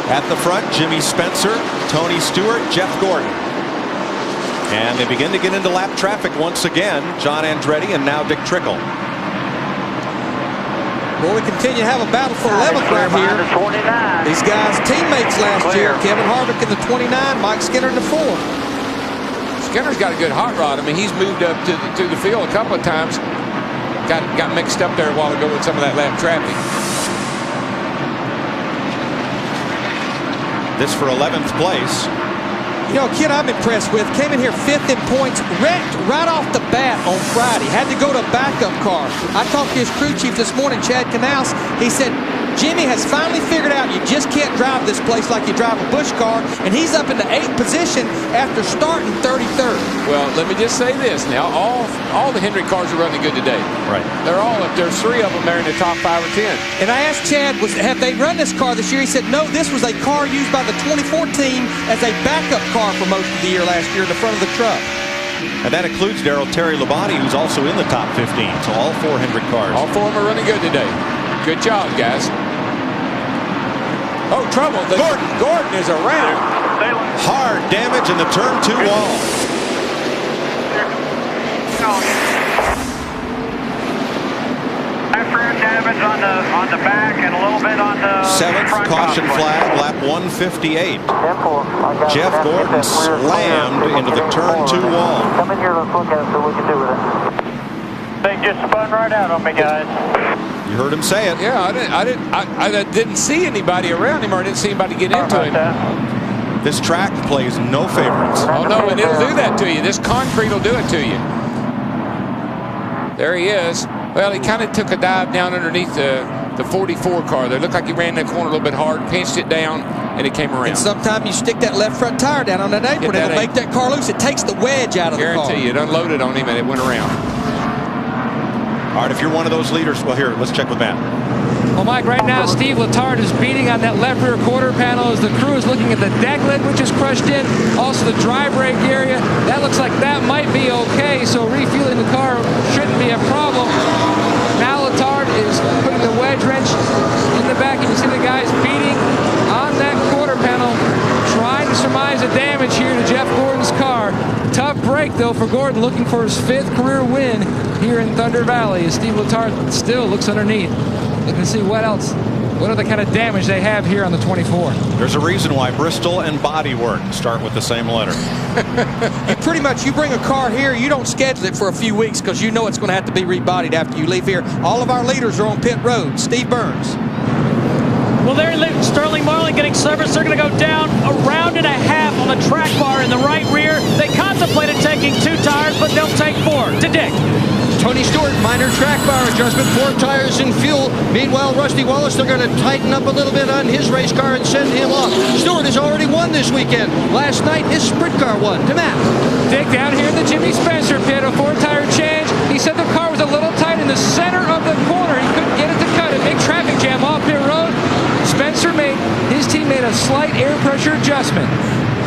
At the front, Jimmy Spencer, Tony Stewart, Jeff Gordon. And they begin to get into lap traffic once again. John Andretti and now Dick Trickle. Well, we continue to have a battle for 11th right here. These guys, teammates last year. Kevin Harvick in the 29, Mike Skinner in the 4. Skinner's got a good hot rod. I mean, he's moved up to the field a couple of times. Got mixed up there a while ago with some of that lap traffic. This for 11th place. You know, a kid I'm impressed with came in here 5th in points, wrecked right off the bat on Friday. Had to go to a backup car. I talked to his crew chief this morning, Chad Knaus. He said, Jimmy has finally figured out you just can't drive this place like you drive a Busch car, and he's up in the 8th position after starting 33rd. Well, let me just say this now. All the Hendrick cars are running good today. Right. They're all up. There's 3 of them there in the top 5 or 10. And I asked Chad, have they run this car this year? He said, no, this was a car used by the 24 team as a backup car for most of the year last year in the front of the truck. And that includes Terry Labonte, who's also in the top 15. So all 4 Hendrick cars. All 4 of them are running good today. Good job, guys. Oh, trouble. Gordon is around. Hard damage in the turn 2 wall. Damage on the back and a little bit on the 7th caution flag, lap 158. Jeff Gordon slammed into the turn 2 wall. Come in here, let's look at it, so we can do with it. Thing just spun right out on me, guys. You heard him say it. Yeah, I didn't see anybody around him, or I didn't see anybody get into him. This track plays no favorites. Oh no, and it'll do that to you. This concrete will do it to you. There he is. Well, he kind of took a dive down underneath the 44 car. They looked like he ran that corner a little bit hard, pinched it down, and it came around. And sometimes you stick that left front tire down on that apron, it'll make that car loose. It takes the wedge out of the car. Guarantee you, it unloaded on him and it went around. All right, if you're one of those leaders, well, here, let's check with Matt. Well, Mike, right now, Steve Letarte is beating on that left rear quarter panel as the crew is looking at the deck lid, which is crushed in. Also, the dry brake area. That looks like that might be okay, so refueling the car shouldn't be a problem. Now Letarte is putting the wedge wrench in the back. You can see the guys beating on that quarter panel, trying to surmise the damage here to Jeff Gordon's car. Tough break, though, for Gordon, looking for his 5th career win here in Thunder Valley. As Steve Letarte still looks underneath, looking to see what else, what other kind of damage they have here on the 24. There's a reason why Bristol and Bodywork start with the same letter. You bring a car here, you don't schedule it for a few weeks because you know it's going to have to be rebodied after you leave here. All of our leaders are on pit road. Steve Burns. Well, there Sterling Marlin getting service. They're going to go down a round and a half on the track bar in the right rear. They contemplated taking 2 tires, but they'll take 4. To Dick. Tony Stewart, minor track bar adjustment, 4 tires and fuel. Meanwhile, Rusty Wallace, they're going to tighten up a little bit on his race car and send him off. Stewart has already won this weekend. Last night, his sprint car won. To Matt. Dick, down here in the Jimmy Spencer pit, a 4-tire change. He said the car was a little tight in the center of the corner. He couldn't get it to cut it. Big traffic jam off pit road. Spencer his team made a slight air pressure adjustment.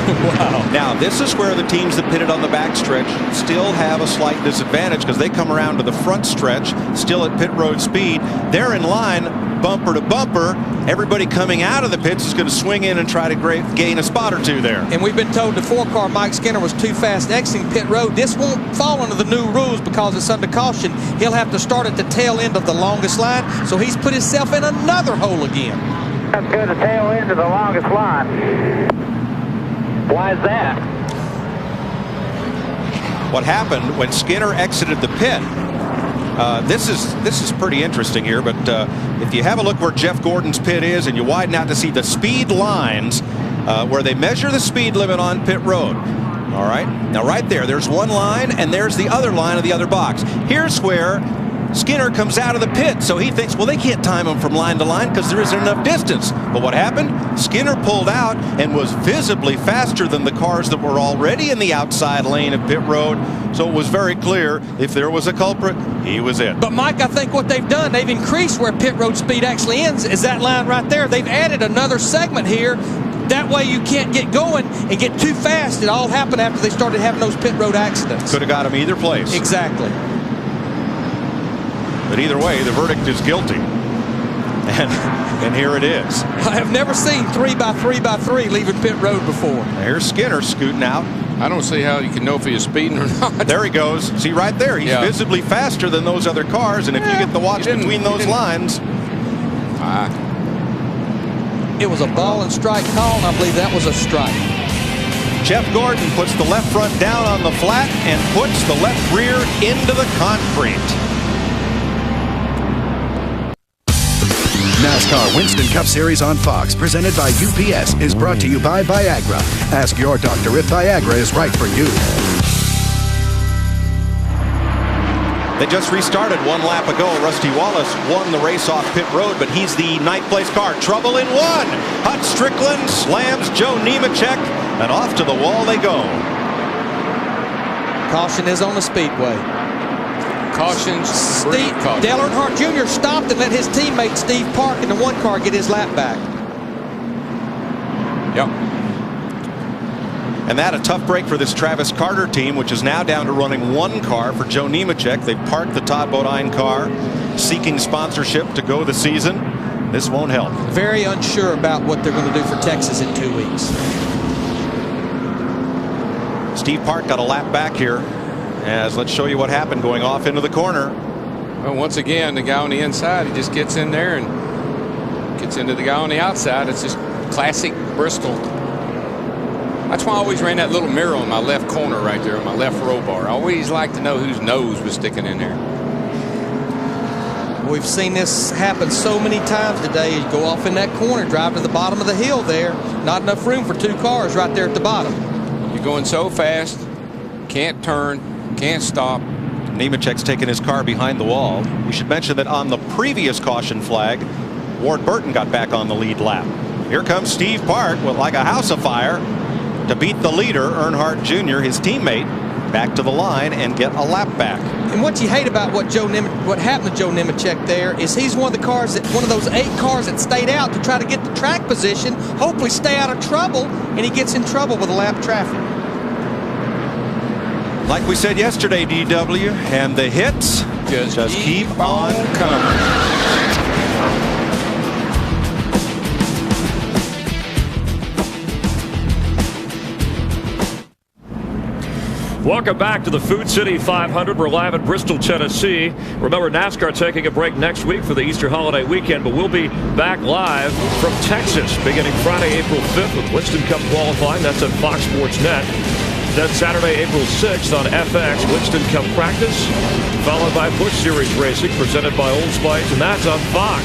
Wow. Now, this is where the teams that pitted on the backstretch still have a slight disadvantage because they come around to the front stretch, still at pit road speed. They're in line, bumper to bumper. Everybody coming out of the pits is going to swing in and try to gain a spot or two there. And we've been told the 4-car Mike Skinner was too fast exiting pit road. This won't fall under the new rules because it's under caution. He'll have to start at the tail end of the longest line, so he's put himself in another hole again. That's good, the tail end of the longest line. Why is that? What happened when Skinner exited the pit? This is pretty interesting here, but if you have a look where Jeff Gordon's pit is and you widen out to see the speed lines where they measure the speed limit on pit road. All right, now right there's one line and there's the other line of the other box. Here's where Skinner comes out of the pit, so he thinks, well, they can't time him from line to line because there isn't enough distance. But what happened? Skinner pulled out and was visibly faster than the cars that were already in the outside lane of pit road. So it was very clear if there was a culprit, he was it. But Mike, I think what they've done, they've increased where pit road speed actually ends, is that line right there. They've added another segment here. That way you can't get going and get too fast. It all happened after they started having those pit road accidents. Could have got him either place. Exactly. But either way, the verdict is guilty. And here it is. I have never seen 3x3x3 leaving pit road before. Here's Skinner scooting out. I don't see how you can know if he is speeding or not. There he goes. See right there. He's visibly faster than those other cars. And if you get the watch between those lines. It was a ball and strike call, and I believe that was a strike. Jeff Gordon puts the left front down on the flat and puts the left rear into the concrete. NASCAR Winston Cup Series on Fox, presented by UPS, is brought to you by Viagra. Ask your doctor if Viagra is right for you. They just restarted one lap ago. Rusty Wallace won the race off pit road, but he's the ninth place car. Trouble in one. Hut Strickland slams Joe Nemechek, and off to the wall they go. Caution is on the speedway. Cautions. Dale Earnhardt Jr. stopped and let his teammate Steve Park in the 1 car get his lap back. Yep. And that a tough break for this Travis Carter team, which is now down to running 1 car for Joe Nemechek. They parked the Todd Bodine car, seeking sponsorship to go the season. This won't help. Very unsure about what they're going to do for Texas in 2 weeks. Steve Park got a lap back here. As let's show you what happened going off into the corner. Well, once again, the guy on the inside, he just gets in there and gets into the guy on the outside. It's just classic Bristol. That's why I always ran that little mirror on my left corner right there on my left row bar. I always like to know whose nose was sticking in there. We've seen this happen so many times today. You go off in that corner, drive to the bottom of the hill there. Not enough room for 2 cars right there at the bottom. You're going so fast, can't turn. Can't stop. Nemechek's taking his car behind the wall. We should mention that on the previous caution flag, Ward Burton got back on the lead lap. Here comes Steve Park with like a house of fire to beat the leader, Earnhardt Jr., his teammate, back to the line and get a lap back. And what you hate about what happened to Joe Nemechek there is he's one of those 8 cars that stayed out to try to get the track position, hopefully stay out of trouble, and he gets in trouble with the lap traffic. Like we said yesterday, DW, and the hits just keep on coming. Welcome back to the Food City 500. We're live at Bristol, Tennessee. Remember, NASCAR taking a break next week for the Easter holiday weekend, but we'll be back live from Texas beginning Friday, April 5th with Winston Cup qualifying. That's at Fox Sports Net. Then Saturday, April 6th on FX, Winston Cup practice, followed by Busch Series racing presented by Old Spice, and that's on Fox.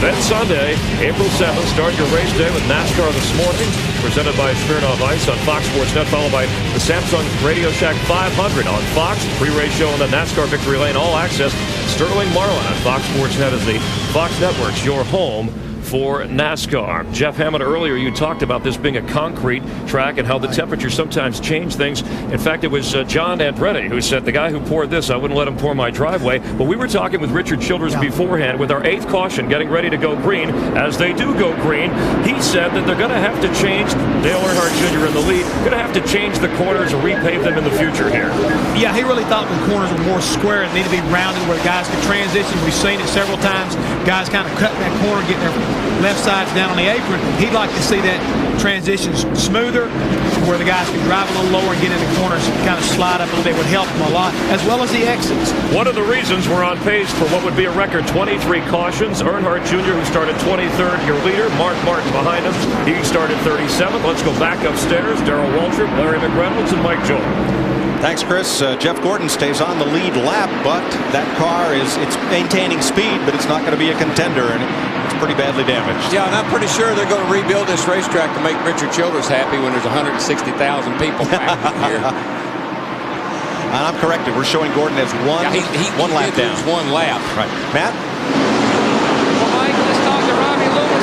Then Sunday, April 7th, start your race day with NASCAR this morning. presented by Smirnoff Ice on Fox Sports Net, followed by the Samsung Radio Shack 500 on Fox. Pre-race show on the NASCAR Victory Lane All Access. Sterling Marlin on Fox Sports Net is the Fox Network's your home for NASCAR. Jeff Hammond, earlier you talked about this being a concrete track and how the temperatures sometimes change things. In fact, it was John Andretti who said, the guy who poured this, I wouldn't let him pour my driveway. But we were talking with Richard Childress beforehand with our 8th caution getting ready to go green. As they do go green, he said that they're going to have to change, Dale Earnhardt Jr. in the lead, going to have to change the corners and repave them in the future here. Yeah, he really thought the corners were more square and need to be rounded where guys could transition. We've seen it several times. Guys kind of cutting that corner, getting their left sides down on the apron. He'd like to see that transition smoother, where the guys can drive a little lower and get in the corners and kind of slide up a little bit. Would help them a lot, as well as the exits. One of the reasons we're on pace for what would be a record 23 cautions. Earnhardt Jr., who started 23rd, your leader. Mark Martin behind him. He started 37th. Let's go back upstairs. Darrell Waltrip, Larry McReynolds, and Mike Joy. Thanks, Chris. Jeff Gordon stays on the lead lap, but that car it's maintaining speed, but it's not going to be a contender, and it's pretty badly damaged. Yeah, and I'm pretty sure they're going to rebuild this racetrack to make Richard Childress happy when there's 160,000 people packed here. And I'm corrected. We're showing Gordon as one lap down. One lap. Right. Matt? Well, Mike, let's talk to Robbie Lewis.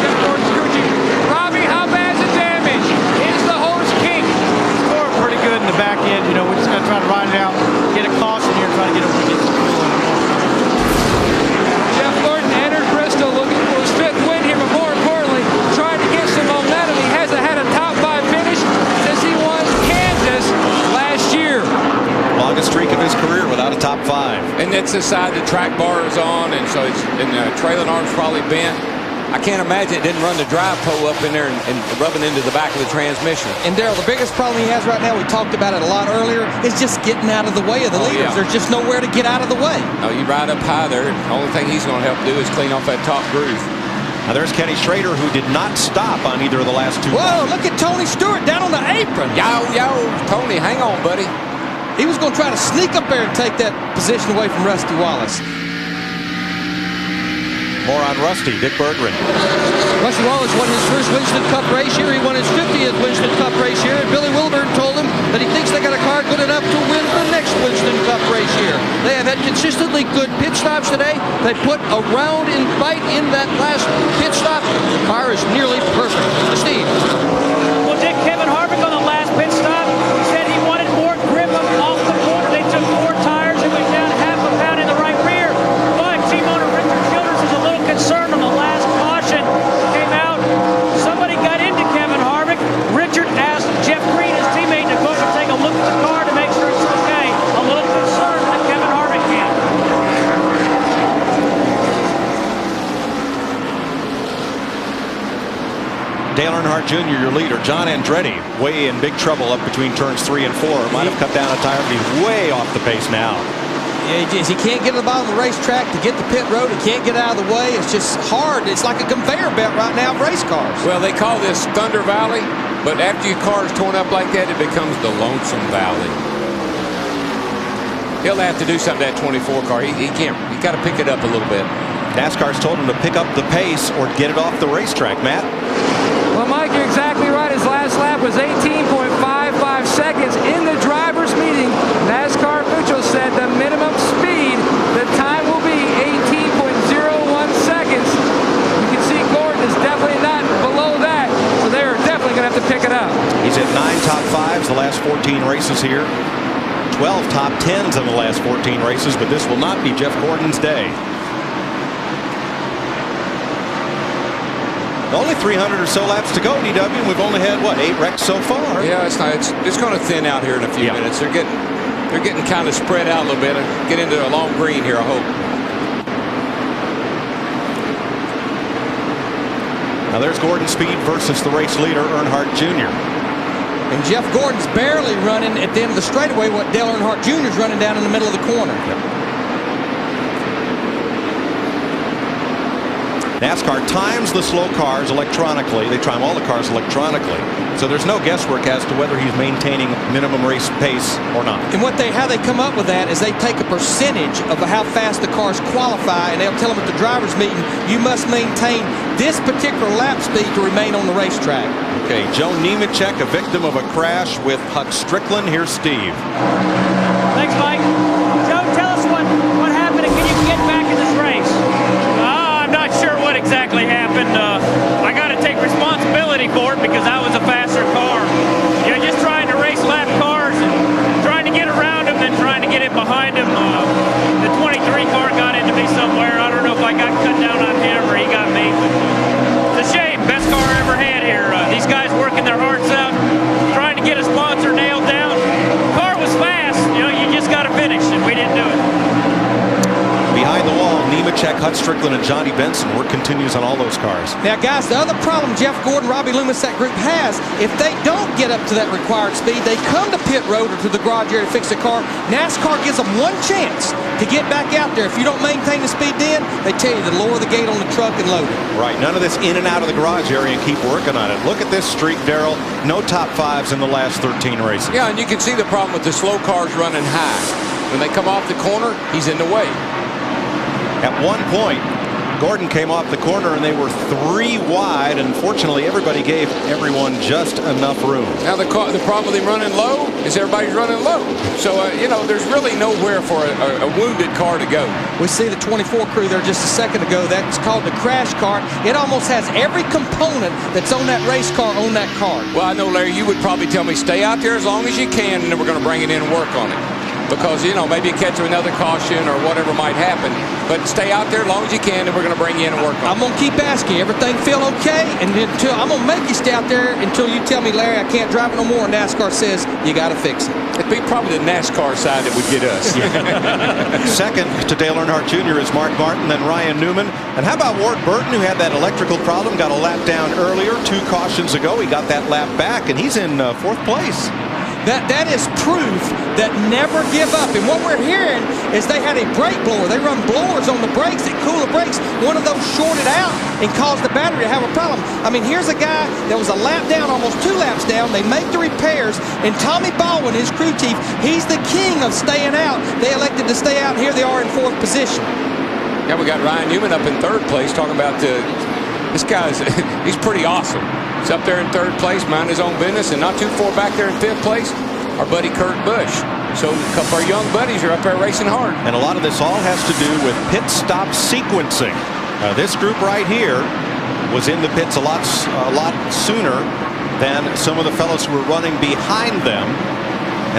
Jeff Gordon's crew chief. Robbie, how bad's the damage? Is the hose kinked? It's scoring pretty good in the back end. You know, we're just going to try to ride it out, get a caution here, and try to get it to some fuel. Jeff Gordon entered Bristol looking for his 5th win here, but more importantly, trying to get some momentum. He hasn't had a top 5 finish since he won Kansas last year. Longest streak of his career without a top 5. And that's the side the track bar is on, and so it's the trailing arm's probably bent. I can't imagine it didn't run the drive pole up in there and rubbing into the back of the transmission. And Darrell, the biggest problem he has right now, we talked about it a lot earlier, is just getting out of the way of the leaders. Yeah. There's just nowhere to get out of the way. No, you ride up high there. The only thing he's going to help do is clean off that top groove. Now there's Kenny Schrader, who did not stop on either of the last 2 Whoa, look at Tony Stewart down on the apron. Yo, Tony, hang on, buddy. He was going to try to sneak up there and take that position away from Rusty Wallace. More on Rusty, Dick Berggren. Rusty Wallace won his first Winston Cup race here. He won his 50th Winston Cup race here. And Billy Wilburn told him that he thinks they got a car good enough to win the next Winston Cup race here. They have had consistently good pit stops today. They put a round in bite in that last pit stop. The car is nearly perfect. Steve. Well, Dick, Kevin Harvick on the last pit stop said he wanted more grip off the corner. They took 4 tires and went down half a pound in the right rear. But team owner Richard Childress is a little concerned on the last caution. Came out. Somebody got into Kevin Harvick. Richard asked Jeff Green, his teammate, to go over and take a look at the car to make sure it's okay. A little concerned that Kevin Harvick can. Dale Earnhardt Jr., your leader. John Andretti, way in big trouble up between turns 3 and 4. Might have cut down a tire, but he's way off the pace now. Yeah, he can't get to the bottom of the racetrack to get the pit road. He can't get out of the way. It's just hard. It's like a conveyor belt right now of race cars. Well, they call this Thunder Valley, but after your car is torn up like that, it becomes the Lonesome Valley. He'll have to do something to that 24 car. He can't. He got to pick it up a little bit. NASCAR's told him to pick up the pace or get it off the racetrack. Matt? Well, Mike, you're exactly right. His last lap was 18.55 seconds. In the driver's meeting, NASCAR officials said the minimum speed, the time will be 18.01 seconds. You can see Gordon is definitely not below that, so they're definitely going to have to pick it up. He's at 9 top 5s the last 14 races here. 12 top 10s in the last 14 races, but this will not be Jeff Gordon's day. Only 300 or so laps to go, DW, and we've only had, what, 8 wrecks so far? Yeah, it's going to thin out here in a few minutes. They're getting kind of spread out a little bit. Get into a long green here, I hope. Now there's Gordon speed versus the race leader, Earnhardt Jr. And Jeff Gordon's barely running at the end of the straightaway what Dale Earnhardt Jr. is running down in the middle of the corner. NASCAR times the slow cars electronically. They time all the cars electronically. So there's no guesswork as to whether he's maintaining minimum race pace or not. And how they come up with that is they take a percentage of how fast the cars qualify, and they'll tell them at the driver's meeting, you must maintain this particular lap speed to remain on the racetrack. Okay, Joe Nemechek, a victim of a crash with Huck Strickland. Here's Steve. Thanks, Mike. Joe, tell us what happened and can you get back in this race? I'm not sure what exactly happened. I got to take responsibility for it because I was a faster car. You know, just trying to race lap cars and trying to get around them, then trying to get in behind them. The 23 car got into me somewhere. I don't know if I got cut down on him or he got me. But it's a shame. Best car I ever had here. These guys working their hearts out, trying to get a sponsor nailed down. Car was fast. You know, you just got to finish, and we didn't do it. Behind the wall, Nemechek, Huck Strickland, and Johnny Benson. Work continues on all those cars. Now, guys, the other problem Jeff Gordon, Robbie Loomis, that group has, if they don't get up to that required speed, they come to pit road or to the garage area to fix the car. NASCAR gives them one chance to get back out there. If you don't maintain the speed then, they tell you to lower the gate on the truck and load it. Right, none of this in and out of the garage area and keep working on it. Look at this streak, Darrell. No top fives in the last 13 races. Yeah, and you can see the problem with the slow cars running high. When they come off the corner, he's in the way. At one point, Gordon came off the corner and they were 3 wide, and fortunately everybody gave everyone just enough room. Now the problem with him running low is everybody's running low. So, you know, there's really nowhere for a wounded car to go. We see the 24 crew there just a second ago. That's called the crash car. It almost has every component that's on that race car on that car. Well, I know, Larry, you would probably tell me stay out there as long as you can, and then we're going to bring it in and work on it. Because, you know, maybe you catch another caution or whatever might happen. But stay out there as long as you can, and we're going to bring you in and work on it. I'm going to keep asking. Everything feel okay? And until I'm going to make you stay out there until you tell me, Larry, I can't drive it no more. And NASCAR says, you got to fix it. It'd be probably the NASCAR side that would get us. Second to Dale Earnhardt Jr. is Mark Martin, then Ryan Newman. And how about Ward Burton, who had that electrical problem, got a lap down earlier 2 cautions ago. He got that lap back, and he's in 4th place. That is proof that never give up. And what we're hearing is they had a brake blower. They run blowers on the brakes that cool the brakes. One of those shorted out and caused the battery to have a problem. I mean, here's a guy that was a lap down, almost 2 laps down. They make the repairs, and Tommy Baldwin, his crew chief, he's the king of staying out. They elected to stay out, and here they are in 4th position. Yeah, we got Ryan Newman up in 3rd place talking about this guy's, he's pretty awesome. He's up there in 3rd place, minding his own business, and not too far back there in 5th place, our buddy Kurt Busch. So a couple of our young buddies are up there racing hard. And a lot of this all has to do with pit stop sequencing. This group right here was in the pits a lot sooner than some of the fellows who were running behind them.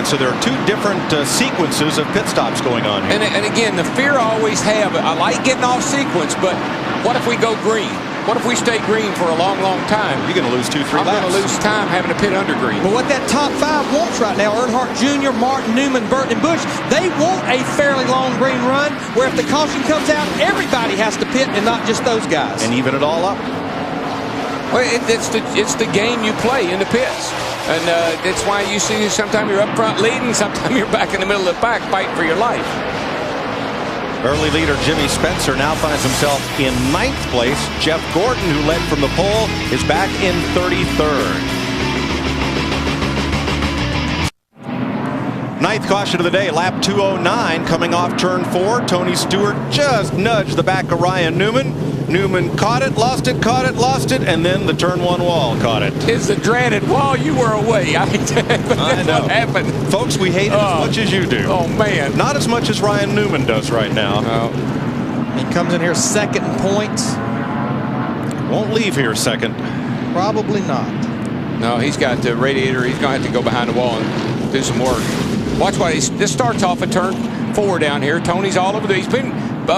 And so there are 2 different sequences of pit stops going on here. And again, the fear I always have, I like getting off sequence, but what if we go green? What if we stay green for a long, long time? You're going to lose 2-3 laps. I'm going to lose time having to pit under green. But what that top 5 wants right now, Earnhardt Jr., Martin, Newman, Burton, and Busch, they want a fairly long green run where if the caution comes out, everybody has to pit and not just those guys. And even it all up. Well, it's the game you play in the pits. And that's why you see sometimes you're up front leading, sometimes you're back in the middle of the pack fighting for your life. Early leader Jimmy Spencer now finds himself in 9th place. Jeff Gordon, who led from the pole, is back in 33rd. 9th caution of the day, lap 209, coming off turn 4. Tony Stewart just nudged the back of Ryan Newman. Newman caught it, lost it, and then the turn 1 wall caught it. It's the dreaded wall. You were away. I know. What happened. Folks, we hate it as much as you do. Oh, man. Not as much as Ryan Newman does right now. He comes in here 2nd in points. Won't leave here 2nd. Probably not. No, he's got the radiator. He's going to have to go behind the wall and do some work. Watch what this starts off at turn 4 down here. Tony's all over there. He's been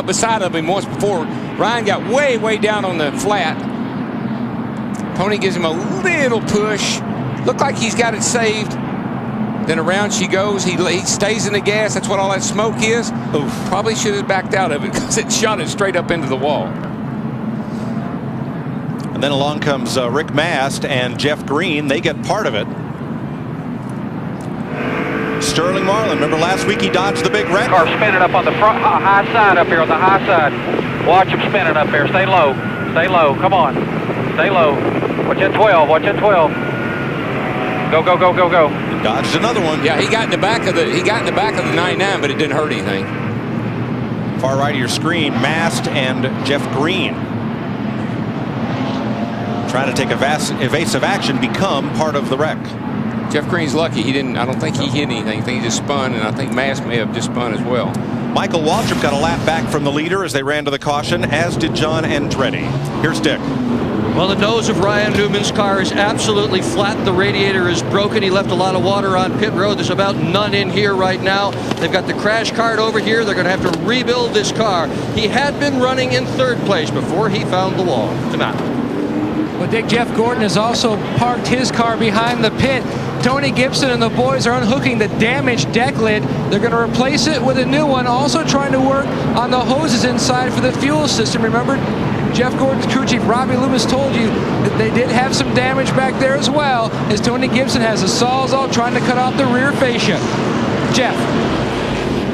beside of him once before. Ryan got way, way down on the flat. Tony gives him a little push. Looked like he's got it saved. Then around she goes. He stays in the gas. That's what all that smoke is. Oof. Probably should have backed out of it because it shot it straight up into the wall. And then along comes Rick Mast and Jeff Green. They get part of it. Sterling Marlin, remember last week he dodged the big wreck? Car spinning up on the front high side up here on the high side. Watch him spinning up there. Stay low. Stay low. Come on. Stay low. Watch that 12. Watch that 12. Go, go, go, go, go. Dodged another one. Yeah, he got in the back of the 99, but it didn't hurt anything. Far right of your screen, Mast and Jeff Green. Trying to take evasive action, become part of the wreck. Jeff Green's lucky. I don't think he hit anything. I think he just spun, and I think Mast may have just spun as well. Michael Waltrip got a lap back from the leader as they ran to the caution, as did John Andretti. Here's Dick. Well, the nose of Ryan Newman's car is absolutely flat. The radiator is broken. He left a lot of water on pit road. There's about none in here right now. They've got the crash cart over here. They're going to have to rebuild this car. He had been running in third place before he found the wall. Tonight. Well, Dick, Jeff Gordon has also parked his car behind the pit. Tony Gibson and the boys are unhooking the damaged deck lid. They're going to replace it with a new one, also trying to work on the hoses inside for the fuel system. Remember, Jeff Gordon's crew chief Robbie Loomis told you that they did have some damage back there as well, as Tony Gibson has the Sawzall trying to cut off the rear fascia. Jeff.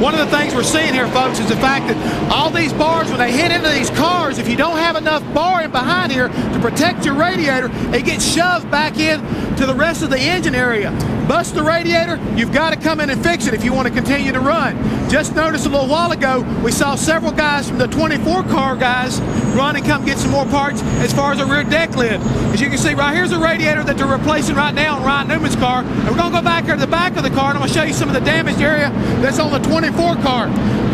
One of the things we're seeing here, folks, is the fact that all these bars, when they hit into these cars, if you don't have enough bar in behind here to protect your radiator, it gets shoved back in to the rest of the engine area. Bust the radiator, you've got to come in and fix it if you want to continue to run. Just noticed a little while ago, we saw several guys from the 24 car guys run and come get some more parts as far as the rear deck lid. As you can see, right here's the radiator that they're replacing right now on Ryan Newman's car. And we're going to go back here to the back of the car, and I'm going to show you some of the damaged area that's on the 24 car.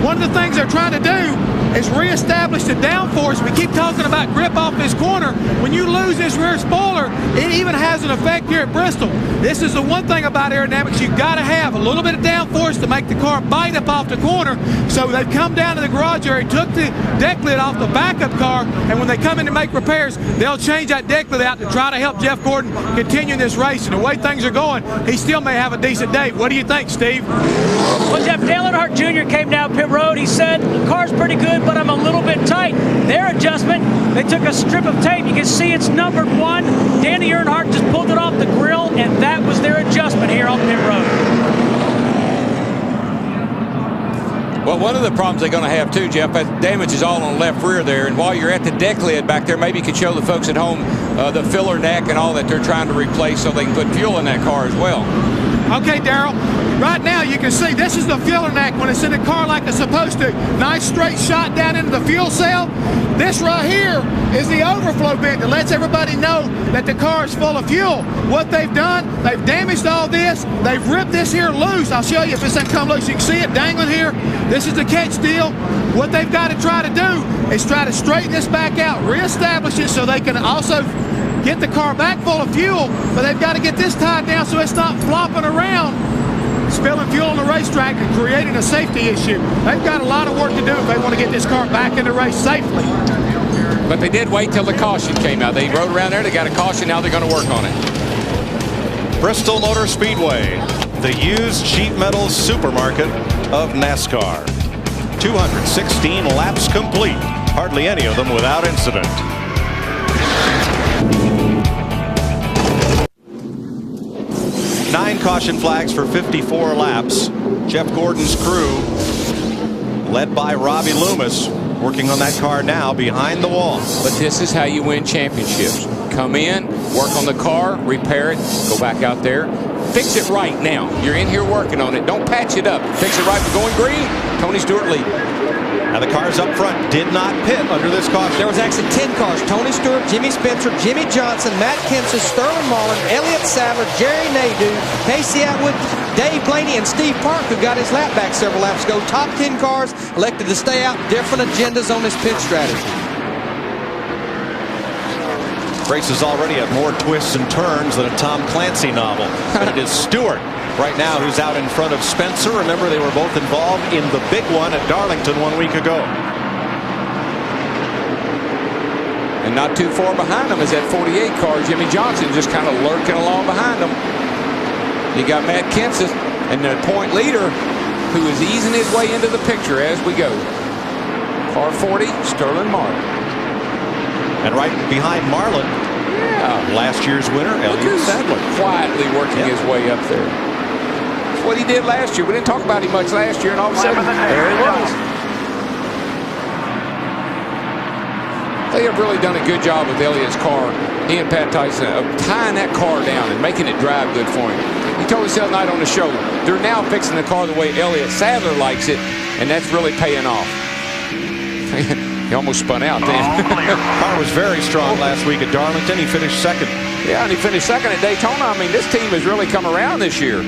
One of the things they're trying to do is reestablish the downforce. We keep talking about grip off this corner. When you lose this rear spoiler, it even has an effect here at Bristol. This is the one thing about aerodynamics. You've got to have a little bit of downforce to make the car bite up off the corner. So they've come down to the garage area, took the deck lid off the backup car, and when they come in to make repairs, they'll change that deck lid out to try to help Jeff Gordon continue this race. And the way things are going, he still may have a decent day. What do you think, Steve? Well, Jeff, Dale Earnhardt Jr. came down pit road. He said, the car's pretty good, but I'm a little bit tight. Their adjustment, they took a strip of tape. You can see it's numbered 1. Danny Earnhardt just pulled it off the grill, and that was their adjustment here on pit road. Well, one of the problems they're going to have too, Jeff, that damage is all on the left rear there. And while you're at the deck lid back there, maybe you could show the folks at home the filler neck and all that they're trying to replace so they can put fuel in that car as well. Okay, Darrell. Right now, you can see this is the filler neck when it's in the car like it's supposed to. Nice straight shot down into the fuel cell. This right here is the overflow vent that lets everybody know that the car is full of fuel. What they've done, they've damaged all this. They've ripped this here loose. I'll show you if this doesn't come loose. You can see it dangling here. This is the catch deal. What they've got to try to do is try to straighten this back out, reestablish it so they can also get the car back full of fuel, but they've got to get this tied down so it's not flopping around, spilling fuel on the racetrack and creating a safety issue. They've got a lot of work to do if they want to get this car back in the race safely. But they did wait till the caution came out. They rode around there, they got a caution, now they're going to work on it. Bristol Motor Speedway, the used sheet metal supermarket of NASCAR. 216 laps complete, hardly any of them without incident. Nine caution flags for 54 laps. Jeff Gordon's crew, led by Robbie Loomis, working on that car now behind the wall. But this is how you win championships. Come in, work on the car, repair it, go back out there, fix it right now. You're in here working on it. Don't patch it up. Fix it right. We're going green. Tony Stewart lead. Now the cars up front did not pit under this caution. There was actually 10 cars. Tony Stewart, Jimmy Spencer, Jimmy Johnson, Matt Kenseth, Sterling Marlin, Elliott Sadler, Jerry Nadeau, Casey Atwood, Dave Blaney, and Steve Park, who got his lap back several laps ago. Top 10 cars elected to stay out. Different agendas on this pit strategy. Race is already at more twists and turns than a Tom Clancy novel. But it is Stewart right now who's out in front of Spencer. Remember, they were both involved in the big one at Darlington 1 week ago. And not too far behind them is that 48 car, Jimmy Johnson, just kind of lurking along behind them. You got Matt Kenseth and the point leader who is easing his way into the picture as we go. Car 40, Sterling Marlin. And right behind Marlin, last year's winner, Elliott Sadler. Quietly working his way up there. That's what he did last year. We didn't talk about him much last year, and all of a sudden, there he was. They have really done a good job with Elliott's car, he and Pat Tyson, of tying that car down and making it drive good for him. He told us the other night on the show, they're now fixing the car the way Elliott Sadler likes it, and that's really paying off. He almost spun out then. Car was very strong last week at Darlington. He finished second. Yeah, and he finished second at Daytona. I mean, this team has really come around this year.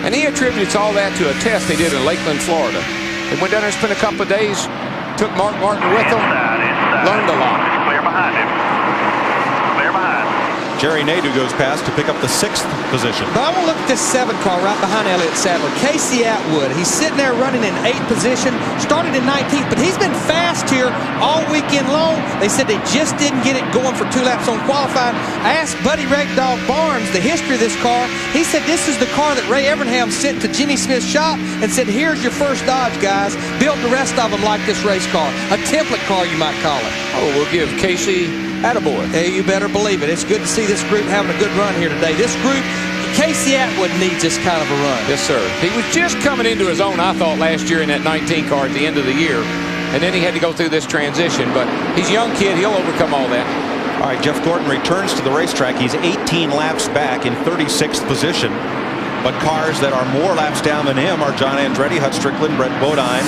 And he attributes all that to a test they did in Lakeland, Florida. They went down there and spent a couple of days, took Mark Martin with them, learned a lot. Clear behind him. Clear behind. Jerry Nadeau goes past to pick up the 6th position. But I want to look at this 7 car right behind Elliott Sadler. Casey Atwood. He's sitting there running in 8th position. Started in 19th, but he's been fast here all weekend long. They said they just didn't get it going for 2 laps on qualifying. I asked Buddy Ragdog Barnes the history of this car. He said this is the car that Ray Evernham sent to Jimmy Smith's shop and said, here's your first Dodge, guys. Build the rest of them like this race car. A template car, you might call it. Oh, we'll give Casey attaboy. Hey, you better believe it. It's good to see this group having a good run here today. This group, Casey Atwood needs this kind of a run. Yes, sir. He was just coming into his own, I thought, last year in that 19 car at the end of the year. And then he had to go through this transition. But he's a young kid. He'll overcome all that. All right, Jeff Gordon returns to the racetrack. He's 18 laps back in 36th position. But cars that are more laps down than him are John Andretti, Hut Strickland, Brett Bodine,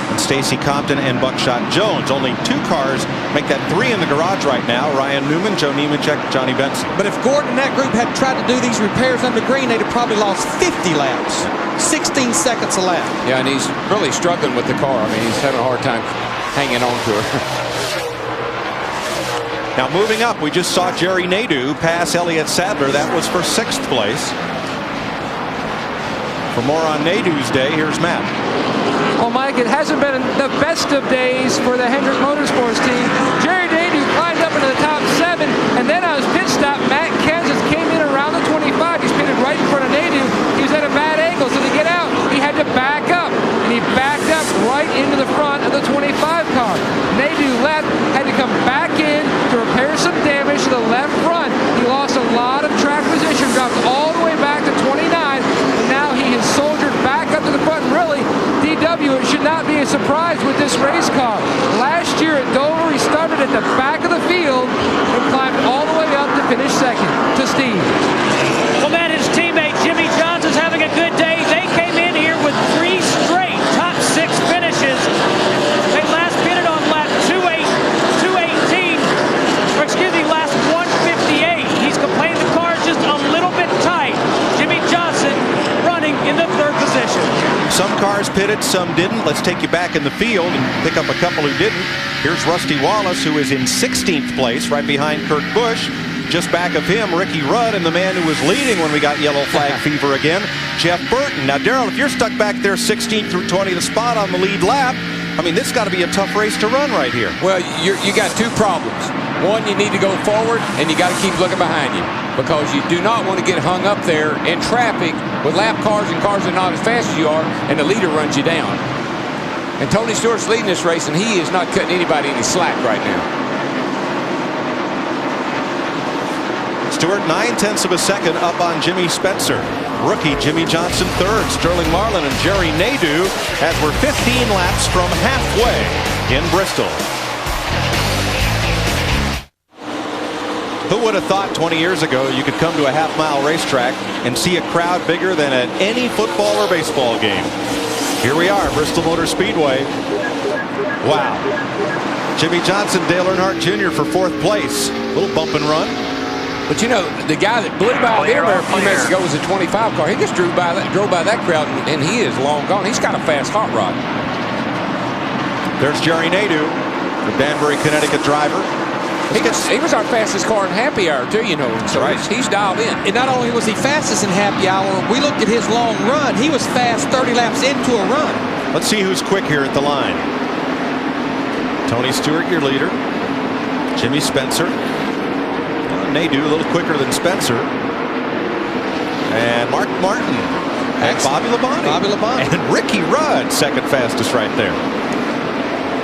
and Stacy Compton and Buckshot Jones. Only 2 cars make that 3 in the garage right now. Ryan Newman, Joe Nemechek, Johnny Benson. But if Gordon and that group had tried to do these repairs under green, they'd have probably lost 50 laps. 16 seconds a lap. Yeah, and he's really struggling with the car. I mean, he's having a hard time hanging on to her. Now moving up, we just saw Jerry Nadeau pass Elliott Sadler. That was for 6th place. For more on Nadeau's day, here's Matt. Well, Mike, it hasn't been the best of days for the Hendrick Motorsports team. Jerry Nadeau climbed up into the top 7, and then on his pit stop, Matt Kenseth came in around the 25. He's pitted right in front of Nadeau. He was at a bad angle, so to get out, he had to back up, and he backed up right into the front of the 25 car. Nadeau left, had to come back in to repair some damage to the left front. He lost a lot of track position, dropped all the way back to 29, and now he has soldiered back up to the front. Really, DW, it should not be a surprise with this race car. Last year at Dover, he started at the back of the field and climbed all the way up to finish second to Steve. Well, man, his teammate Jimmy Johnson's having a good day. They came in here with 3 straight top 6 finishes. They last pitted on lap 218, or excuse me, last 158. He's complained the car's just a little bit tight. Jimmy Johnson running in the 3rd position. Some cars pitted, some didn't. Let's take you back in the field and pick up a couple who didn't. Here's Rusty Wallace, who is in 16th place, right behind Kurt Busch. Just back of him, Ricky Rudd, and the man who was leading when we got yellow flag fever again, Jeff Burton. Now, Darrell, if you're stuck back there 16th through 20th spot on the lead lap, I mean, this has got to be a tough race to run right here. Well, you got 2 problems. One, you need to go forward, and you got to keep looking behind you, because you do not want to get hung up there in traffic with lap cars and cars that are not as fast as you are, and the leader runs you down. And Tony Stewart's leading this race, and he is not cutting anybody any slack right now. Stewart 9/10 of a second up on Jimmy Spencer. Rookie Jimmy Johnson 3rd. Sterling Marlin and Jerry Nadeau as we're 15 laps from halfway in Bristol. Who would have thought 20 years ago you could come to a half-mile racetrack and see a crowd bigger than at any football or baseball game? Here we are, Bristol Motor Speedway. Wow. Jimmy Johnson, Dale Earnhardt Jr. for 4th place. Little bump and run. But you know, the guy that blew by there a few minutes ago was a 25 car. He just drove by that crowd, and he is long gone. He's got a fast hot rod. There's Jerry Nadeau, the Danbury, Connecticut driver. He was our fastest car in happy hour, too, you know. So right. He's dialed in. And not only was he fastest in happy hour, we looked at his long run. He was fast 30 laps into a run. Let's see who's quick here at the line. Tony Stewart, your leader. Jimmy Spencer. Nadeau a little quicker than Spencer. And Mark Martin. And Bobby Labonte. And Ricky Rudd, 2nd fastest right there.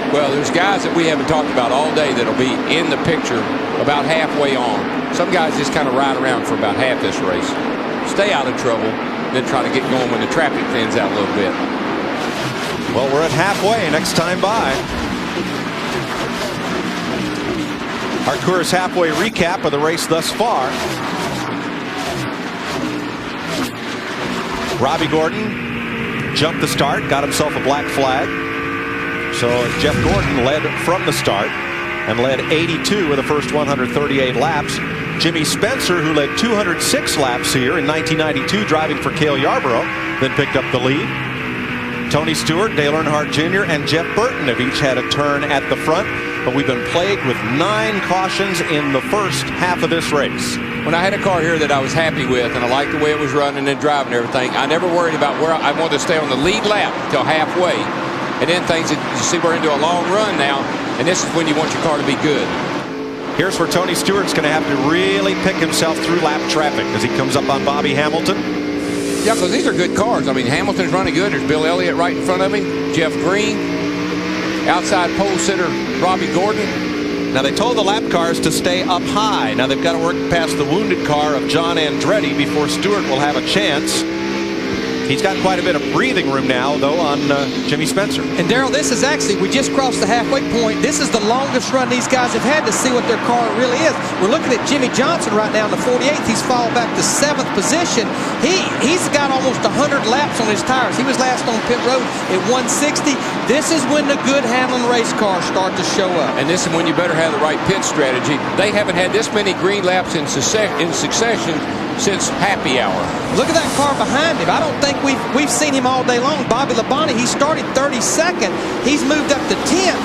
Well, there's guys that we haven't talked about all day that'll be in the picture about halfway on. Some guys just kind of ride around for about half this race. Stay out of trouble, then try to get going when the traffic thins out a little bit. Well, we're at halfway next time by. Our Coors halfway recap of the race thus far. Robbie Gordon jumped the start, got himself a black flag. So Jeff Gordon led from the start and led 82 with the first 138 laps. Jimmy Spencer, who led 206 laps here in 1992 driving for Cale Yarborough, then picked up the lead. Tony Stewart, Dale Earnhardt Jr., and Jeff Burton have each had a turn at the front, but we've been plagued with 9 cautions in the first half of this race. When I had a car here that I was happy with and I liked the way it was running and driving and everything, I never worried about where I wanted to stay on the lead lap till halfway. And then things that you see, we're into a long run now, and this is when you want your car to be good. Here's where Tony Stewart's going to have to really pick himself through lap traffic as he comes up on Bobby Hamilton. Yeah, because these are good cars. I mean, Hamilton's running good. There's Bill Elliott right in front of him. Jeff Green. Outside pole sitter Robbie Gordon. Now, they told the lap cars to stay up high. Now, they've got to work past the wounded car of John Andretti before Stewart will have a chance. He's got quite a bit of breathing room now, though, on Jimmy Spencer. And, Darrell, this is actually, we just crossed the halfway point. This is the longest run these guys have had to see what their car really is. We're looking at Jimmy Johnson right now in the 48th. He's fallen back to 7th position. He's got almost 100 laps on his tires. He was last on pit road at 160. This is when the good Hamlin race cars start to show up. And this is when you better have the right pit strategy. They haven't had this many green laps in succession since happy hour. Look at that car behind him. I don't think we've seen him all day long. Bobby Labonte, he started 32nd. He's moved up to 10th.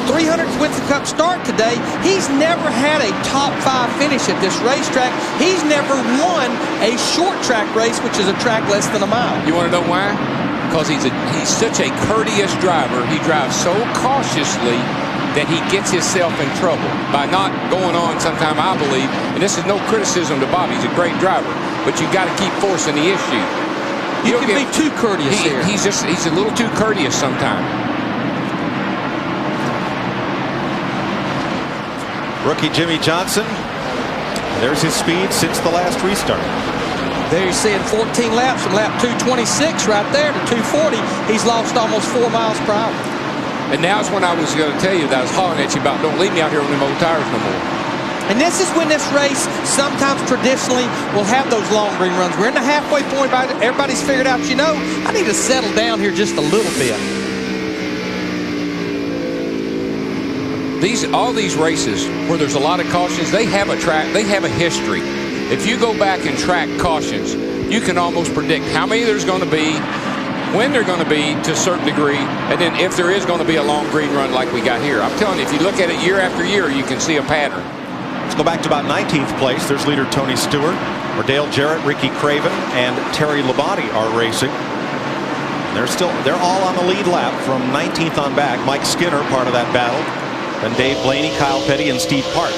300th Winston Cup start today. He's never had a top 5 finish at this racetrack. He's never won a short track race, which is a track less than a mile. You want to know why? Because he's such a courteous driver. He drives so cautiously that he gets himself in trouble by not going on sometime, I believe. And this is no criticism to Bobby. He's a great driver. But you got to keep forcing the issue. You can be too courteous here. He's a little too courteous sometimes. Rookie Jimmy Johnson. There's his speed since the last restart. There you're seeing 14 laps from lap 226 right there to 240. He's lost almost 4 miles per hour. And now's when I was going to tell you that I was hollering at you about don't leave me out here on them old tires no more. And this is when this race sometimes traditionally will have those long green runs. We're in the halfway point. Everybody's figured out, you know, I need to settle down here just a little bit. All these races where there's a lot of cautions, they have a history. If you go back and track cautions, you can almost predict how many there's going to be, when they're going to be to a certain degree, and then if there is going to be a long green run like we got here. I'm telling you, if you look at it year after year, you can see a pattern. Let's go back to about 19th place. There's leader Tony Stewart, where Dale Jarrett, Ricky Craven, and Terry Labonte are racing. They're all on the lead lap from 19th on back. Mike Skinner, part of that battle. Then Dave Blaney, Kyle Petty, and Steve Park.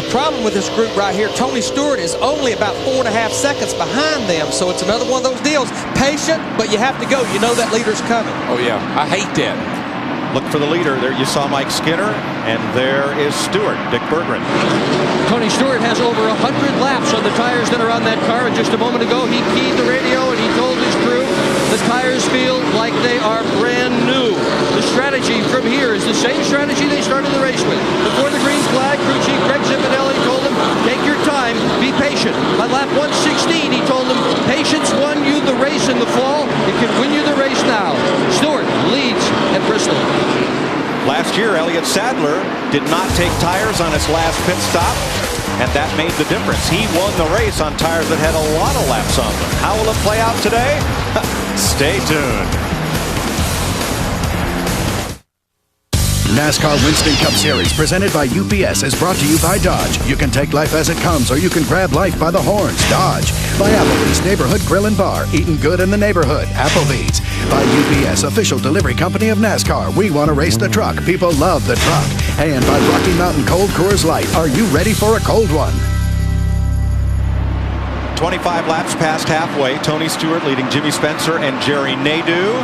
The problem with this group right here, Tony Stewart is only about 4.5 seconds behind them, so it's another one of those deals. Patient, but you have to go. You know that leader's coming. Oh, yeah. I hate that. Look for the leader. There you saw Mike Skinner, and there is Stewart, Dick Berggren. Tony Stewart has over 100 laps on the tires that are on that car, and just a moment ago he keyed the radio and he told his crew the tires feel like they are brand new. The strategy from here is the same strategy they started the race with. Before the green flag, crew chief Greg Zipadelli told them, take your time, be patient. By lap 116, he told them, patience won you the race in the fall. It can win you the race now. Stewart leads at Bristol. Last year, Elliott Sadler did not take tires on his last pit stop, and that made the difference. He won the race on tires that had a lot of laps on them. How will it play out today? Stay tuned. NASCAR Winston Cup Series presented by UPS is brought to you by Dodge. You can take life as it comes, or you can grab life by the horns. Dodge. By Applebee's Neighborhood Grill and Bar. Eating good in the neighborhood. Applebee's. By UPS, official delivery company of NASCAR. We want to race the truck. People love the truck. And by Rocky Mountain Cold Coors Light. Are you ready for a cold one? 25 laps past halfway. Tony Stewart leading Jimmy Spencer and Jerry Nadeau.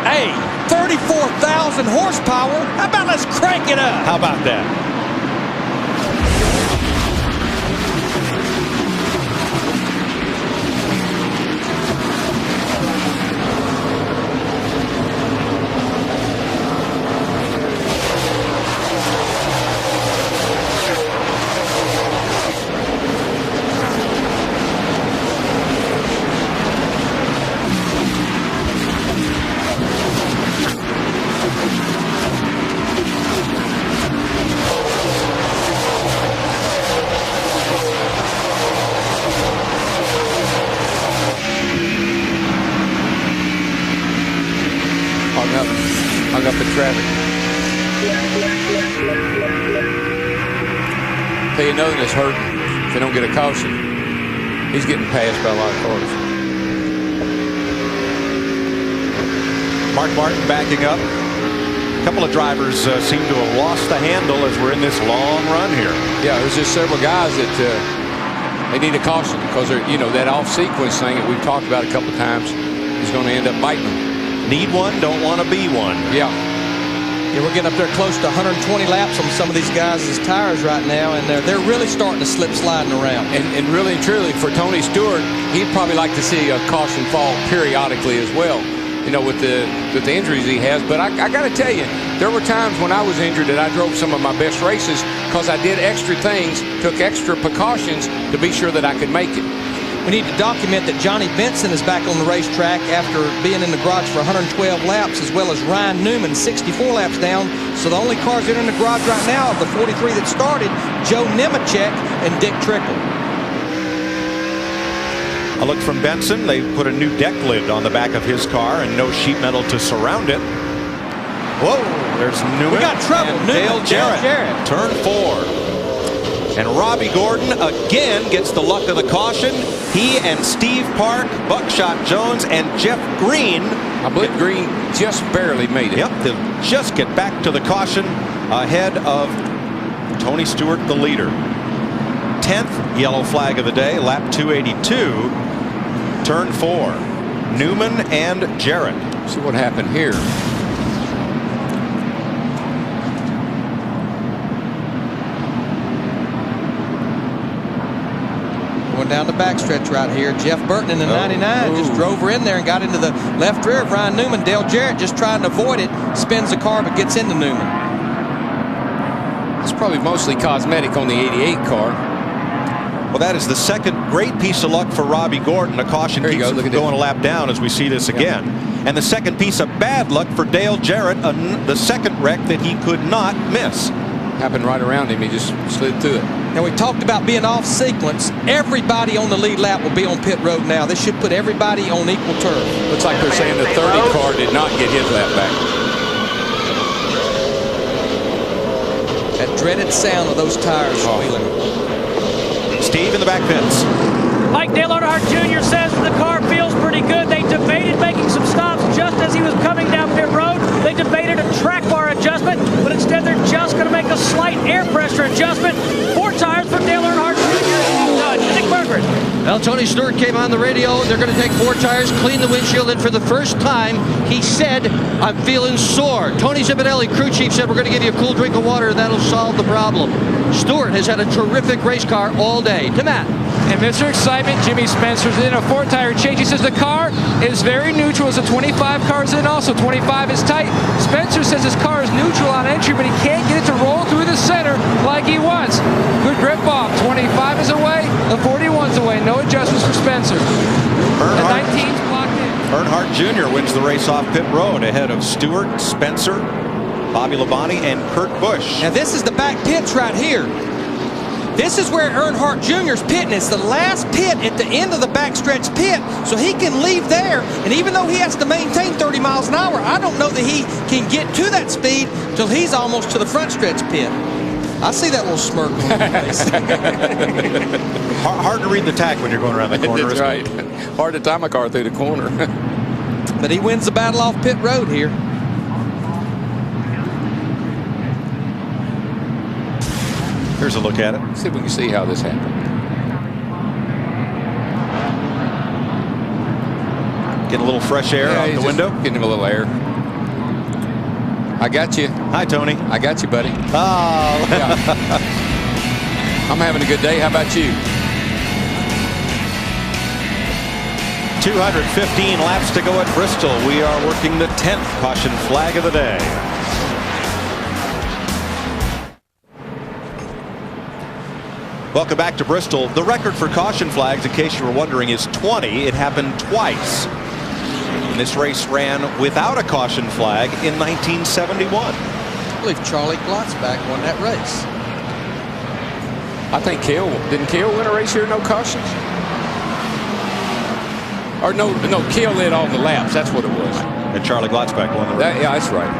Hey, 34,000 horsepower. How about let's crank it up? How about that? hung up in traffic. Tell you another that's hurting if they don't get a caution. He's getting passed by a lot of cars. Mark Martin backing up. A couple of drivers seem to have lost the handle as we're in this long run here. Yeah, there's just several guys that they need a caution because they're, that off sequence thing that we've talked about a couple of times is going to end up biting them. Need one, don't want to be one. Yeah. Yeah, we're getting up there close to 120 laps on some of these guys' tires right now, and they're really starting to slip sliding around. And really and truly, for Tony Stewart, he'd probably like to see a caution fall periodically as well, with the injuries he has. But I got to tell you, there were times when I was injured that I drove some of my best races because I did extra things, took extra precautions to be sure that I could make it. We need to document that Johnny Benson is back on the racetrack after being in the garage for 112 laps, as well as Ryan Newman, 64 laps down. So the only cars that are in the garage right now of the 43 that started, Joe Nemechek and Dick Trickle. A look from Benson. They put a new deck lid on the back of his car and no sheet metal to surround it. Whoa, there's Newman. We got trouble. Dale Jarrett. Turn 4. And Robbie Gordon again gets the luck of the caution. He and Steve Park, Buckshot Jones, and Jeff Green. I believe Green just barely made it. Yep, they'll just get back to the caution ahead of Tony Stewart, the leader. 10th yellow flag of the day, lap 282, turn 4. Newman and Jarrett. See what happened here. Going down the backstretch right here. Jeff Burton in the 99 just drove her in there and got into the left rear of Ryan Newman. Dale Jarrett just trying to avoid it, spins the car but gets into Newman. It's probably mostly cosmetic on the 88 car. Well, that is the second great piece of luck for Robbie Gordon. A caution keeps him from going a lap down as we see this again. And the second piece of bad luck for Dale Jarrett, the second wreck that he could not miss. Happened right around him. He just slid through it. Now, we talked about being off sequence. Everybody on the lead lap will be on pit road now. This should put everybody on equal turf. Looks like they're saying the 30 car did not get his lap back. That dreaded sound of those tires squealing. Steve in the back pits. Like Dale Earnhardt Jr. says, the car feels pretty good. They debated making some stops just as he was coming down pit road. They debated a track bar adjustment, but instead they're just going to make a slight air pressure adjustment. 4 tires for Dale Earnhardt Jr. Nick Berggren. Well, Tony Stewart came on the radio. They're going to take 4 tires, clean the windshield, and for the first time, he said, I'm feeling sore. Tony Zipadelli, crew chief, said, we're going to give you a cool drink of water. That'll solve the problem. Stewart has had a terrific race car all day. To Matt. And Mr. Excitement, Jimmy Spencer's in a 4-tire change. He says the car is very neutral as the 25 car's in also. 25 is tight. Spencer says his car is neutral on entry, but he can't get it to roll through the center like he wants. Good grip off. 25 is away. The 41's away. No adjustments for Spencer. The 19's blocked in. Earnhardt Jr. wins the race off pit road ahead of Stewart, Spencer, Bobby Labonte, and Kurt Busch. Now, this is the back pits right here. This is where Earnhardt Jr.'s pitting. It's the last pit at the end of the backstretch pit, so he can leave there. And even though he has to maintain 30 miles an hour, I don't know that he can get to that speed till he's almost to the front stretch pit. I see that little smirk on his face. Hard to read the tach when you're going around the corner. That's right. Hard to time a car through the corner. But he wins the battle off pit road here. Here's a look at it. See if we can see how this happened. Getting a little fresh air out the window. Getting him a little air. I got you. Hi, Tony. I got you, buddy. Oh. Yeah. I'm having a good day. How about you? 215 laps to go at Bristol. We are working the 10th caution flag of the day. Welcome back to Bristol. The record for caution flags, in case you were wondering, is 20. It happened twice. And this race ran without a caution flag in 1971. I believe Charlie Glotzback won that race. I think didn't Cale win a race here, no cautions? Or no, Cale led all the laps. That's what it was. And Charlie Glotzback won the race. Yeah, that's right.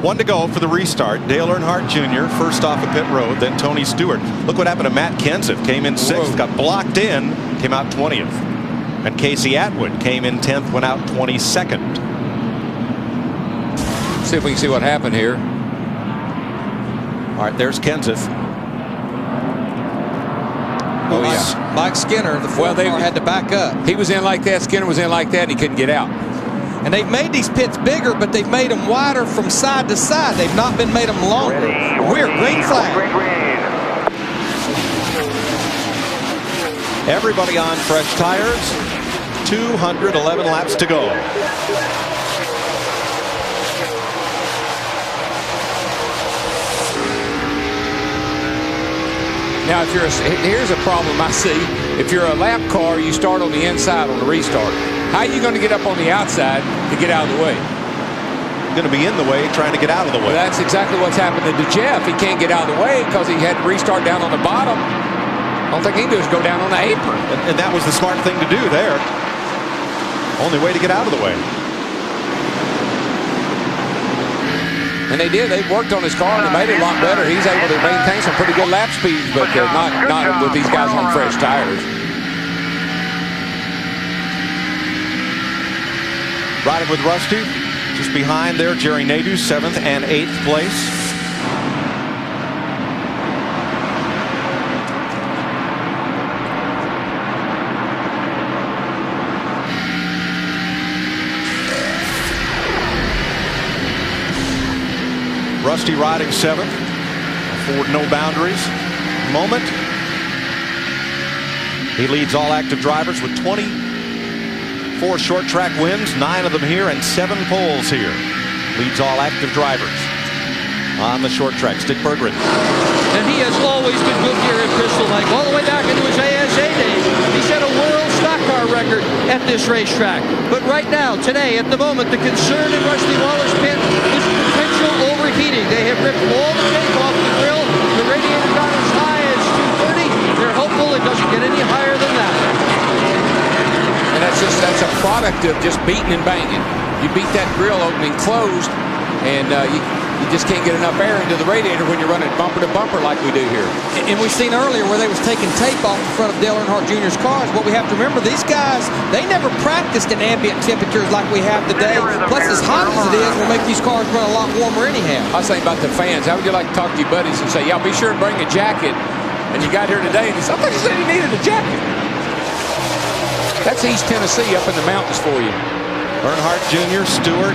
1 to go for the restart. Dale Earnhardt Jr. first off of pit road, then Tony Stewart. Look what happened to Matt Kenseth. Came in 6th, got blocked in, came out 20th. And Casey Atwood came in 10th, went out 22nd. See if we can see what happened here. All right, there's Kenseth. Oh, yeah. Mike Skinner, the Ford car, had to back up. He was in like that. Skinner was in like that, and he couldn't get out. And they've made these pits bigger, but they've made them wider from side to side. They've not been made them longer. We're green flag. Everybody on fresh tires. 211 laps to go. Now, here's a problem I see. If you're a lap car, you start on the inside on the restart. How are you going to get up on the outside to get out of the way? Going to be in the way, trying to get out of the way. Well, that's exactly what's happening to Jeff. He can't get out of the way because he had to restart down on the bottom. All thing he can do is go down on the apron. And that was the smart thing to do there. Only way to get out of the way. And they did. They worked on his car and they made it a lot better. He's able to maintain some pretty good lap speeds, but not with these guys on fresh tires. Riding with Rusty, just behind there, Jerry Nadeau, 7th and 8th place. Rusty riding 7th. Ford no boundaries. Moment. He leads all active drivers with 24 short track wins, 9 of them here and 7 poles here. Leads all active drivers on the short track. Stick Berggren. And he has always been good here at Crystal Lake, all the way back into his ASA days. He set a world stock car record at this racetrack. But right now, today, at the moment, the concern in Rusty Waller's pit is potential overheating. They have ripped all the tape off the grill. The radiator got as high as 230. They're hopeful it doesn't get any higher than that. And that's a product of just beating and banging. You beat that grill opening closed, and you just can't get enough air into the radiator when you're running bumper to bumper like we do here. And we've seen earlier where they was taking tape off the front of Dale Earnhardt Jr.'s cars. What we have to remember, these guys, they never practiced in ambient temperatures like we have today. Plus, as hot as it is, will make these cars run a lot warmer anyhow. I was thinking about the fans. How would you like to talk to your buddies and say, yeah, be sure to bring a jacket? And you got here today, and he said, I thought you said you needed a jacket. That's East Tennessee up in the mountains for you. Earnhardt Jr., Stewart,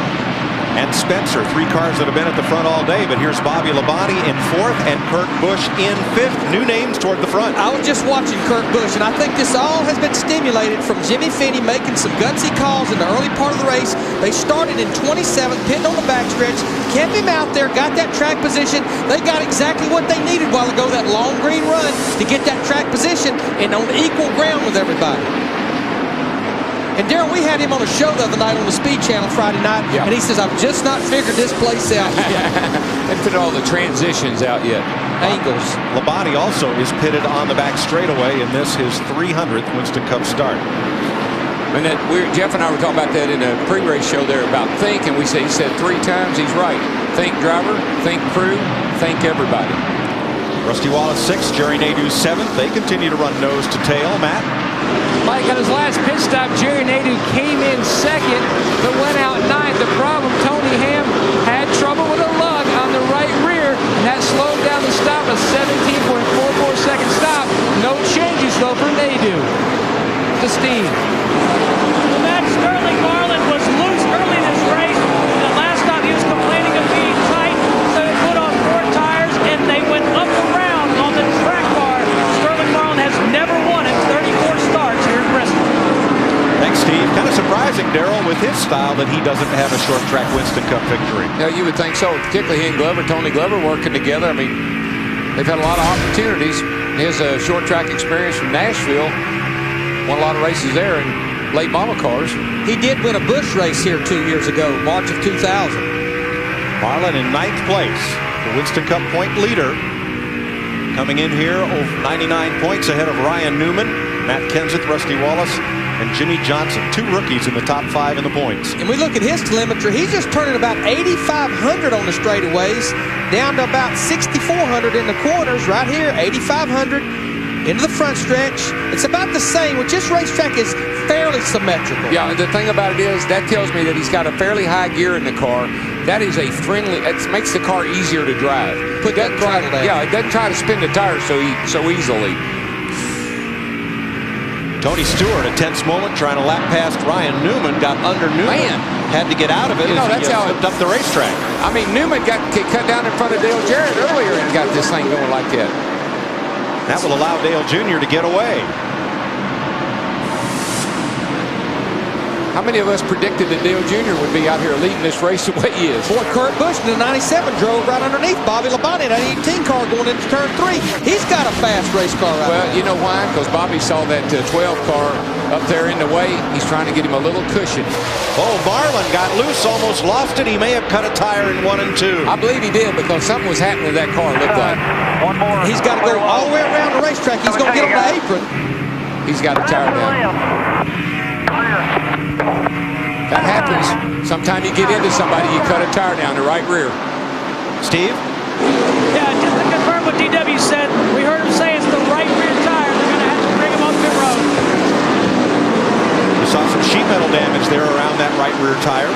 and Spencer. 3 cars that have been at the front all day, but here's Bobby Labonte in 4th and Kurt Busch in 5th. New names toward the front. I was just watching Kurt Busch, and I think this all has been stimulated from Jimmy Finney making some gutsy calls in the early part of the race. They started in 27th, pinned on the backstretch, kept him out there, got that track position. They got exactly what they needed a while ago, that long green run, to get that track position and on equal ground with everybody. And Darryl, we had him on a show the other night on the Speed Channel Friday night, and he says, I've just not figured this place out yet. And put all the transitions out yet. Angles. Labonte also is pitted on the back straightaway in this, his 300th Winston Cup start. And that Jeff and I were talking about that in a pre-race show there about think, and he said 3 times, he's right. Think driver, think crew, think everybody. Rusty Wallace 6th, Jerry Nadeau 7th. They continue to run nose to tail. Matt? Mike, on his last pit stop, Jerry Nadeau came in 2nd, but went out 9th. The problem, Tony Ham had trouble with a lug on the right rear, and that slowed down the stop, a 17.44 second stop. No changes, though, for Nadeau. To Steve. Well, Matt, Sterling Marlin was loose early in this race. The last stop, he was complaining of being tight, so they put on 4 tires, and they went up around on the track bar. Sterling Marlin has never won in 34 starts here in Bristol. Thanks, Steve. Kind of surprising, Darryl, with his style, that he doesn't have a short track Winston Cup victory. Yeah, you would think so, particularly he and Glover, Tony Glover working together. I mean, they've had a lot of opportunities. His short track experience from Nashville, won a lot of races there in late model cars. He did win a Busch race here 2 years ago, March of 2000. Marlin in 9th place, the Winston Cup point leader. Coming in here over 99 points ahead of Ryan Newman, Matt Kenseth, Rusty Wallace, and Jimmy Johnson, 2 rookies in the top 5 in the points. And we look at his telemetry, he's just turning about 8,500 on the straightaways, down to about 6,400 in the corners. Right here, 8,500 into the front stretch. It's about the same, which this racetrack is fairly symmetrical. Yeah, the thing about it is, that tells me that he's got a fairly high gear in the car. That is a friendly, it makes the car easier to drive. Put that throttle down. Yeah, it doesn't try to spin the tires so easily. Tony Stewart, a tense moment, trying to lap past Ryan Newman, got under Newman. Man. Had to get out of it as he slipped up the racetrack. I mean, Newman got cut down in front of Dale Jarrett earlier and got this thing going like that. That will allow Dale Jr. to get away. How many of us predicted that Dale Jr. would be out here leading this race the way he is? Boy, Kurt Busch in the 97 drove right underneath Bobby Labonte in that 18 car going into turn 3. He's got a fast race car right Well, now. you know why? Because Bobby saw that 12 car up there in the way. He's trying to get him a little cushion. Oh, Marlin got loose, almost lost it. He may have cut a tire in 1 and 2. I believe he did, because something was happening with that car, it looked like. One more. He's got to go all the way around the racetrack. He's going to get on the apron. He's got a tire down. That happens. Sometimes you get into somebody, you cut a tire down the right rear. Steve? Yeah, just to confirm what DW said, we heard him say it's the right rear tire. They're going to have to bring him off pit road. You saw some sheet metal damage there around that right rear tire.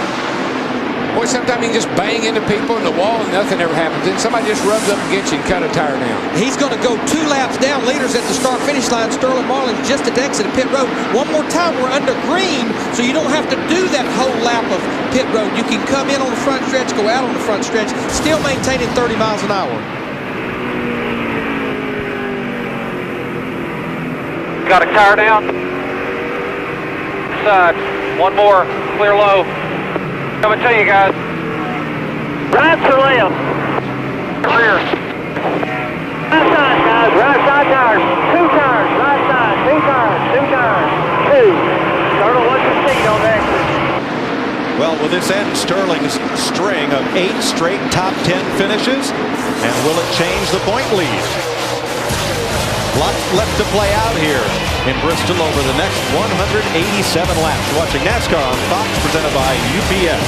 Boy, sometimes you can just bang into people in the wall and nothing ever happens. Then somebody just rubs up against you and cut a tire down. He's going to go 2 laps down. Leaders at the start-finish line. Sterling Marlin just at the exit of pit road. One more time, we're under green, so you don't have to do that whole lap of pit road. You can come in on the front stretch, go out on the front stretch, still maintaining 30 miles an hour. Got a tire down. Side. One more. Clear low. Coming to you guys. Right to left. Rear. Right side, guys. Right side tires. 2 tires. Right side. 2 tires. 2 tires. 2. Turtle, what's the speed on that? Well, will this end Sterling's string of 8 straight top 10 finishes? And will it change the point lead? Lots left to play out here in Bristol over the next 187 laps. Watching NASCAR on Fox, presented by UPS.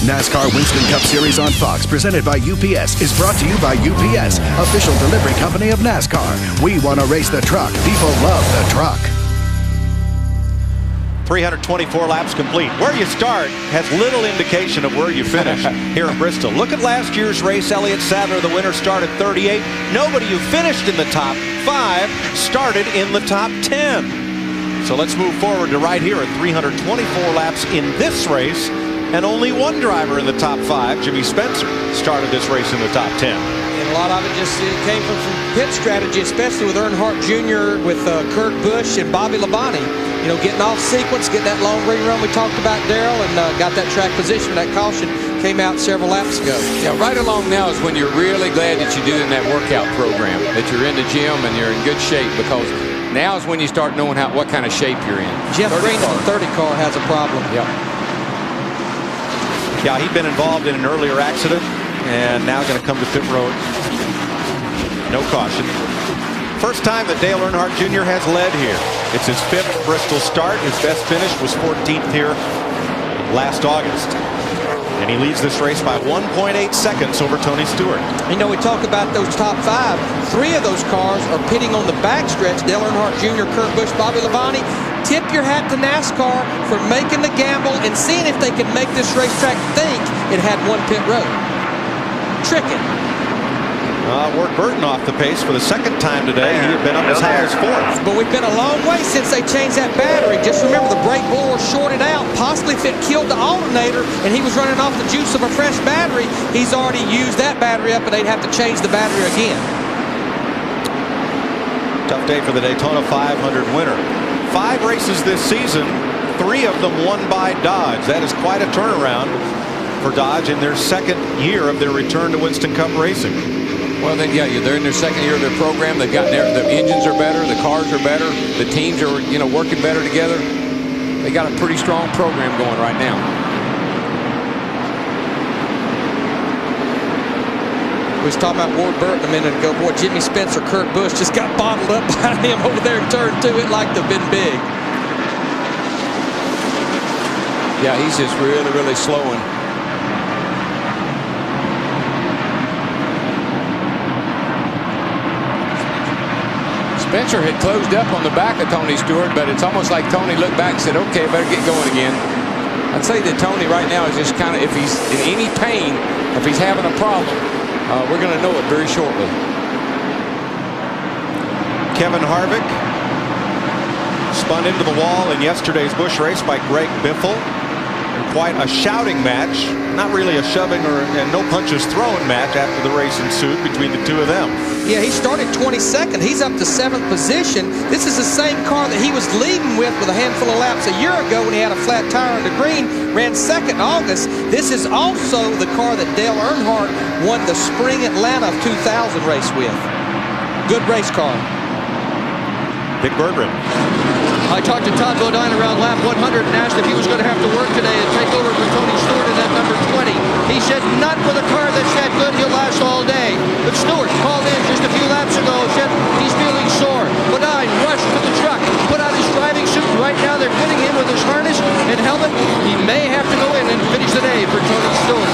NASCAR Winston Cup Series on Fox, presented by UPS, is brought to you by UPS, official delivery company of NASCAR. We want to race the truck. People love the truck. 324 laps complete. Where you start has little indication of where you finish here in Bristol. Look at last year's race. Elliott Sadler, the winner, started 38. Nobody who finished in the top 5 started in the top 10. So let's move forward to right here at 324 laps in this race. And only one driver in the top 5, Jimmy Spencer, started this race in the top 10. And a lot of it just came from some pit strategy, especially with Earnhardt Jr., with Kurt Busch and Bobby Labonte. You know, getting off sequence, getting that long rerun we talked about, Darrell, and got that track position. That caution came out several laps ago. Yeah, right along now is when you're really glad that you're doing that workout program, that you're in the gym and you're in good shape, because now is when you start knowing what kind of shape you're in. Jeff Green in the 30 car has a problem. Yeah. Yeah, he'd been involved in an earlier accident, and now going to come to pit road. No caution. First time that Dale Earnhardt Jr. has led here. It's his 5th Bristol start. His best finish was 14th here last August. And he leads this race by 1.8 seconds over Tony Stewart. You know, we talk about those top 5. 3 of those cars are pitting on the backstretch. Dale Earnhardt Jr., Kurt Busch, Bobby Labonte. Tip your hat to NASCAR for making the gamble and seeing if they can make this racetrack think it had one pit road. Tricking. Ward Burton off the pace for the 2nd time today. He had been up as high as 4th. But we've been a long way since they changed that battery. Just remember, the brake blower shorted out. Possibly if it killed the alternator and he was running off the juice of a fresh battery, he's already used that battery up and they'd have to change the battery again. Tough day for the Daytona 500 winner. 5 races this season, 3 of them won by Dodge. That is quite a turnaround for Dodge in their 2nd year of their return to Winston Cup racing. Well, then, yeah, they're in their 2nd year of their program. They've gotten the engines are better, the cars are better, the teams are, working better together. They got a pretty strong program going right now. We was talking about Ward Burton a minute ago. Boy, Jimmy Spencer, Kurt Busch just got bottled up by him over there in turn 2. It like to have been big. Yeah, he's just really, really slowing. Spencer had closed up on the back of Tony Stewart, but it's almost like Tony looked back and said, okay, better get going again. I'd say that Tony right now is just kind of, if he's in any pain, if he's having a problem, we're going to know it very shortly. Kevin Harvick spun into the wall in yesterday's Busch race by Greg Biffle. Quite a shouting match, not really a shoving and no punches thrown match after the race ensued between the two of them. Yeah, he started 22nd. He's up to 7th position. This is the same car that he was leading with a handful of laps a year ago when he had a flat tire on the green, ran 2nd in August. This is also the car that Dale Earnhardt won the Spring Atlanta 2000 race with. Good race car. Dick Berggren. I talked to Todd Bodine around lap 100 and asked if he was going to have to work today and take over for Tony Stewart in that number 20. He said, not with a car that's that good, he'll last all day. But Stewart called in just a few laps ago, said he's feeling sore. Bodine rushed to the truck, put on his driving suit. Right now they're fitting him with his harness and helmet. He may have to go in and finish the day for Tony Stewart.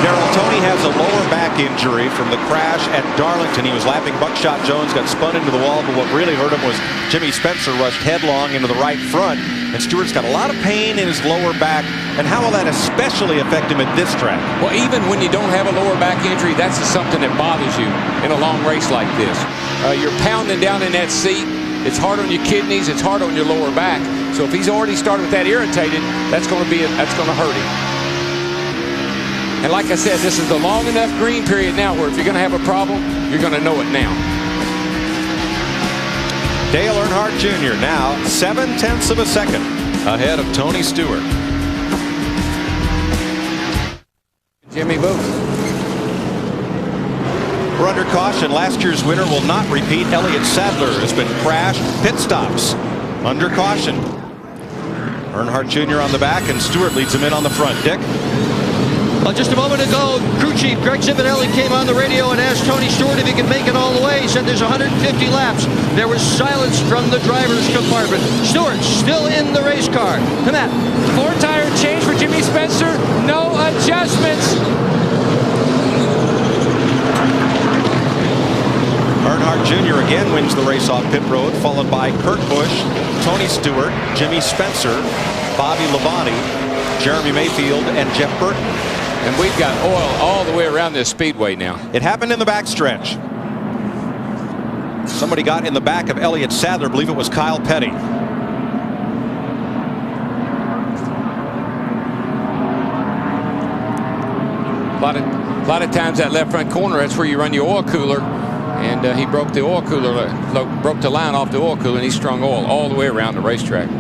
Darrell, Tony has a lower back injury from the crash at Darlington. He was lapping Buckshot Jones, got spun into the wall, but what really hurt him was Jimmy Spencer rushed headlong into the right front, and Stewart's got a lot of pain in his lower back. And how will that especially affect him at this track? Well, even when you don't have a lower back injury, that's just something that bothers you in a long race like this. You're pounding down in that seat. It's hard on your kidneys. It's hard on your lower back. So if he's already started with that irritated, that's going to hurt him. And like I said, this is the long enough green period now where if you're going to have a problem, you're going to know it now. Dale Earnhardt Jr. now 0.7 of a second ahead of Tony Stewart. Jimmy Booth. We're under caution. Last year's winner will not repeat. Elliott Sadler has been crashed. Pit stops. Under caution. Earnhardt Jr. on the back, and Stewart leads him in on the front. Dick? Just a moment ago, crew chief Greg Zivinelli came on the radio and asked Tony Stewart if he could make it all the way. He said there's 150 laps. There was silence from the driver's compartment. Stewart still in the race car. Come on. 4-tire change for Jimmy Spencer. No adjustments. Earnhardt Jr. again wins the race off pit road, followed by Kurt Busch, Tony Stewart, Jimmy Spencer, Bobby Labonte, Jeremy Mayfield, and Jeff Burton. And we've got oil all the way around this speedway now. It happened in the backstretch. Somebody got in the back of Elliott Sadler. I believe it was Kyle Petty. A lot of times that left front corner, that's where you run your oil cooler. And he broke the oil cooler, broke the line off the oil cooler, and he strung oil all the way around the racetrack.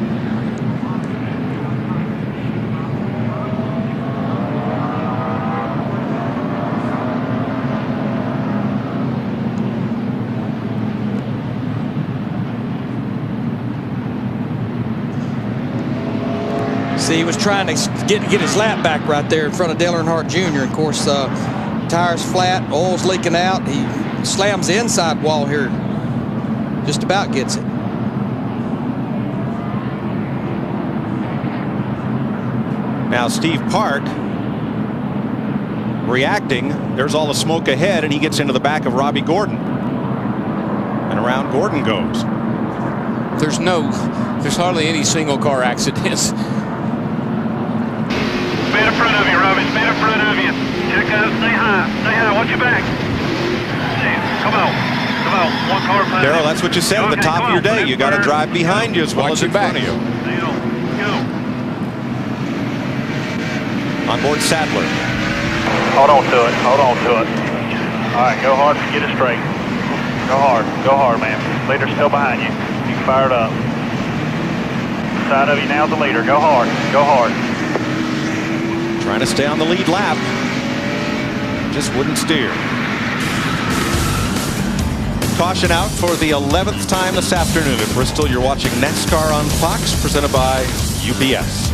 See, he was trying to get his lap back right there in front of Dale Earnhardt Jr. Of course, tires flat, oil's leaking out. He slams the inside wall here. Just about gets it. Now Steve Park reacting. There's all the smoke ahead, and he gets into the back of Robbie Gordon. And around Gordon goes. There's hardly any single car accidents. Speed in front of you, Robbie. Speed in front of you. Check out. Stay high. Stay high. Watch your back. Come on. Come on. One car behind you. Darrell, that's what you said at the top of your day. You got to drive behind you as well as in front of you. On board Sadler. Hold on to it. Hold on to it. All right. Go hard. Get it straight. Go hard. Go hard, man. Leader's still behind you. You can fire it up. Side of you now the leader. Go hard. Go hard. Trying to stay on the lead lap. Just wouldn't steer. Caution out for the 11th time this afternoon at Bristol. You're watching NASCAR on Fox, presented by UPS.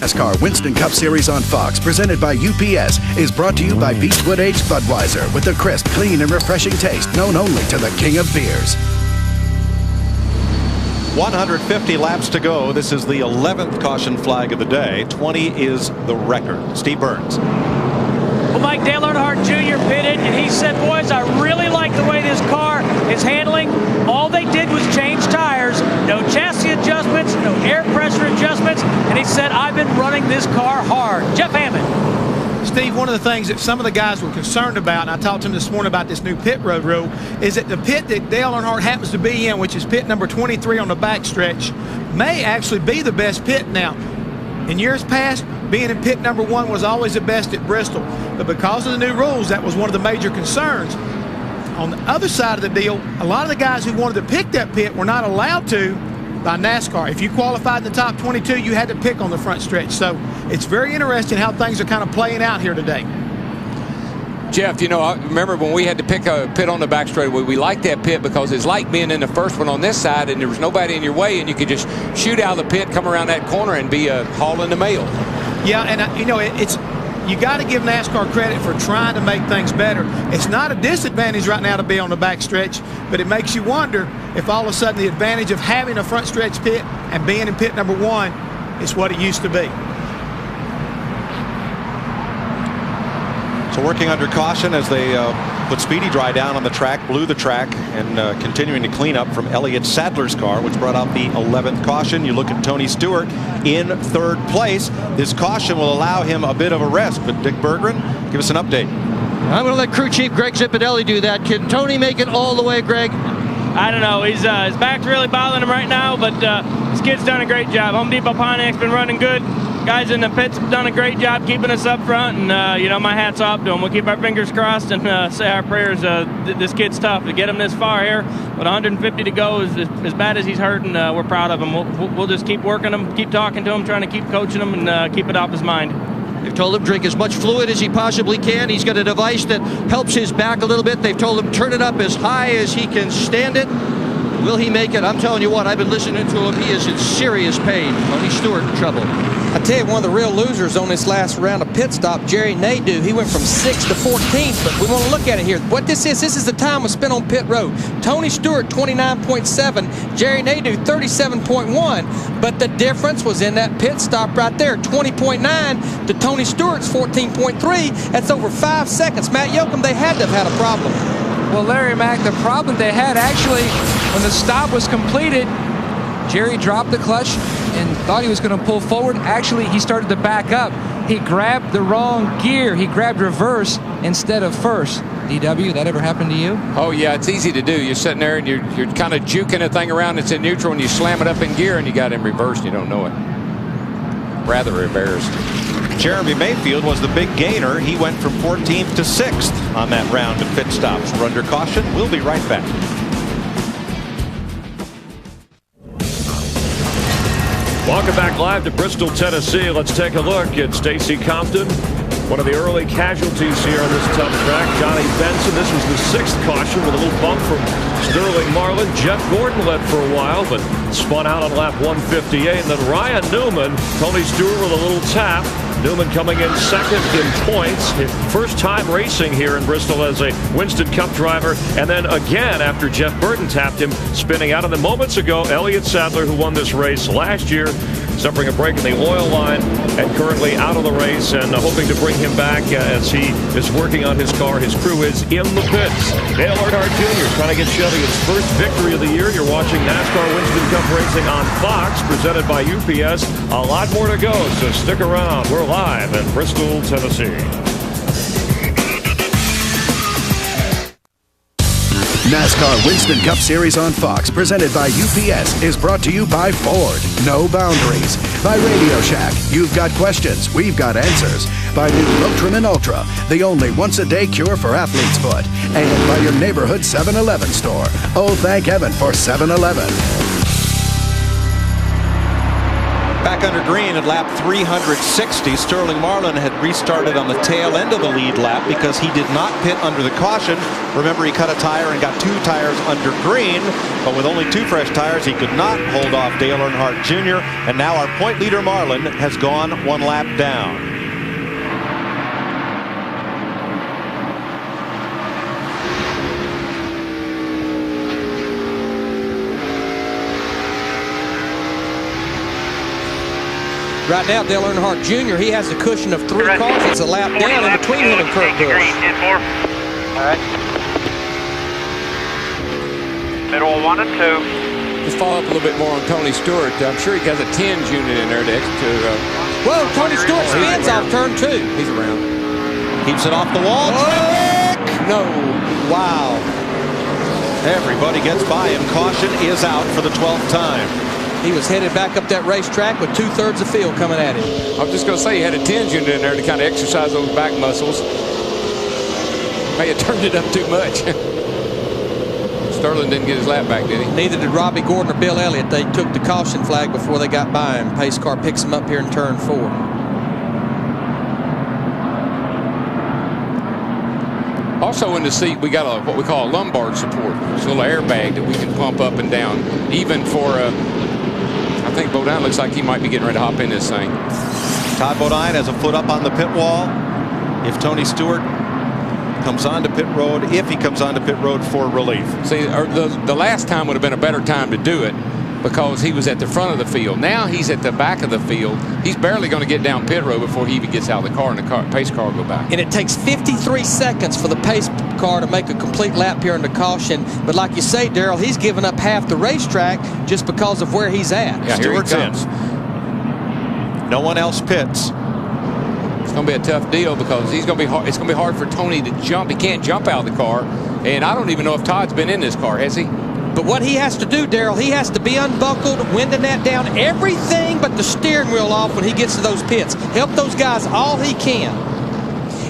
NASCAR Winston Cup Series on Fox, presented by UPS, is brought to you by Beechwood Aged Budweiser, with the crisp, clean, and refreshing taste known only to the king of beers. 150 laps to go. This is the 11th caution flag of the day. 20 is the record. Steve Burns. Well, Mike, Dale Earnhardt Jr. pitted, and he said, boys, I really like the way this car is handling. All they did was change tires, no chassis adjustments, no air pressure adjustments, and he said, I've been running this car hard. Jeff Hammond. Steve, one of the things that some of the guys were concerned about, and I talked to him this morning about this new pit road rule, is that the pit that Dale Earnhardt happens to be in, which is pit number 23 on the backstretch, may actually be the best pit now. In years past, being in pit number 1 was always the best at Bristol. But because of the new rules, that was one of the major concerns. On the other side of the deal, a lot of the guys who wanted to pick that pit were not allowed to by NASCAR. If you qualified in the top 22, you had to pick on the front stretch. So it's very interesting how things are kind of playing out here today. Jeff, you know, I remember when we had to pick a pit on the back straightaway, we liked that pit because it's like being in the first one on this side and there was nobody in your way and you could just shoot out of the pit, come around that corner and be hauling the mail. Yeah, and you know, it's you got to give NASCAR credit for trying to make things better. It's not a disadvantage right now to be on the back stretch, but it makes you wonder if all of a sudden the advantage of having a front stretch pit and being in pit number 1 is what it used to be. So working under caution as they put Speedy Dry down on the track, blew the track, and continuing to clean up from Elliott Sadler's car, which brought out the 11th caution. You look at Tony Stewart in 3rd place. This caution will allow him a bit of a rest, but Dick Berggren, give us an update. I'm going to let crew chief Greg Zipadelli do that. Can Tony make it all the way, Greg? I don't know. His back's really bothering him right now, but this kid's done a great job. Home Depot Pontiac's been running good. Guys in the pits have done a great job keeping us up front, and you know, my hat's off to them. We'll keep our fingers crossed and say our prayers. This kid's tough to get him this far here, but 150 to go is as bad as he's hurting. We're proud of him. We'll just keep working him, keep talking to him, trying to keep coaching him, and keep it off his mind. They've told him drink as much fluid as he possibly can. He's got a device that helps his back a little bit. They've told him turn it up as high as he can stand it. Will he make it? I'm telling you what, I've been listening to him. He is in serious pain. Tony Stewart in trouble. I tell you, one of the real losers on this last round of pit stop, Jerry Nadeau. He went from 6th to 14th, but we want to look at it here. What this is the time was spent on pit road. Tony Stewart, 29.7. Jerry Nadeau, 37.1. But the difference was in that pit stop right there, 20.9 to Tony Stewart's 14.3. That's over 5 seconds. Matt Yoakum, they had to have had a problem. Well, Larry Mack, the problem they had actually, when the stop was completed, Jerry dropped the clutch and thought he was going to pull forward. Actually, he started to back up. He grabbed the wrong gear. He grabbed reverse instead of first. DW, that ever happened to you? Oh, yeah, it's easy to do. You're sitting there and you're kind of juking a thing around that's in neutral and you slam it up in gear and you got it in reverse and you don't know it. Rather embarrassed. Jeremy Mayfield was the big gainer. He went from 14th to 6th on that round of pit stops. We're under caution. We'll be right back. Welcome back live to Bristol, Tennessee. Let's take a look at Stacy Compton, one of the early casualties here on this tough track. Johnny Benson, this was the 6th caution with a little bump from Sterling Marlin. Jeff Gordon led for a while, but spun out on lap 158. And then Ryan Newman, Tony Stewart with a little tap. Newman coming in 2nd in points. His first time racing here in Bristol as a Winston Cup driver. And then again, after Jeff Burton tapped him, spinning out. And then moments ago, Elliott Sadler, who won this race last year, suffering a break in the oil line and currently out of the race, and hoping to bring him back as he is working on his car. His crew is in the pits. Dale Earnhardt Jr. trying to get Chevy its first victory of the year. You're watching NASCAR Winston Cup racing on Fox, presented by UPS. A lot more to go, so stick around. We're live in Bristol, Tennessee. NASCAR Winston Cup Series on Fox, presented by UPS, is brought to you by Ford. No boundaries. By Radio Shack. You've got questions. We've got answers. By new Lotrimin Ultra, the only once-a-day cure for athlete's foot. And by your neighborhood 7-Eleven store. Oh, thank heaven for 7-Eleven. back under green at lap 360. Sterling Marlin had restarted on the tail end of the lead lap because he did not pit under the caution. Remember, he cut a tire and got 2 tires under green, but with only 2 fresh tires, he could not hold off Dale Earnhardt Jr. And now our point leader Marlin has gone 1 lap down. Right now, Dale Earnhardt Jr., he has a cushion of 3 cars. It's a lap down in between him and Kurt Busch. All right. Middle 1 and 2. Just follow up a little bit more on Tony Stewart. I'm sure he has a tinge unit in there to Whoa, Tony Stewart spins off turn 2. He's around. Keeps it off the wall. No. Wow. Everybody gets by him. Caution is out for the 12th time. He was headed back up that racetrack with 2/3 of the field coming at him. I was just going to say he had a tinge unit in there to kind of exercise those back muscles. May have turned it up too much. Sterling didn't get his lap back, did he? Neither did Robbie Gordon or Bill Elliott. They took the caution flag before they got by him. Pace car picks him up here in turn 4. Also in the seat, we got what we call a lumbar support. It's a little airbag that we can pump up and down, even for I think Bodine looks like he might be getting ready to hop in this thing. Todd Bodine has a foot up on the pit wall. If Tony Stewart comes onto pit road, if he comes onto pit road for relief. See, the last time would have been a better time to do it because he was at the front of the field. Now he's at the back of the field. He's barely going to get down pit road before he even gets out of the car and the pace car will go back. And it takes 53 seconds for the pace car to make a complete lap here under caution. But like you say, Darrell, he's given up half the racetrack just because of where he's at. Yeah, Stewart's in. No one else pits. It's going to be a tough deal because it's going to be hard for Tony to jump. He can't jump out of the car. And I don't even know if Todd's been in this car, has he? But what he has to do, Darrell, he has to be unbuckled, winding that down, everything but the steering wheel off when he gets to those pits. Help those guys all he can.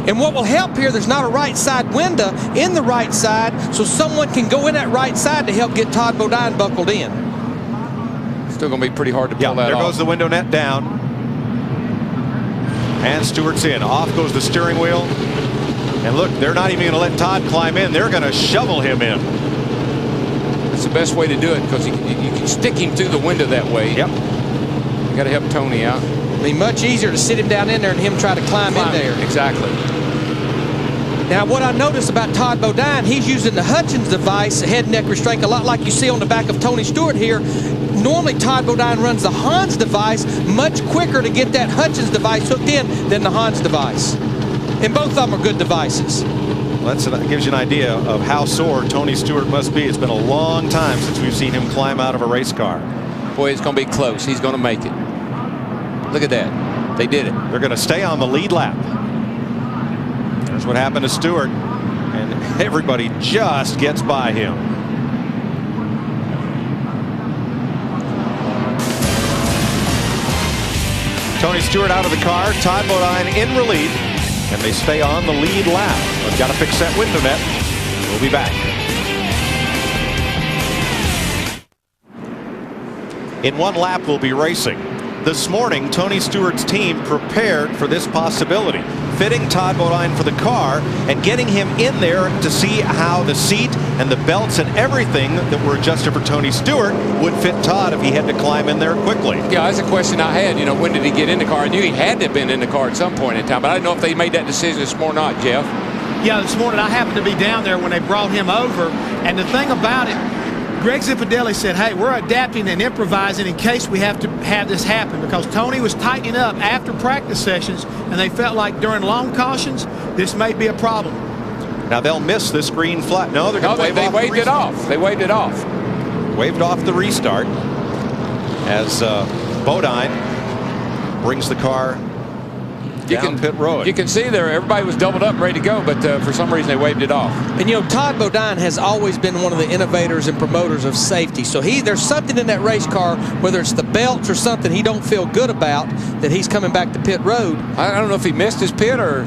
And what will help here, there's not a right side window in the right side, so someone can go in that right side to help get Todd Bodine buckled in. Still going to be pretty hard to pull that there off. Goes the window net down. And Stewart's in. Off goes the steering wheel. And look, they're not even going to let Todd climb in. They're going to shovel him in. That's the best way to do it because you can stick him through the window that way. Yep. You got to help Tony out. It'd be much easier to sit him down in there and him try to climb in there. Exactly. Now, what I noticed about Todd Bodine, he's using the Hutchins device, head neck restraint, a lot like you see on the back of Tony Stewart here. Normally, Todd Bodine runs the Hans device much quicker to get that Hutchins device hooked in than the Hans device. And both of them are good devices. Well, that gives you an idea of how sore Tony Stewart must be. It's been a long time since we've seen him climb out of a race car. Boy, it's going to be close. He's going to make it. Look at that. They did it. They're going to stay on the lead lap. That's what happened to Stewart. And everybody just gets by him. Tony Stewart out of the car. Todd Bodine in relief. And they stay on the lead lap. We've got to fix that window net. We'll be back. In 1 lap, we'll be racing. This morning, Tony Stewart's team prepared for this possibility, fitting Todd Bodine for the car and getting him in there to see how the seat and the belts and everything that were adjusted for Tony Stewart would fit Todd if he had to climb in there quickly. Yeah, that's a question I had. You know, when did he get in the car? I knew he had to have been in the car at some point in time, but I didn't know if they made that decision this morning or not, Jeff. Yeah, this morning I happened to be down there when they brought him over, and the thing about it, Greg Zipadelli said, hey, we're adapting and improvising in case we have to have this happen, because Tony was tightening up after practice sessions, and they felt like during long cautions, this may be a problem. Now they'll miss this green flag. No, they're going to wave they off waved it off. They waved it off. Waved off the restart as Bodine brings the car down pit road. You can see there, everybody was doubled up, ready to go, but for some reason they waved it off. And you know, Todd Bodine has always been one of the innovators and promoters of safety. So there's something in that race car, whether it's the belts or something he don't feel good about, that he's coming back to pit road. I don't know if he missed his pit or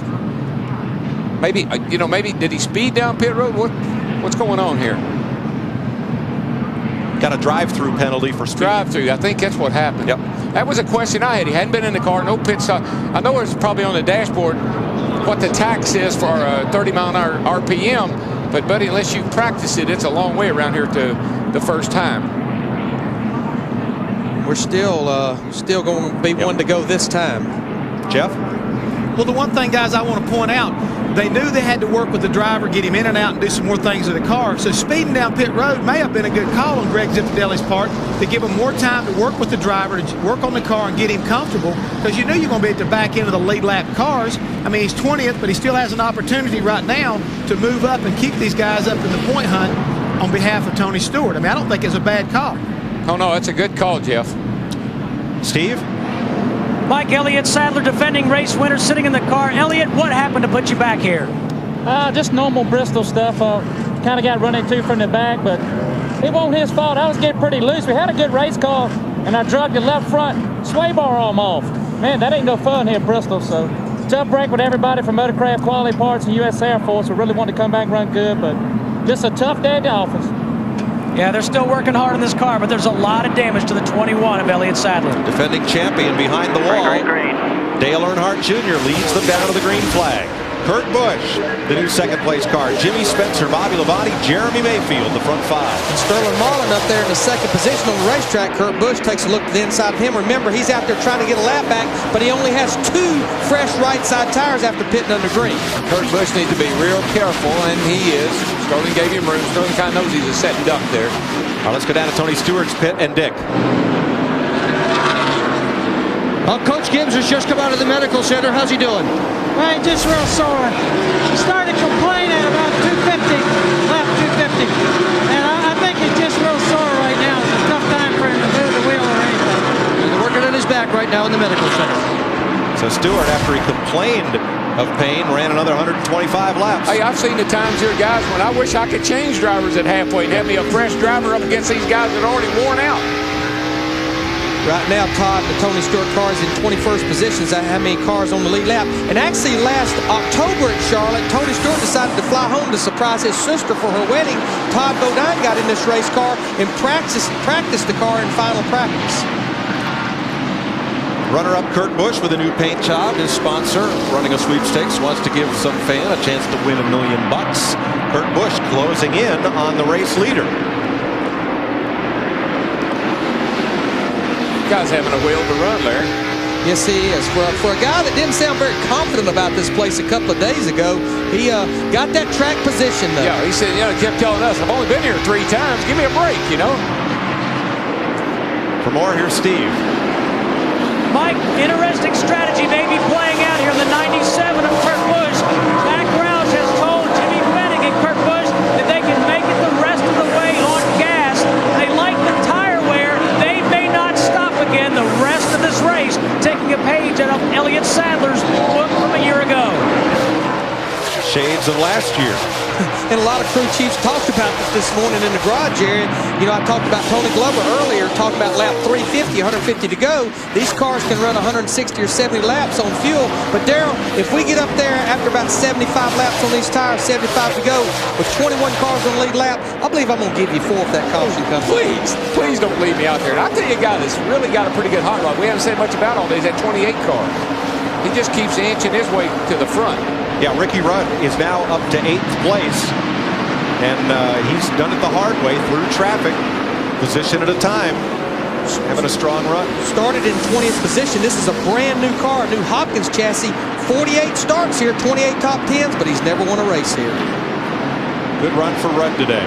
maybe, you know, maybe did he speed down pit road? What's going on here? got a drive-through penalty for speed. Drive-through. I think that's what happened. Yep. That was a question I had. He hadn't been in the car, no pit stop. I know it's probably on the dashboard what the tax is for a 30-mile-an-hour RPM, but buddy, unless you practice it, it's a long way around here to the first time. We're still going to be one to go this time. Jeff? Well, the one thing, guys, I want to point out, they knew they had to work with the driver, get him in and out, and do some more things with the car. So speeding down pit road may have been a good call on Greg Zipadelli's part to give him more time to work with the driver, to work on the car and get him comfortable, because you knew you're going to be at the back end of the lead lap cars. I mean, he's 20th, but he still has an opportunity right now to move up and keep these guys up in the point hunt on behalf of Tony Stewart. I mean, I don't think it's a bad call. Oh, no, that's a good call, Jeff. Steve? Mike Elliott Sadler, defending race winner, sitting in the car. Elliott, what happened to put you back here? Just normal Bristol stuff. Kind of got run into from the back, but it wasn't his fault. I was getting pretty loose. We had a good race car, and I drugged the left front sway bar arm off. Man, that ain't no fun here at Bristol. So tough break with everybody from Motorcraft Quality Parts and U.S. Air Force. We really wanted to come back and run good, but just a tough day at the office. Yeah, they're still working hard on this car, but there's a lot of damage to the 21 of Elliott Sadler. Defending champion behind the wall. Green. Dale Earnhardt Jr. leads them down to the green flag. Kurt Busch, the new second-place car. Jimmy Spencer, Bobby Labonte, Jeremy Mayfield, the front five. And Sterling Marlin up there in the second position on the racetrack. Kurt Busch takes a look to the inside of him. Remember, he's out there trying to get a lap back, but he only has 2 fresh right-side tires after pitting under green. Kurt Busch needs to be real careful, and he is. Sterling gave him room. Sterling kind of knows he's a set and duck there. All right, let's go down to Tony Stewart's pit and Dick. Coach Gibbs has just come out of the medical center. How's he doing? Well, he's just real sore. He started complaining about 250, lap 250. And I think he's just real sore right now. It's a tough time for him to move the wheel or anything. And they're working on his back right now in the medical center. So Stewart, after he complained of pain, ran another 125 laps. Hey, I've seen the times here, guys, when I wish I could change drivers at halfway and have me a fresh driver up against these guys that are already worn out. Right now, Todd, the Tony Stewart car is in 21st position. How many cars on the lead lap? And actually, last October at Charlotte, Tony Stewart decided to fly home to surprise his sister for her wedding. Todd Bodine got in this race car and practiced the car in final practice. Runner-up Kurt Busch with a new paint job. His sponsor, running a sweepstakes, wants to give some fan a chance to win $1 million. Kurt Busch closing in on the race leader. Guy's having a wheel to run there. Yes, he is. For a guy that didn't sound very confident about this place a couple of days ago, he got that track position, though. Yeah, he said, he kept telling us, I've only been here 3 times. Give me a break, For more, here's Steve. Mike, interesting strategy may be playing out here in the 97 of Kurt Busch. Zach Roush has told Jimmy Fennig and Kurt Busch that they can make it the rest of the way on gas. They like the tire wear. They may not stop again the rest of this race, taking a page out of Elliott Sadler's book from a year ago. Shades of last year. And a lot of crew chiefs talked about this morning in the garage area. I talked about Tony Glover earlier, talked about lap 350, 150 to go. These cars can run 160 or 70 laps on fuel. But Darrell, if we get up there after about 75 laps on these tires, 75 to go, with 21 cars on the lead lap, I believe I'm going to give you 4 if that caution comes. Please don't leave me out there. And I'll tell you a guy that's really got a pretty good hot rod. We haven't said much about all these. That 28 car. He just keeps inching his way to the front. Yeah, Ricky Rudd is now up to 8th place. And he's done it the hard way through traffic, position at a time, having a strong run. Started in 20th position. This is a brand new car, new Hopkins chassis. 48 starts here, 28 top 10s, but he's never won a race here. Good run for Rudd today.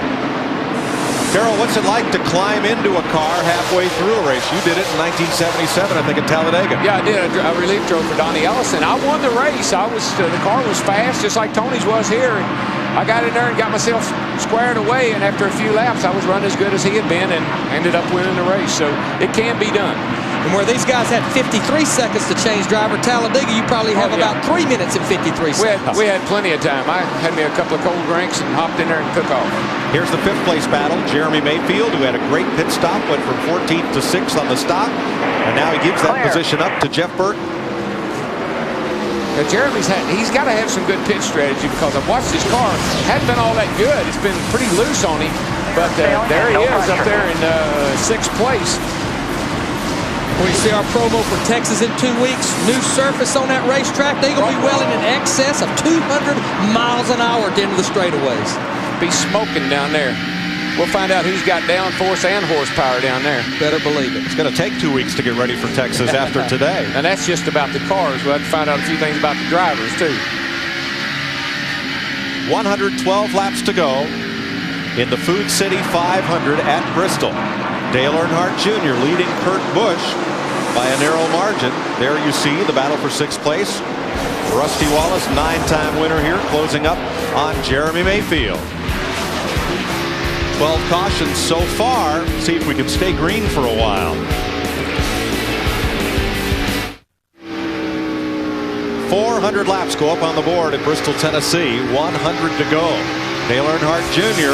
Carol, what's it like to climb into a car halfway through a race? You did it in 1977, I think, at Talladega. Yeah, I did. I relief drove for Donnie Ellison. I won the race. The car was fast, just like Tony's was here. I got in there and got myself squared away, and after a few laps, I was running as good as he had been and ended up winning the race. So it can be done. And where these guys had 53 seconds to change driver, Talladega, you probably have about 3 minutes and 53 seconds. We had plenty of time. I had me a couple of cold drinks and hopped in there and took off. Here's the 5th place battle. Jeremy Mayfield, who had a great pit stop, went from 14th to 6th on the stop. And now he gives that position up to Jeff Burton. Now, he's got to have some good pitch strategy, because I've watched his car. It hadn't been all that good. It's been pretty loose on him. But there he is up there in 6th place. We see our promo for Texas in 2 weeks. New surface on that racetrack. They're going to be well in excess of 200 miles an hour at the end of the straightaways. Be smoking down there. We'll find out who's got downforce and horsepower down there. Better believe it. It's going to take 2 weeks to get ready for Texas after today. And that's just about the cars. We'll have to find out a few things about the drivers, too. 112 laps to go in the Food City 500 at Bristol. Dale Earnhardt Jr. leading Kurt Busch by a narrow margin. There you see the battle for 6th place. Rusty Wallace, 9-time winner here, closing up on Jeremy Mayfield. 12 cautions so far. See if we can stay green for a while. 400 laps go up on the board at Bristol, Tennessee. 100 to go. Dale Earnhardt Jr.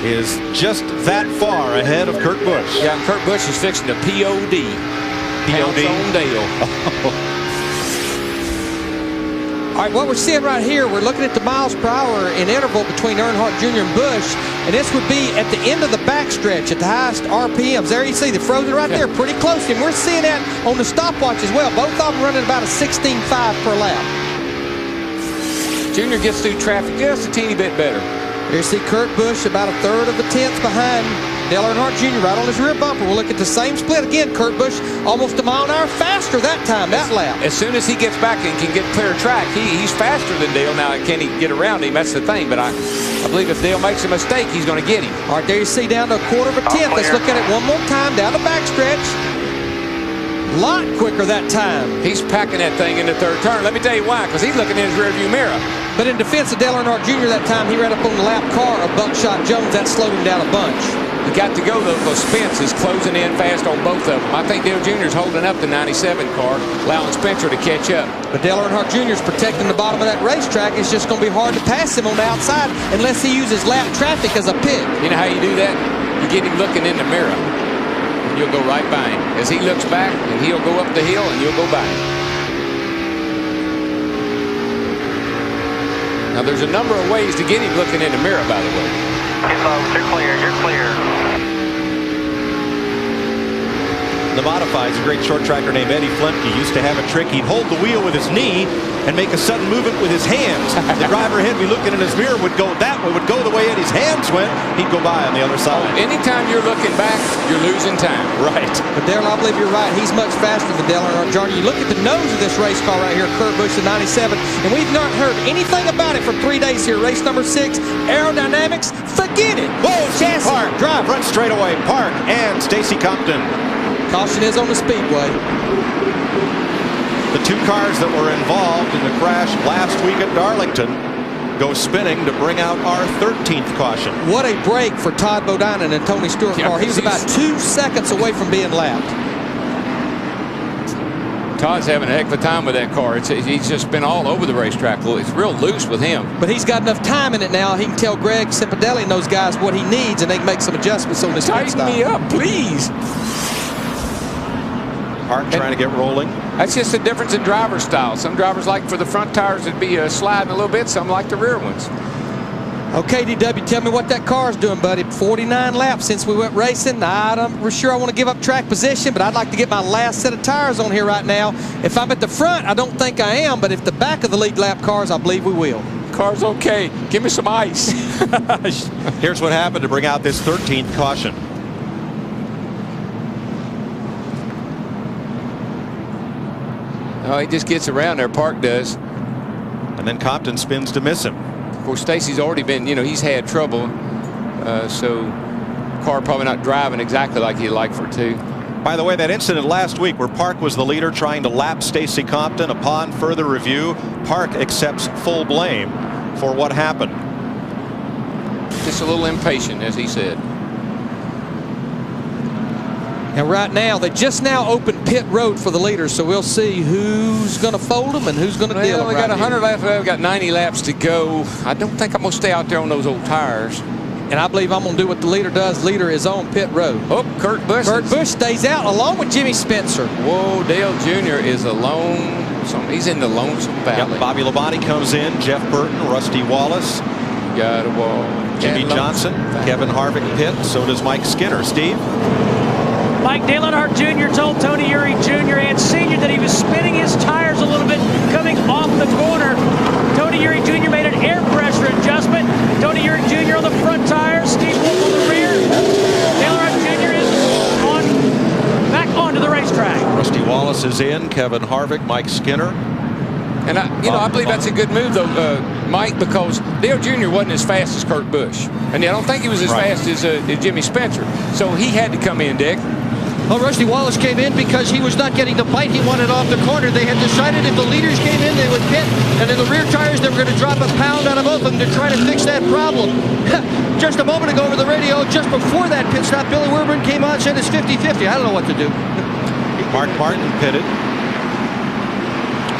is just that far ahead of Kurt Busch. Yeah, and Kurt Busch is fixing to POD. POD on Dale. All right, what we're seeing right here, we're looking at the miles per hour in interval between Earnhardt Jr. and Busch, and this would be at the end of the backstretch at the highest RPMs. There you see the frozen right there, pretty close, and we're seeing that on the stopwatch as well. Both of them running about a 16.5 per lap. Junior gets through traffic just a teeny bit better. Here you see Kurt Busch about a third of a tenth behind Dale Earnhardt Jr. right on his rear bumper. We'll look at the same split again. Kurt Busch almost a mile an hour faster that time, that lap. As soon as he gets back and can get clear track, he's faster than Dale. Now, can he get around him? That's the thing. But I believe if Dale makes a mistake, he's going to get him. All right, there you see down to a quarter of a tenth. Let's look at it one more time down the backstretch. A lot quicker that time. He's packing that thing in the third turn. Let me tell you why, because he's looking in his rearview mirror. But in defense of Dale Earnhardt Jr. that time, he ran up on the lap car of Buckshot Jones. That slowed him down a bunch. He got to go, though, because Spence is closing in fast on both of them. I think Dale Jr. is holding up the 97 car, allowing Spencer to catch up. But Dale Earnhardt Jr. is protecting the bottom of that racetrack. It's just going to be hard to pass him on the outside unless he uses lap traffic as a pit. You know how you do that? You get him looking in the mirror. You'll go right by him. As he looks back, and he'll go up the hill, and you'll go by him. Now, there's a number of ways to get him looking in the mirror, by the way. You're clear, you're clear. The modifieds, a great short tracker named Eddie Flemke used to have a trick. He'd hold the wheel with his knee and make a sudden movement with his hands. The driver ahead, be looking in his mirror, would go that way, would go the way Eddie's hands went. He'd go by on the other side. Anytime you're looking back, you're losing time. Right. But Dale, I believe you're right. He's much faster than Dale Earnhardt Jr. You look at the nose of this race car right here, Kurt Busch, the 97, and we've not heard anything about it for 3 days here. Race number 6, aerodynamics, forget it. Whoa, chassis, Park, drive. Front straightaway, Park and Stacy Compton. Caution is on the speedway. The 2 cars that were involved in the crash last week at Darlington go spinning to bring out our 13th caution. What a break for Todd Bodine and Tony Stewart car. He was about 2 seconds away from being lapped. Todd's having a heck of a time with that car. He's just been all over the racetrack. It's real loose with him. But he's got enough time in it now. He can tell Greg Cimpadelli and those guys what he needs, and they can make some adjustments on this pit stop. Tighten me up, please. Park trying to get rolling. That's just the difference in driver style. Some drivers like for the front tires to be sliding a little bit. Some like the rear ones. Okay, DW, tell me what that car's doing, buddy. 49 laps since we went racing. I'm sure I want to give up track position, but I'd like to get my last set of tires on here right now. If I'm at the front, I don't think I am, but if the back of the lead lap cars, I believe we will. Car's okay. Give me some ice. Here's what happened to bring out this 13th caution. Oh, he just gets around there, Park does. And then Compton spins to miss him. Of course, Stacy's already been, he's had trouble. So car probably not driving exactly like he'd like for it to. By the way, that incident last week where Park was the leader trying to lap Stacy Compton, upon further review, Park accepts full blame for what happened. Just a little impatient, as he said. And right now, they just now opened pit road for the leaders, so we'll see who's going to fold them and who's going to deal them. We got 100 laps left. We got 90 laps to go. I don't think I'm going to stay out there on those old tires. And I believe I'm going to do what the leader does. Leader is on pit road. Oh, Kurt Busch. Kurt Busch stays out along with Jimmy Spencer. Whoa, Dale Jr. is alone. He's in the lonesome valley. Yep, Bobby Labonte comes in. Jeff Burton, Rusty Wallace. got a wall. Jimmy Johnson, Kevin Harvick pit. So does Mike Skinner. Steve? Mike Dale Earnhardt Jr. told Tony Eury Jr. and Sr. that he was spinning his tires a little bit coming off the corner. Tony Eury Jr. made an air pressure adjustment. Tony Eury Jr. on the front tires, Steve Wolf on the rear. Dale Earnhardt Jr. is back onto the racetrack. Rusty Wallace is in, Kevin Harvick, Mike Skinner. And I believe that's a good move, though, Mike, because Dale Jr. wasn't as fast as Kurt Busch. And I don't think he was as fast as Jimmy Spencer. So he had to come in, Dick. Well, Rusty Wallace came in because he was not getting the bite he wanted off the corner. They had decided if the leaders came in, they would pit. And in the rear tires, they were going to drop a pound out of both of them to try to fix that problem. Just a moment ago over the radio, just before that pit stop, Billy Werberman came on and said it's 50-50. I don't know what to do. Mark Martin pitted.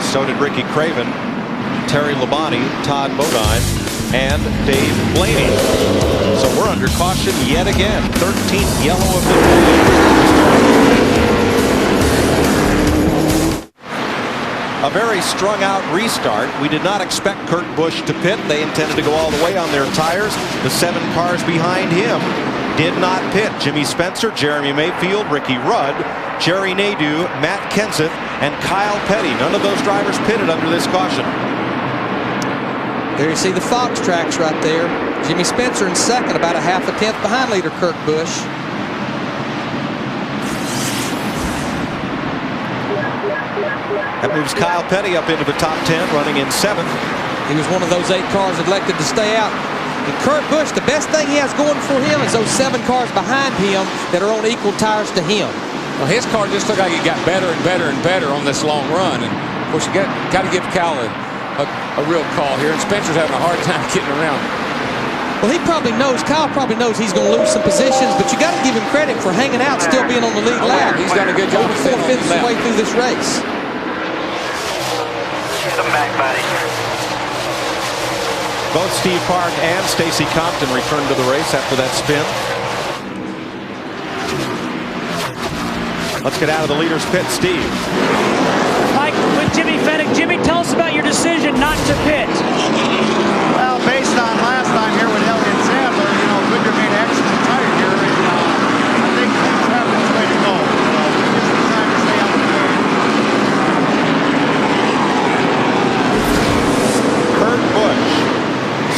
So did Ricky Craven, Terry Labonte, Todd Bodine, and Dave Blaney. So we're under caution yet again. 13th yellow of the day. A very strung out restart. We did not expect Kurt Busch to pit. They intended to go all the way on their tires. The 7 cars behind him did not pit. Jimmy Spencer, Jeremy Mayfield, Ricky Rudd, Jerry Nadeau, Matt Kenseth, and Kyle Petty. None of those drivers pitted under this caution. There you see the Fox tracks right there. Jimmy Spencer in second, about a half a tenth behind leader Kurt Busch. That moves Kyle Petty up into the top 10, running in 7th. He was one of those 8 cars elected to stay out. And Kurt Busch, the best thing he has going for him is those 7 cars behind him that are on equal tires to him. Well, his car just looked like it got better and better and better on this long run. And of course, you got to give Kyle a real call here. And Spencer's having a hard time getting around. Well, Kyle probably knows he's going to lose some positions, but you got to give him credit for hanging out, still being on the lead lap. He's done a good job of 4/5 of the way through this race. Back, buddy. Both Steve Park and Stacy Compton returned to the race after that spin. Let's get out of the leader's pit, Steve. Mike, with Jimmy Fennick. Jimmy, tell us about your decision not to pit. Well, based on last time here with Elliott Sadler, Goodyear made an excellent tire here, and I think that's the way to go. So we just decided to stay out of the game. Kurt Busch,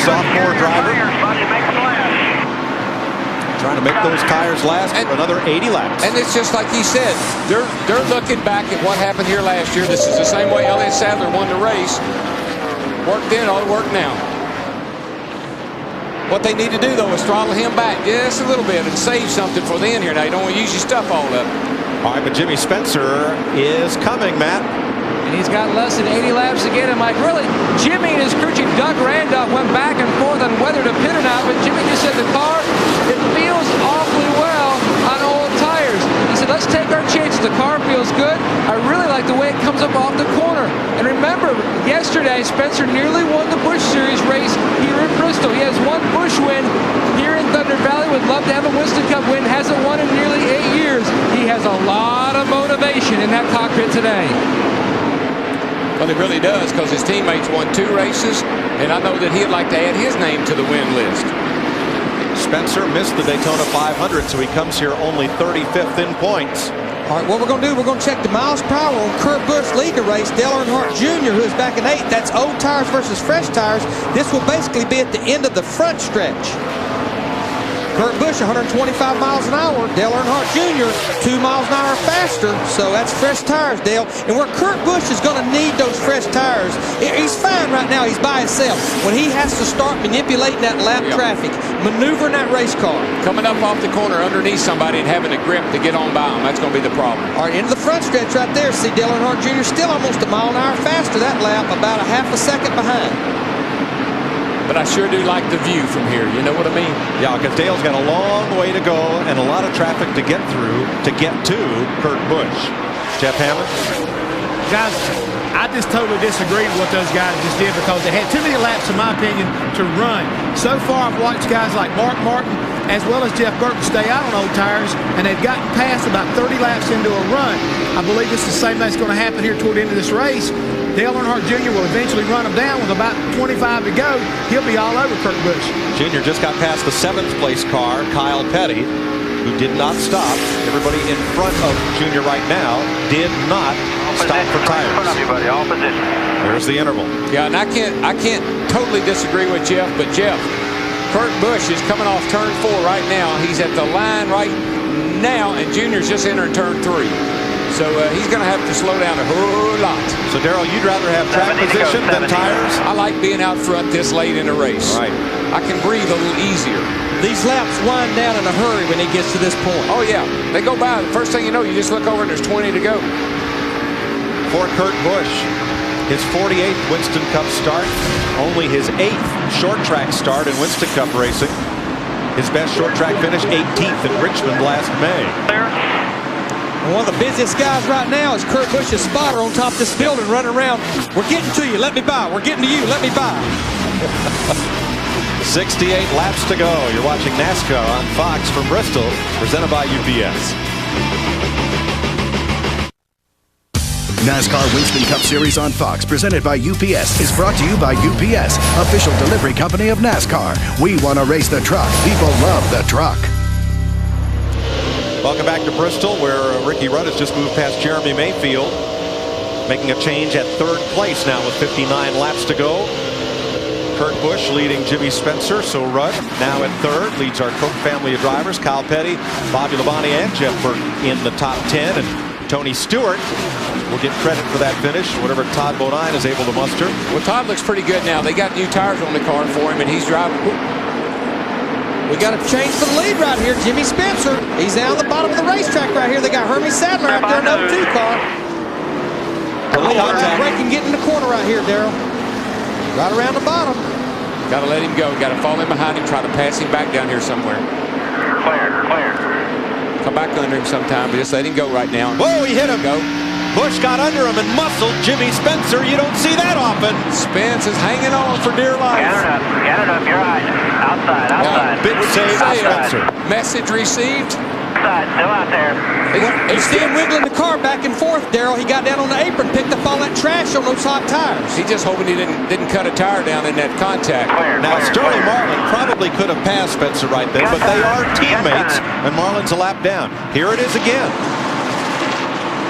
sophomore driver, trying to make those tires last for another 80 laps. And it's just like he said, they're looking back at what happened here last year. This is the same way Elliott Sadler won the race. Worked then, ought to work now. What they need to do, though, is throttle him back just a little bit and save something for the end here. Now, you don't want to use your stuff all up. All right, but Jimmy Spencer is coming, Matt. And he's got less than 80 laps to get him. Like, really, Jimmy and his crew chief, Doug Randolph, went back and forth on whether to pit or not, but Jimmy just said the car, it feels awfully well on old tires. He said, let's take our chances. The car feels good. I really like the way it comes up off the corner. And remember, yesterday, Spencer nearly won the Busch Series race here in Bristol. He has one Busch win here in Thunder Valley. Would love to have a Winston Cup win. Hasn't won in nearly 8 years. He has a lot of motivation in that cockpit today. Well, he really does, because his teammates won 2 races, and I know that he'd like to add his name to the win list. Spencer missed the Daytona 500, so he comes here only 35th in points. All right, what we're going to do, we're going to check the miles per hour on Kurt Busch lead the race. Dale Earnhardt Jr., who is back in 8th. That's old tires versus fresh tires. This will basically be at the end of the front stretch. Kurt Busch, 125 miles an hour. Dale Earnhardt Jr., 2 miles an hour faster. So that's fresh tires, Dale. And where Kurt Busch is going to need those fresh tires, he's fine right now. He's by himself. When he has to start manipulating that lap traffic, maneuvering that race car. Coming up off the corner underneath somebody and having a grip to get on by him, that's going to be the problem. All right, into the front stretch right there. See Dale Earnhardt Jr. still almost a mile an hour faster that lap, about a half a second behind. But I sure do like the view from here. You know what I mean? Yeah, because Dale's got a long way to go and a lot of traffic to get through to get to Kurt Busch. Jeff Hammond? Guys, I just totally disagree with what those guys just did, because they had too many laps, in my opinion, to run. So far, I've watched guys like Mark Martin as well as Jeff Burton stay out on old tires, and they've gotten past about 30 laps into a run. I believe this is the same thing that's going to happen here toward the end of this race. Dale Earnhardt Jr. will eventually run him down with about 25 to go. He'll be all over Kurt Busch. Junior just got past the 7th place car, Kyle Petty, who did not stop. Everybody in front of Junior right now did not stop for tires. All position. There's the interval. Yeah, and I can't totally disagree with Jeff, but Jeff, Kurt Busch is coming off turn 4 right now. He's at the line right now, and Junior's just entering turn 3. So he's going to have to slow down a whole lot. So, Darrell, you'd rather have track position than tires? I like being out front this late in a race. Right. I can breathe a little easier. These laps wind down in a hurry when he gets to this point. Oh, yeah. They go by. The first thing you know, you just look over and there's 20 to go. For Kurt Busch, his 48th Winston Cup start, only his 8th short track start in Winston Cup racing. His best short track finish, 18th in Richmond last May. One of the busiest guys right now is Kurt Busch's spotter on top of this building running around. We're getting to you, let me by. We're getting to you, let me by. 68 laps to go. You're watching NASCAR on Fox from Bristol, presented by UPS. NASCAR Winston Cup Series on Fox, presented by UPS, is brought to you by UPS, official delivery company of NASCAR. We want to race the truck. People love the truck. Welcome back to Bristol, where Ricky Rudd has just moved past Jeremy Mayfield, making a change at 3rd place now with 59 laps to go. Kurt Busch leading Jimmy Spencer, so Rudd now at 3rd, leads our Koch family of drivers, Kyle Petty, Bobby Labonte, and Jeff Burton in the top 10, and Tony Stewart will get credit for that finish, whatever Todd Bodine is able to muster. Well, Todd looks pretty good now. They got new tires on the car for him, and he's driving. We got a change for the lead right here. Jimmy Spencer. He's down the bottom of the racetrack right here. They got Hermie Sadler out there in the 02 car. Break and get in the corner right here, Darrell. Right around the bottom. Got to let him go. Got to fall in behind him. Try to pass him back down here somewhere. Clear. Come back under him sometime, but just let him go right now. Whoa, he hit him. Go. Busch got under him and muscled Jimmy Spencer. You don't see that often. Spence is hanging on for dear life. Gather it up. You're right. Outside. Big save for Spencer. Message received. Outside. Still out there. He's still wiggling the car back and forth, Darrell. He got down on the apron, picked up all that trash on those hot tires. He's just hoping he didn't cut a tire down in that contact. Now, Sterling Marlin probably could have passed Spencer right there, but they are teammates, and Marlin's a lap down. Here it is again.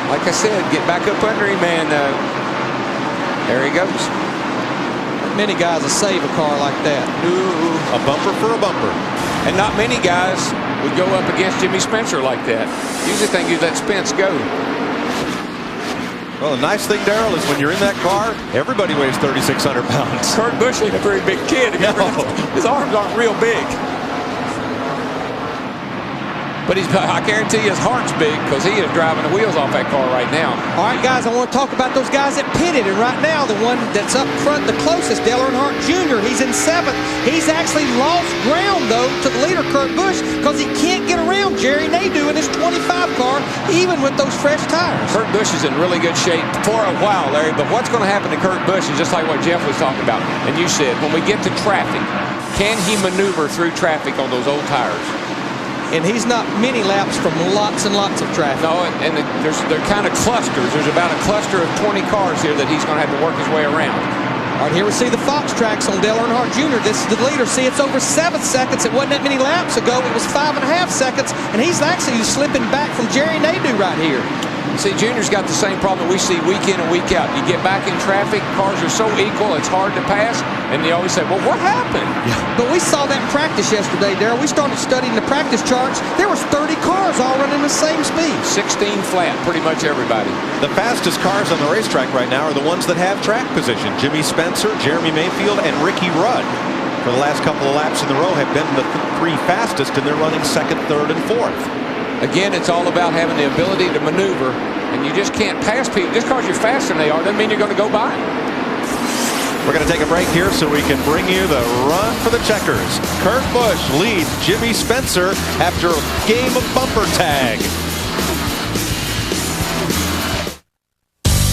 Like I said, get back up under him, and there he goes. Many guys will save a car like that. Ooh, a bumper for a bumper. And not many guys would go up against Jimmy Spencer like that. Usually think you let Spence go. Well, the nice thing, Darrell, is when you're in that car, everybody weighs 3,600 pounds. Kurt Busch ain't a very big kid. No. His arms aren't real big. But I guarantee his heart's big because he is driving the wheels off that car right now. All right, guys, I want to talk about those guys that pitted. And right now, the one that's up front the closest, Dale Earnhardt Jr., he's in 7th. He's actually lost ground, though, to the leader, Kurt Busch, because he can't get around Jerry Nadeau in his 25 car, even with those fresh tires. Kurt Busch is in really good shape for a while, Larry. But what's going to happen to Kurt Busch is just like what Jeff was talking about. And you said, when we get to traffic, can he maneuver through traffic on those old tires? And he's not many laps from lots and lots of traffic. No, and they're kind of clusters. There's about a cluster of 20 cars here that he's going to have to work his way around. All right, here we see the Fox tracks on Dale Earnhardt Jr. This is the leader. See, it's over 7 seconds. It wasn't that many laps ago. It was 5.5 seconds, and he's actually slipping back from Jerry Nadeau right here. See, Junior's got the same problem we see week in and week out. You get back in traffic, cars are so equal, it's hard to pass, and you always say, well, what happened? Yeah. But we saw that in practice yesterday, Darrell. We started studying the practice charts. There was 30 cars all running the same speed. 16 flat, pretty much everybody. The fastest cars on the racetrack right now are the ones that have track position. Jimmy Spencer, Jeremy Mayfield, and Ricky Rudd, for the last couple of laps in the row, have been the 3 fastest, and they're running 2nd, 3rd, and 4th. Again, it's all about having the ability to maneuver, and you just can't pass people. Just because you're faster than they are doesn't mean you're going to go by them. We're going to take a break here so we can bring you the run for the checkers. Kurt Busch leads Jimmy Spencer after a game of bumper tag.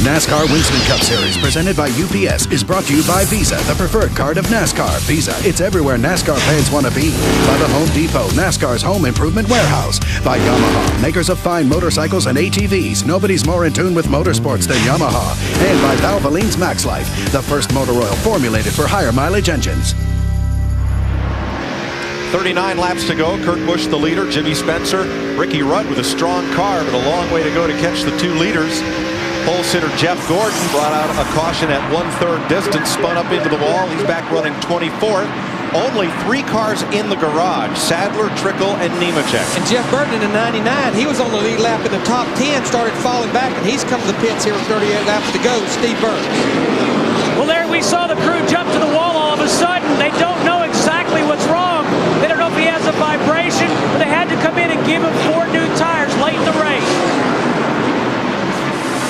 NASCAR Winston Cup Series, presented by UPS, is brought to you by Visa, the preferred card of NASCAR. Visa, it's everywhere NASCAR fans want to be. By the Home Depot, NASCAR's home improvement warehouse. By Yamaha, makers of fine motorcycles and ATVs. Nobody's more in tune with motorsports than Yamaha. And by Valvoline's Max Life, the first motor oil formulated for higher mileage engines. 39 laps to go. Kurt Busch the leader, Jimmy Spencer, Ricky Rudd with a strong car, but a long way to go to catch the 2 leaders. Pole sitter Jeff Gordon brought out a caution at 1/3 distance, spun up into the wall. He's back running 24th. Only 3 cars in the garage: Sadler, Trickle, and Nemechek. And Jeff Burton in 99, he was on the lead lap in the top 10, started falling back, and he's come to the pits here with 38 laps to go. Steve Burns. Well, there we saw the crew jump to the wall all of a sudden. They don't know exactly what's wrong. They don't know if he has a vibration, but they had to come in and give him 4 new tires late in the race.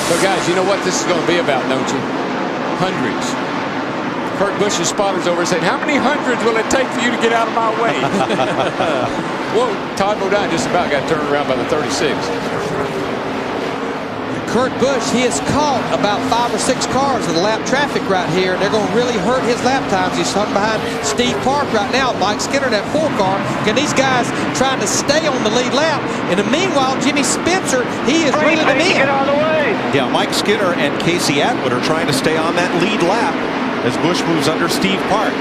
So, guys, you know what this is going to be about, don't you? Hundreds. Kurt Busch's spotter's over saying, how many hundreds will it take for you to get out of my way? Whoa, Todd Bodine just about got turned around by the 36. Kurt Busch, he has caught about 5 or 6 cars in the lap traffic right here. They're going to really hurt his lap times. He's hung behind Steve Park right now. Mike Skinner in that 4 car. And these guys trying to stay on the lead lap. And meanwhile, Jimmy Spencer, he is reeling them in. Get out of the way. Yeah, Mike Skinner and Casey Atwood are trying to stay on that lead lap as Busch moves under Steve Park.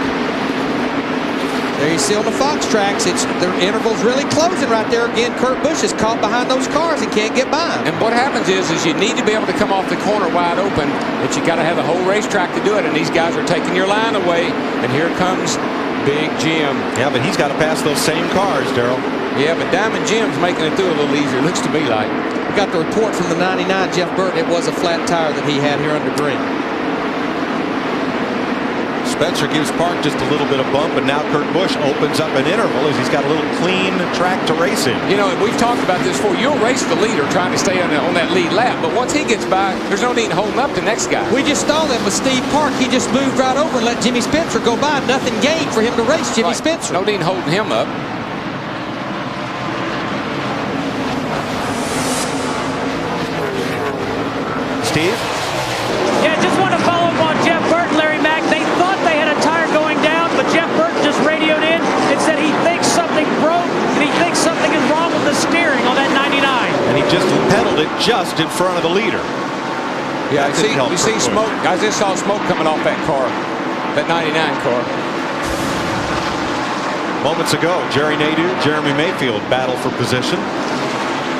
There you see on the Fox tracks, their interval's really closing right there. Again, Kurt Busch is caught behind those cars and can't get by them. And what happens is you need to be able to come off the corner wide open, but you got to have the whole racetrack to do it. And these guys are taking your line away. And here comes Big Jim. Yeah, but he's got to pass those same cars, Darrell. Yeah, but Diamond Jim's making it through a little easier. Looks to me like. We got the report from the 99 Jeff Burton. It was a flat tire that he had here under green. Spencer gives Park just a little bit of bump, and now Kurt Busch opens up an interval as he's got a little clean track to race in. You know, we've talked about this before. You'll race the leader trying to stay on that lead lap, but once he gets by, there's no need in holding up the next guy. We just saw that with Steve Park. He just moved right over and let Jimmy Spencer go by. Nothing gained for him to race Jimmy Spencer. No need in holding him up. Steve? Yeah, just want to follow up on Jeff Burton, Larry Mack. They thought they had a tire going down, but Jeff Burton just radioed in and said he thinks something broke and he thinks something is wrong with the steering on that 99. And he just pedaled it just in front of the leader. Yeah, you see smoke. I just saw smoke coming off that car, that 99 car. Moments ago, Jerry Nadeau, Jeremy Mayfield battle for position.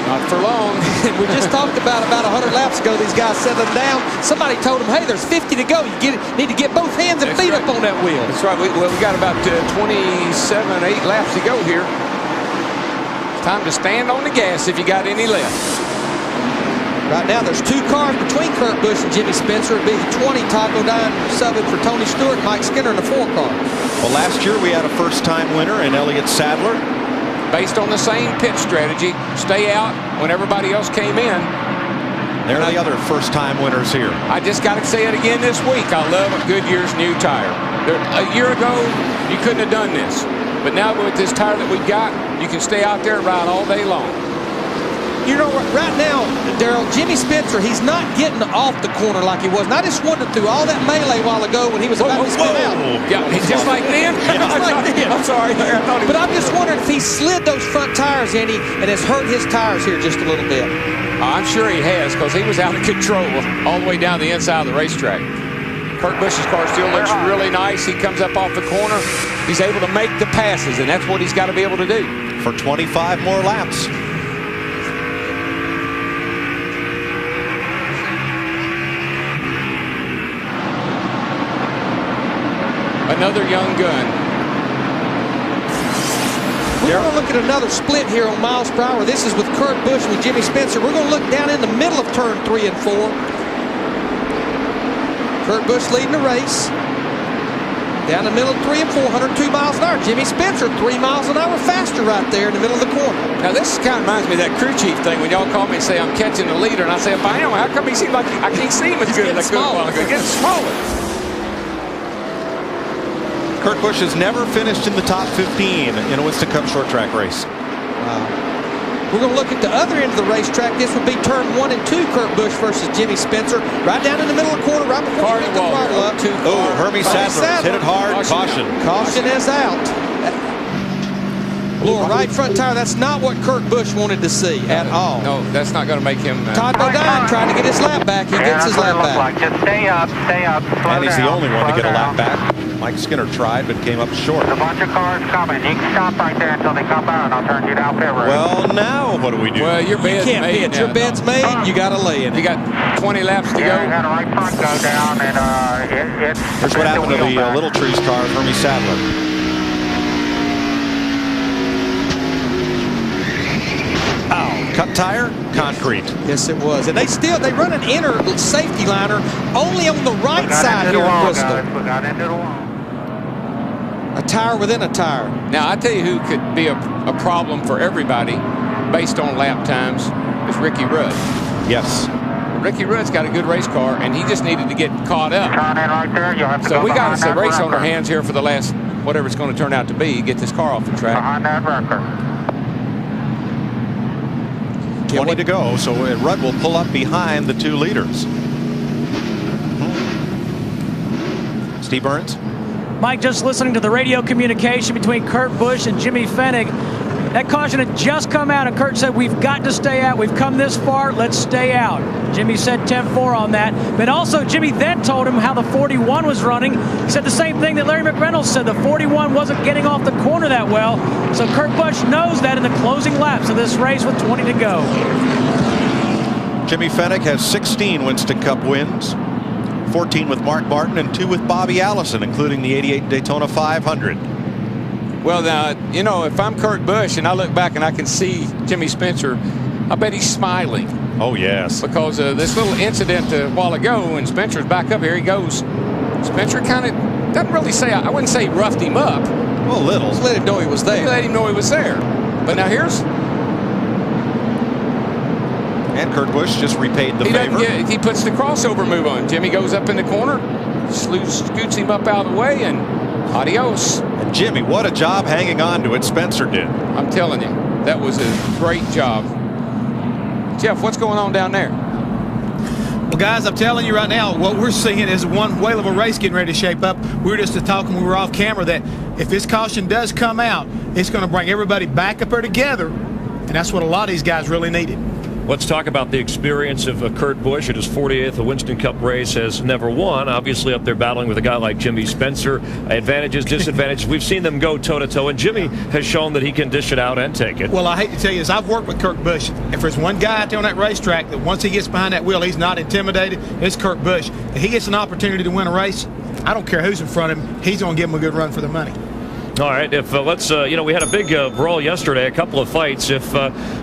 Not for long. We just talked about 100 laps ago, these guys settling down. Somebody told them, hey, there's 50 to go. You need to get both hands and feet up on that wheel. That's right. We got about 8 laps to go here. It's time to stand on the gas if you got any left. Right now, there's 2 cars between Kurt Busch and Jimmy Spencer. It'd be 20 Todd Bodine subbing for Tony Stewart, Mike Skinner in the 4 car. Well, last year we had a first-time winner in Elliott Sadler. Based on the same pit strategy, stay out when everybody else came in. They're the other first-time winners here. I just got to say it again this week. I love a Goodyear's new tire. A year ago, you couldn't have done this. But now with this tire that we've got, you can stay out there and ride all day long. You know what? Right now, Darrell, Jimmy Spencer, he's not getting off the corner like he was. And I just wondered through all that melee while ago when he was about to spin out. Yeah, he's just like then. I'm sorry. But I'm just wondering if he slid those front tires in and has hurt his tires here just a little bit. I'm sure he has, because he was out of control all the way down the inside of the racetrack. Kurt Busch's car still looks really nice. He comes up off the corner. He's able to make the passes, and that's what he's got to be able to do. For 25 more laps. Another young gun. We're going to look at another split here on miles per hour. This is with Kurt Busch with Jimmy Spencer. We're going to look down in the middle of turn 3 and 4. Kurt Busch leading the race. Down the middle of 3 and 4, 102 miles an hour. Jimmy Spencer, 3 miles an hour faster right there in the middle of the corner. Now, this kind of reminds me of that crew chief thing when y'all call me and say I'm catching the leader, and I say, bam, how come he seems like I can't see him as good as I could a while ago? He's getting smaller. Kurt Busch has never finished in the top 15 in a Winston Cup short track race. Wow. We're going to look at the other end of the racetrack. This would be turn 1 and 2, Kurt Busch versus Jimmy Spencer. Right down in the middle of the corner, right before you get the throttle up. Oh, Hermie Sadler hit it hard. Caution. Caution is out. Lower right front tire, that's not what Kurt Busch wanted to see at all. No, that's not going to make him... Todd Bodine trying to get his lap back. He gets his lap back. Just stay up, And he's the only one to get a lap back. Mike Skinner tried, but came up short. There's a bunch of cars coming. You can stop right there until they come by, and I'll turn you down pit road. Well, now what do we do? Well, your bed's made. Your bed's made. You got to lay in it. You got 20 laps to go. You got a right front go down, and it's... Here's what happened to the Little Trees car, Hermie Sadler. Cut tire, concrete. Yes, it was. And they run an inner safety liner only on the right side here in Bristol. We got into the wall. A tire within a tire. Now, I tell you who could be a problem for everybody based on lap times is Ricky Rudd. Yes. Ricky Rudd's got a good race car, and he just needed to get caught up. Turn in right there. You'll have to So go we got a race on our wrecker. hands here for the last, whatever it's going to turn out to be, get this car off the track. Behind that wrecker. 20 to go, so Rudd will pull up behind the 2 leaders. Steve Burns. Mike, just listening to the radio communication between Kurt Busch and Jimmy Fennig. That caution had just come out, and Kurt said, we've got to stay out. We've come this far. Let's stay out. Jimmy said 10-4 on that. But also, Jimmy then told him how the 41 was running. He said the same thing that Larry McReynolds said. The 41 wasn't getting off the corner that well. So Kurt Busch knows that in the closing laps of this race with 20 to go. Jimmy Fennig has 16 Winston Cup wins, 14 with Mark Martin and 2 with Bobby Allison, including the '88 Daytona 500. Well, now, you know, if I'm Kurt Busch and I look back and I can see Jimmy Spencer, I bet he's smiling. Oh, yes. Because this little incident a while ago, and Spencer's back up, here he goes. Spencer kind of doesn't really say, I wouldn't say he roughed him up. Well, a little. Just let him know he was there. He let him know he was there. But now here's... And Kurt Busch just repaid the favor. He puts the crossover move on. Jimmy goes up in the corner, scoots him up out of the way, and adios. And Jimmy, what a job hanging on to it Spencer did. I'm telling you, that was a great job. Jeff, what's going on down there? Well, guys, I'm telling you right now, what we're seeing is one whale of a race getting ready to shape up. We were just talking when we were off camera that if this caution does come out, it's going to bring everybody back up there together, and that's what a lot of these guys really needed. Let's talk about the experience of Kurt Busch at his 48th Winston Cup race. Has never won. Obviously up there battling with a guy like Jimmy Spencer. Advantages, disadvantages. We've seen them go toe-to-toe, and Jimmy has shown that he can dish it out and take it. Well, I hate to tell you this. I've worked with Kurt Busch. If there's one guy out there on that racetrack that once he gets behind that wheel, he's not intimidated, it's Kurt Busch. If he gets an opportunity to win a race, I don't care who's in front of him, he's going to give him a good run for the money. All right, if let's, we had a big brawl yesterday, a couple of fights. If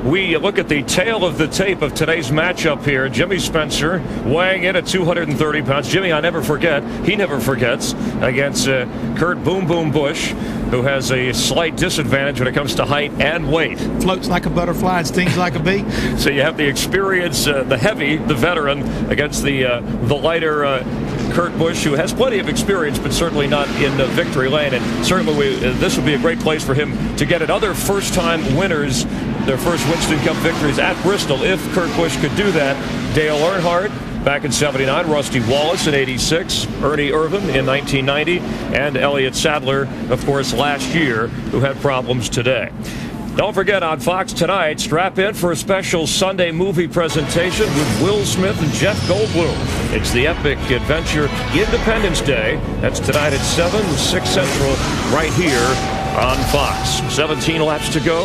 we look at the tail of the tape of today's matchup here, Jimmy Spencer weighing in at 230 pounds. Jimmy, I never forget, he never forgets, against Kurt Boom Boom Busch, who has a slight disadvantage when it comes to height and weight. Floats like a butterfly and stings like a bee. So you have the experience, the heavy, the veteran, against the lighter Kurt Busch, who has plenty of experience, but certainly not in victory lane. And certainly this would be a great place for him to get at other first-time winners, their first Winston Cup victories at Bristol, if Kurt Busch could do that. Dale Earnhardt back in '79, Rusty Wallace in '86, Ernie Irvan in 1990, and Elliott Sadler, of course, last year, who had problems today. Don't forget, on Fox tonight, strap in for a special Sunday movie presentation with Will Smith and Jeff Goldblum. It's the epic adventure Independence Day. That's tonight at 7, 6 Central, right here on Fox. 17 laps to go.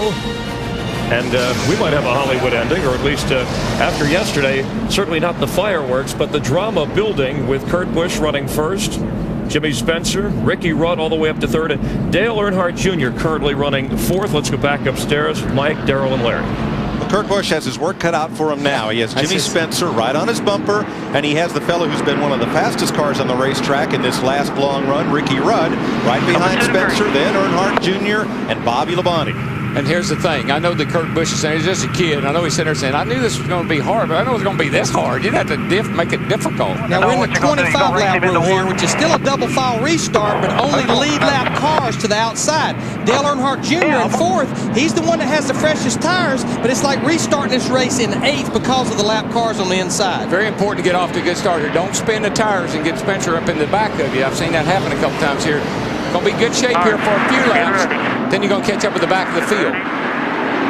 And we might have a Hollywood ending, or at least after yesterday, certainly not the fireworks, but the drama building with Kurt Busch running first, Jimmy Spencer, Ricky Rudd all the way up to third, and Dale Earnhardt Jr. currently running fourth. Let's go back upstairs. Mike, Darrell, and Larry. Well, Kurt Busch has his work cut out for him now. He has Jimmy Spencer right on his bumper, and he has the fellow who's been one of the fastest cars on the racetrack in this last long run, Ricky Rudd, right behind Spencer, then Earnhardt Jr. and Bobby Labonte. And here's the thing. I know that Kurt Busch is saying he's just a kid. I know he's sitting there saying, I knew this was going to be hard, but I know it was going to be this hard. You'd have to make it difficult. Now, we're in the 25-lap rule here, which is still a double file restart, but only lead lap cars to the outside. Dale Earnhardt Jr. in fourth. He's the one that has the freshest tires, but it's like restarting this race in eighth because of the lap cars on the inside. Very important to get off to a good start here. Don't spin the tires and get Spencer up in the back of you. I've seen that happen a couple times here. Going to be good shape here for a few laps. Then you're going to catch up with the back of the field.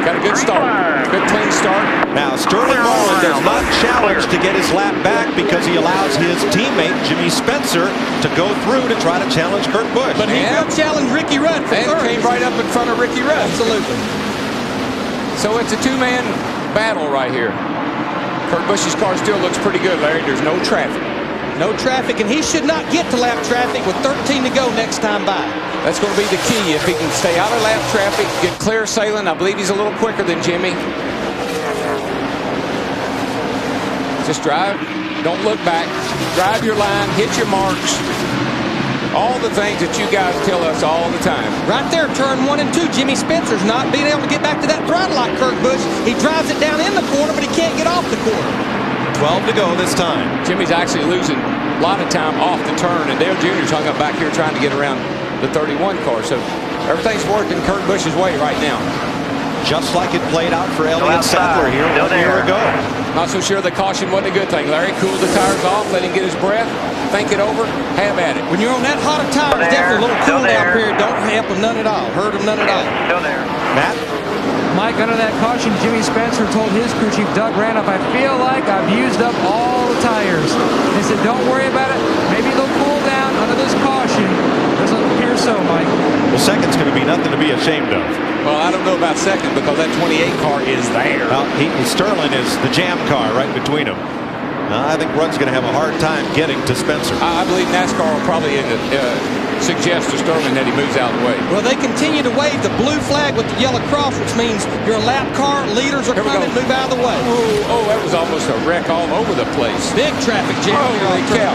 Got a good start. Good clean start. Now, Sterling Marlin does not challenge to get his lap back because he allows his teammate, Jimmy Spencer, to go through to try to challenge Kurt Busch. But he will challenge Ricky Rudd for third. Came right up in front of Ricky Rudd. Absolutely. So it's a two-man battle right here. Kurt Busch's car still looks pretty good, Larry. There's no traffic. No traffic, and he should not get to lap traffic with 13 to go next time by. That's going to be the key. If he can stay out of lap traffic, get clear sailing. I believe he's a little quicker than Jimmy. Just drive. Don't look back. Drive your line. Hit your marks. All the things that you guys tell us all the time. Right there, turn 1 and 2. Jimmy Spencer's not being able to get back to that throttle like Kurt Busch. He drives it down in the corner, but he can't get off the corner. 12 to go this time. Jimmy's actually losing a lot of time off the turn, and Dale Jr.'s hung up back here trying to get around the 31 car. So everything's working Kurt Busch's way right now. Just like it played out for Elliott Sadler here 1 year ago. Not so sure the caution wasn't a good thing, Larry. Cool the tires off, let him get his breath, think it over, have at it. When you're on that hot of tires, definitely a little cool down period. Don't help him none at all. Hurt him none at all. Still there. Matt? Mike, under that caution, Jimmy Spencer told his crew chief, Doug Randolph, I feel like I've used up all the tires. He said, don't worry about it. Maybe they'll cool down under this caution. Doesn't appear so, Mike. Well, second's going to be nothing to be ashamed of. Well, I don't know about second because that 28 car is there. Well, Sterling is the jam car right between them. I think Rudd's going to have a hard time getting to Spencer. I believe NASCAR will probably suggest to Sterling that he moves out of the way. Well, they continue to wave the blue flag with the yellow cross, which means your lap car leaders are coming. Move out of the way. Oh, that was almost a wreck all over the place. Big traffic jam here on turn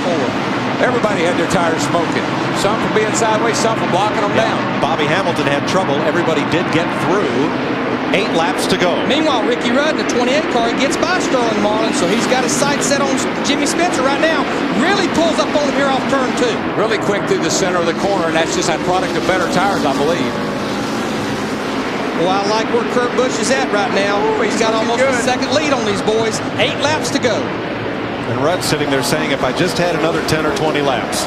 4. Everybody had their tires smoking. Some from being sideways, some from blocking them down. Bobby Hamilton had trouble. Everybody did get through. 8 laps to go. Meanwhile, Ricky Rudd in the 28 car, he gets by Sterling Marlin, so he's got his sights set on Jimmy Spencer right now. Really pulls up on him here off turn 2. Really quick through the center of the corner, and that's just a product of better tires, I believe. Well, I like where Kurt Busch is at right now. He's got almost a second lead on these boys. 8 laps to go. And Rudd's sitting there saying, if I just had another 10 or 20 laps.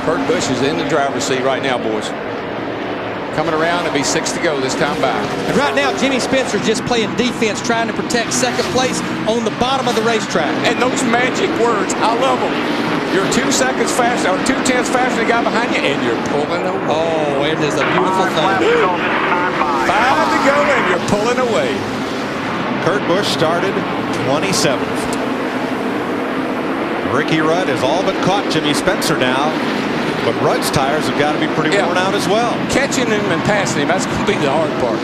Kurt Busch is in the driver's seat right now, boys. Coming around, it'll be 6 to go this time by. And right now, Jimmy Spencer's just playing defense, trying to protect second place on the bottom of the racetrack. And those magic words, I love them. You're 2 seconds faster, or 2/10 faster than the guy behind you, and you're pulling away. Oh, it is a beautiful thing. 5 to go, and you're pulling away. Kurt Busch started 27th. Ricky Rudd has all but caught Jimmy Spencer now. But Rudd's tires have got to be pretty worn out as well. Catching him and passing him, that's going to be the hard part.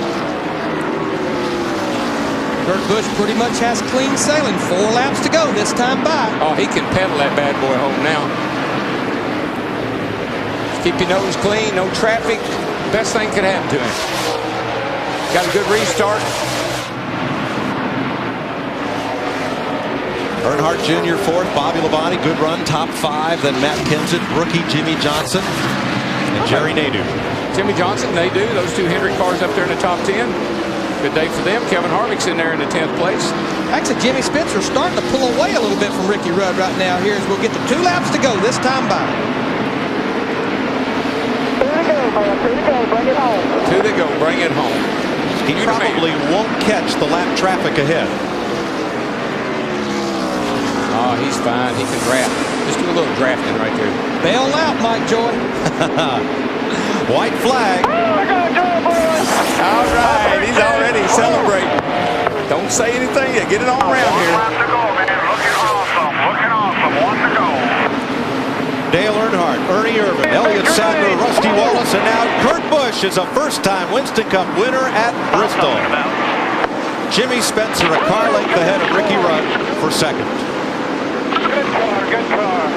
Kurt Busch pretty much has clean sailing. 4 laps to go this time by. Oh, he can pedal that bad boy home now. Just keep your nose clean, no traffic. Best thing could happen to him. Got a good restart. Earnhardt Jr. 4th, Bobby Labonte, good run, top 5. Then Matt Kenseth, rookie Jimmy Johnson, and Jerry Nadeau. Jimmy Johnson, Nadeau, those 2 Hendrick cars up there in the top 10. Good day for them. Kevin Harvick's in there in the 10th place. Actually, Jimmy Spencer's starting to pull away a little bit from Ricky Rudd right now here as we'll get to 2 laps to go this time by. 2 to go, bring it home. 2 to go, bring it home. He probably won't catch the lap traffic ahead. Oh, he's fine. He can draft. Just do a little drafting right there. Bail out, Mike Joy. White flag. All right. He's already celebrating. Don't say anything yet. Get it on around here. Looking awesome. 1 to go. Dale Earnhardt, Ernie Irvan, Elliott Sadler, Rusty Wallace, and now Kurt Busch is a first-time Winston Cup winner at Bristol. Jimmy Spencer a car length ahead of Ricky Rudd for second. Good car.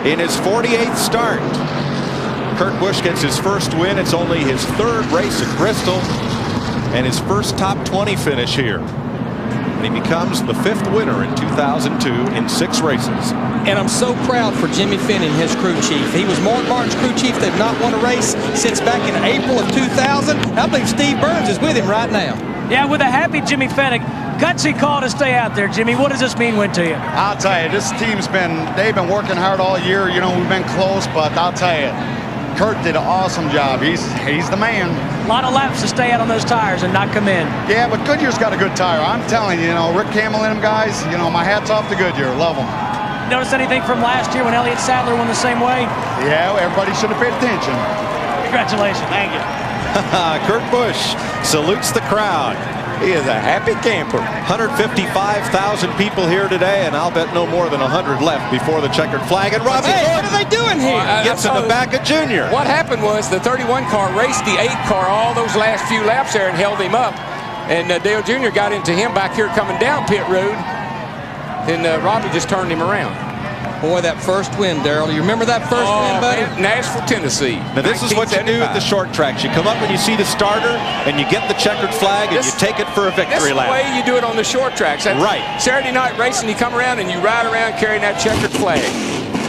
In his 48th start, Kurt Busch gets his first win. It's only his third race at Bristol and his first top 20 finish here. And he becomes the 5th winner in 2002 in 6 races. And I'm so proud for Jimmy Fenning, his crew chief. He was Mark Martin's crew chief. They've not won a race since back in April of 2000. I believe Steve Burns is with him right now. Yeah, with a happy Jimmy Fennig. Gutsy call to stay out there, Jimmy. What does this mean to you? I'll tell you, this team's they've been working hard all year. You know, we've been close, but I'll tell you, Kurt did an awesome job. He's the man. A lot of laps to stay out on those tires and not come in. Yeah, but Goodyear's got a good tire. I'm telling you, Rick Campbell and them guys, my hat's off to Goodyear. Love them. Notice anything from last year when Elliott Sadler won the same way? Yeah, everybody should have paid attention. Congratulations. Thank you. Kurt Busch salutes the crowd. He is a happy camper. 155,000 people here today, and I'll bet no more than 100 left before the checkered flag. And Robbie what are they doing here? gets in the back of Junior. What happened was the 31 car raced the 8 car all those last few laps there and held him up. And Dale Jr. got into him back here coming down pit road. And Robbie just turned him around. Boy, that first win, Darrell. You remember that first win, buddy? Nashville, Tennessee. Now, this is what you do at the short tracks. You come up and you see the starter, and you get the checkered flag, and you take it for a victory lap. That's the way you do it on the short tracks. That's right. Saturday night racing, you come around and you ride around carrying that checkered flag.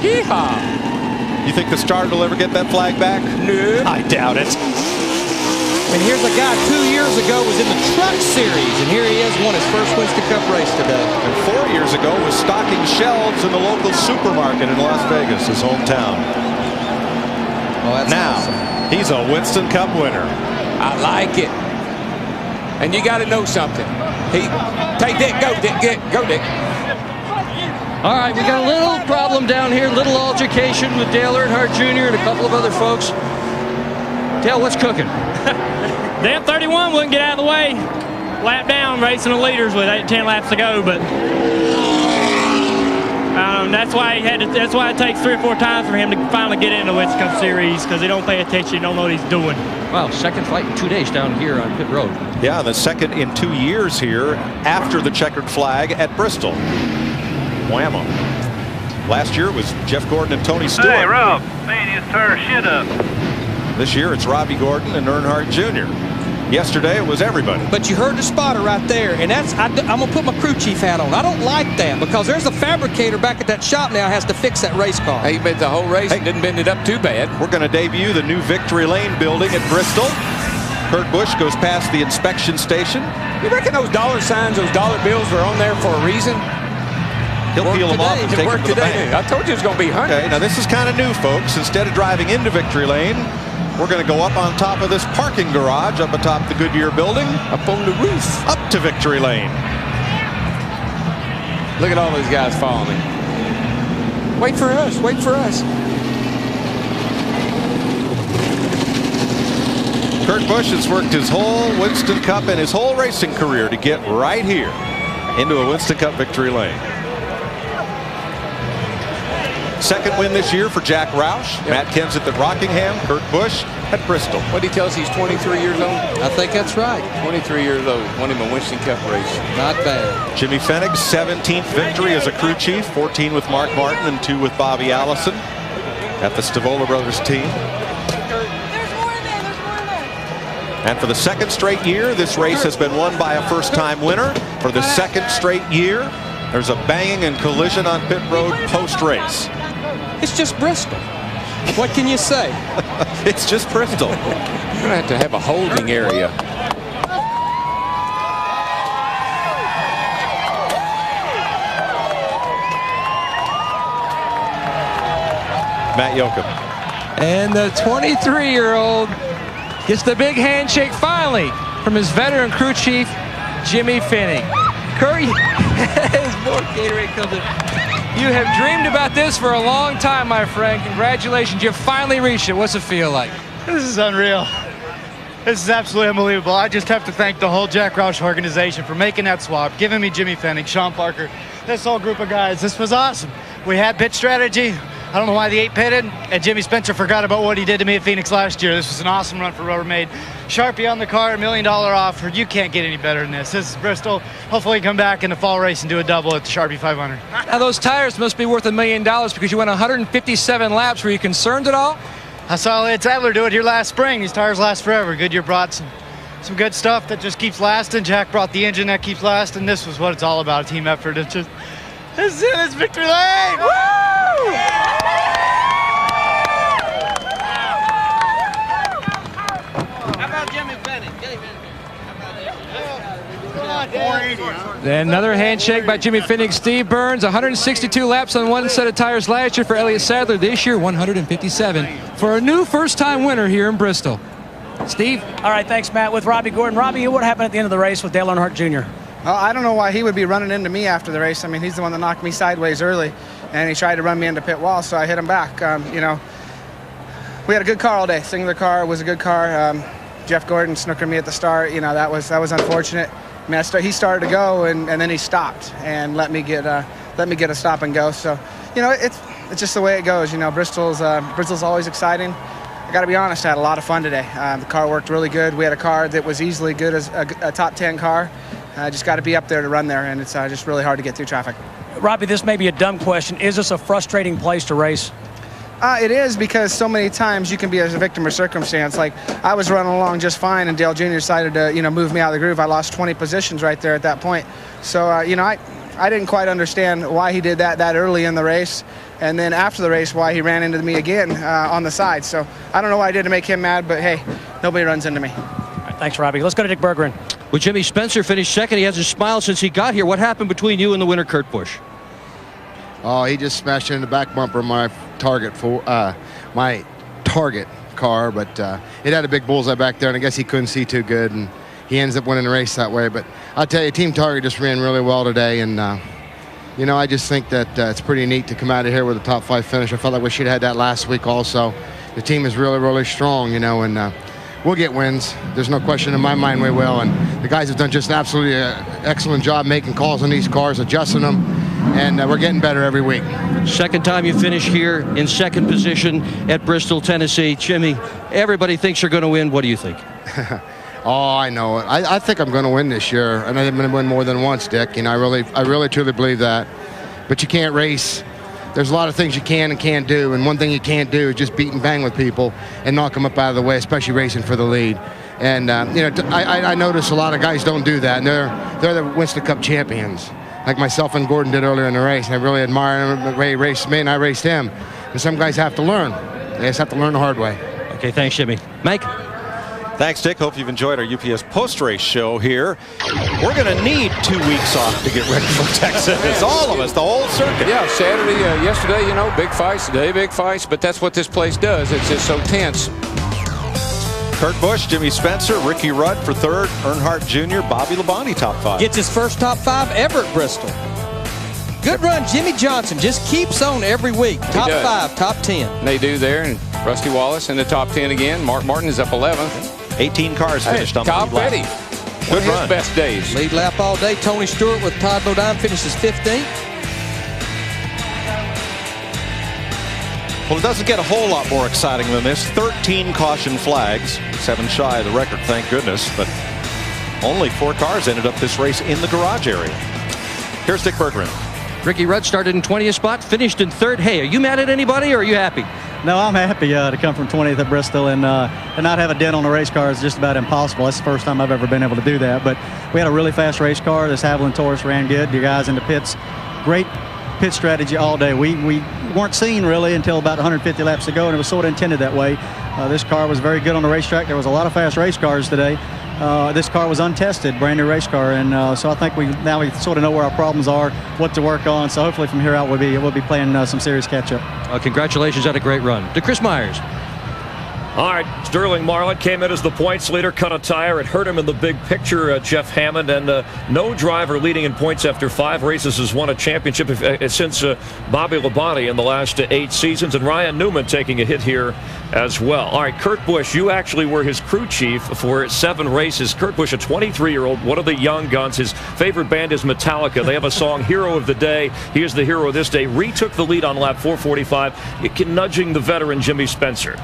Yeehaw! You think the starter will ever get that flag back? No. I doubt it. And here's a guy 2 years ago was in the Truck Series, and here he is, won his first Winston Cup race today. And 4 years ago was stocking shelves in the local supermarket in Las Vegas, his hometown. Oh, that's now, awesome. He's a Winston Cup winner. I like it. And you got to know something. Take Dick, go Dick, go Dick. All right, we got a little problem down here, little altercation with Dale Earnhardt Jr. and a couple of other folks. Dale, what's cooking? That 31 wouldn't get out of the way. Lap down, racing the leaders with 10 laps to go, but that's why it takes 3 or 4 times for him to finally get into the Winston Cup Series, because he don't pay attention, he don't know what he's doing. Wow, second fight in 2 days down here on pit road. Yeah, the second in 2 years here after the checkered flag at Bristol. Whammo. Last year it was Jeff Gordon and Tony Stewart. Hey, Rob, man, you tear shit up. This year it's Robbie Gordon and Earnhardt Jr. Yesterday it was everybody. But you heard the spotter right there, and I'm going to put my crew chief hat on. I don't like that, because there's a fabricator back at that shop now has to fix that race car. He bent the whole race and didn't bend it up too bad. We're going to debut the new Victory Lane building at Bristol. Kurt Busch goes past the inspection station. You reckon those dollar signs, those dollar bills are on there for a reason? He'll peel them off and take them to the bank. I told you it was going to be hundreds. Okay, now this is kind of new, folks. Instead of driving into Victory Lane, we're going to go up on top of this parking garage up atop the Goodyear building. Up on the roof. Up to Victory Lane. Look at all those guys following. Wait for us. Wait for us. Kurt Busch has worked his whole Winston Cup and his whole racing career to get right here into a Winston Cup Victory Lane. Second win this year for Jack Roush. Yep. Matt Kenseth at Rockingham. Kurt Busch at Bristol. What did he tell us? He's 23 years old? I think that's right. 23 years old. Won him a Winston Cup race. Not bad. Jimmy Fennig's 17th victory as a crew chief. 14 with Mark Martin and 2 with Bobby Allison at the Stavola Brothers team. And for the second straight year, this race has been won by a first-time winner. For the second straight year, there's a banging and collision on pit road post-race. It's just Bristol. What can you say? It's just Bristol. You're going to have a holding area. Matt Yoakum. And the 23-year-old gets the big handshake finally from his veteran crew chief, Jimmy Fennig. Curry, as more Gatorade comes in. You have dreamed about this for a long time, my friend. Congratulations, you finally reached it. What's it feel like? This is unreal. This is absolutely unbelievable. I just have to thank the whole Jack Roush organization for making that swap, giving me Jimmy Fennig, Sean Parker, this whole group of guys. This was awesome. We had pit strategy. I don't know why the 8 pitted, and Jimmy Spencer forgot about what he did to me at Phoenix last year. This was an awesome run for Rubbermaid. Sharpie on the car, $1 million offer. You can't get any better than this. This is Bristol. Hopefully come back in the fall race and do a double at the Sharpie 500. Now those tires must be worth $1 million because you went 157 laps. Were you concerned at all? I saw Elliott Sadler do it here last spring. These tires last forever. Goodyear brought some good stuff that just keeps lasting. Jack brought the engine that keeps lasting. This was what it's all about, a team effort. It's just, this is it. It's victory lane. Woo! How about Jimmy Bennett? Then another handshake by Jimmy Fennig. Steve Burns, 162 laps on one set of tires last year for Elliott Sadler. This year, 157 for a new first-time winner here in Bristol. Steve? All right, thanks, Matt. With Robbie Gordon. Robbie, what happened at the end of the race with Dale Earnhardt Jr.? I don't know why he would be running into me after the race. I mean, he's the one that knocked me sideways early, and he tried to run me into pit wall, so I hit him back. You know, we had a good car all day. Singular car was a good car. Jeff Gordon snookered me at the start. You know, that was unfortunate. I mean, he started to go, and then he stopped and let me get a stop and go. So, you know, it's just the way it goes. You know, Bristol's always exciting. I got to be honest, I had a lot of fun today. The car worked really good. We had a car that was easily good as a top 10 car. Just got to be up there to run there, and it's just really hard to get through traffic. Robbie, this may be a dumb question. Is this a frustrating place to race? It is, because so many times you can be as a victim of circumstance. Like, I was running along just fine, and Dale Jr. decided to, you know, move me out of the groove. I lost 20 positions right there at that point. So, you know, I didn't quite understand why he did that early in the race, and then after the race, why he ran into me again on the side. So I don't know what I did to make him mad, but hey, nobody runs into me. All right, thanks, Robbie. Let's go to Dick Berggren. Well, Jimmy Spencer finished second. He hasn't smiled since he got here. What happened between you and the winner, Kurt Busch? Oh, he just smashed into the back bumper of my target car, but it had a big bullseye back there, and I guess he couldn't see too good, and he ends up winning the race that way. But I'll tell you, Team Target just ran really well today, and you know, I just think that it's pretty neat to come out of here with a top 5 finish. I felt like we should have had that last week also. The team is really, really strong, you know, and we'll get wins. There's no question in my mind we will, and the guys have done just an absolutely excellent job making calls on these cars, adjusting them, and we're getting better every week. Second time you finish here in second position at Bristol, Tennessee. Jimmy, everybody thinks you're going to win. What do you think? Oh, I know it. I think I'm going to win this year, and I'm going to win more than once, Dick. You know, I really truly believe that. But you can't race. There's a lot of things you can and can't do, and one thing you can't do is just beat and bang with people and knock them up out of the way, especially racing for the lead. And you know, I notice a lot of guys don't do that, and they're the Winston Cup champions, like myself and Gordon did earlier in the race. And I really admire him. Ray raced me, and I raced him. And some guys have to learn. They just have to learn the hard way. Okay, thanks, Jimmy. Mike? Thanks, Dick. Hope you've enjoyed our UPS post-race show here. We're going to need 2 weeks off to get ready for Texas. It's all of us, the whole circuit. Yeah, Saturday, yesterday, you know, big fights. Today, big fights. But that's what this place does. It's just so tense. Kurt Busch, Jimmy Spencer, Ricky Rudd for third, Earnhardt Jr., Bobby Labonte top 5. Gets his first top 5 ever at Bristol. Good run, Jimmy Johnson. Just keeps on every week. Top 5, top 10. They do there, and Rusty Wallace in the top 10 again. Mark Martin is up 11th. 18 cars finished on the lead Petty. lap. Good run. Best days. Lead lap all day. Tony Stewart with Todd Bodine finishes 15th. Well, it doesn't get a whole lot more exciting than this. 13 caution flags, 7 shy of the record, thank goodness. But only 4 cars ended up this race in the garage area. Here's Dick Berggren. Ricky Rudd started in 20th spot, finished in 3rd. Hey, are you mad at anybody, or are you happy? No, I'm happy to come from 20th at Bristol and not have a dent on the race car is just about impossible. That's the first time I've ever been able to do that. But we had a really fast race car. This Haviland Taurus ran good. You guys in the pits, great pit strategy all day. We weren't seen really until about 150 laps to go, and it was sort of intended that way. This car was very good on the racetrack. There was a lot of fast race cars today. This car was untested, brand new race car, and so I think we sort of know where our problems are, what to work on. So hopefully from here out we'll be playing some serious catch up. Congratulations, had a great run. To Chris Myers. All right, Sterling Marlin came in as the points leader, cut a tire. It hurt him in the big picture, Jeff Hammond. And no driver leading in points after 5 races has won a championship since Bobby Labonte in the last 8 seasons. And Ryan Newman taking a hit here as well. All right, Kurt Busch, you actually were his crew chief for 7 races. Kurt Busch, a 23-year-old, one of the young guns. His favorite band is Metallica. They have a song, Hero of the Day. He is the hero of this day. Retook the lead on lap 445, nudging the veteran Jimmy Spencer.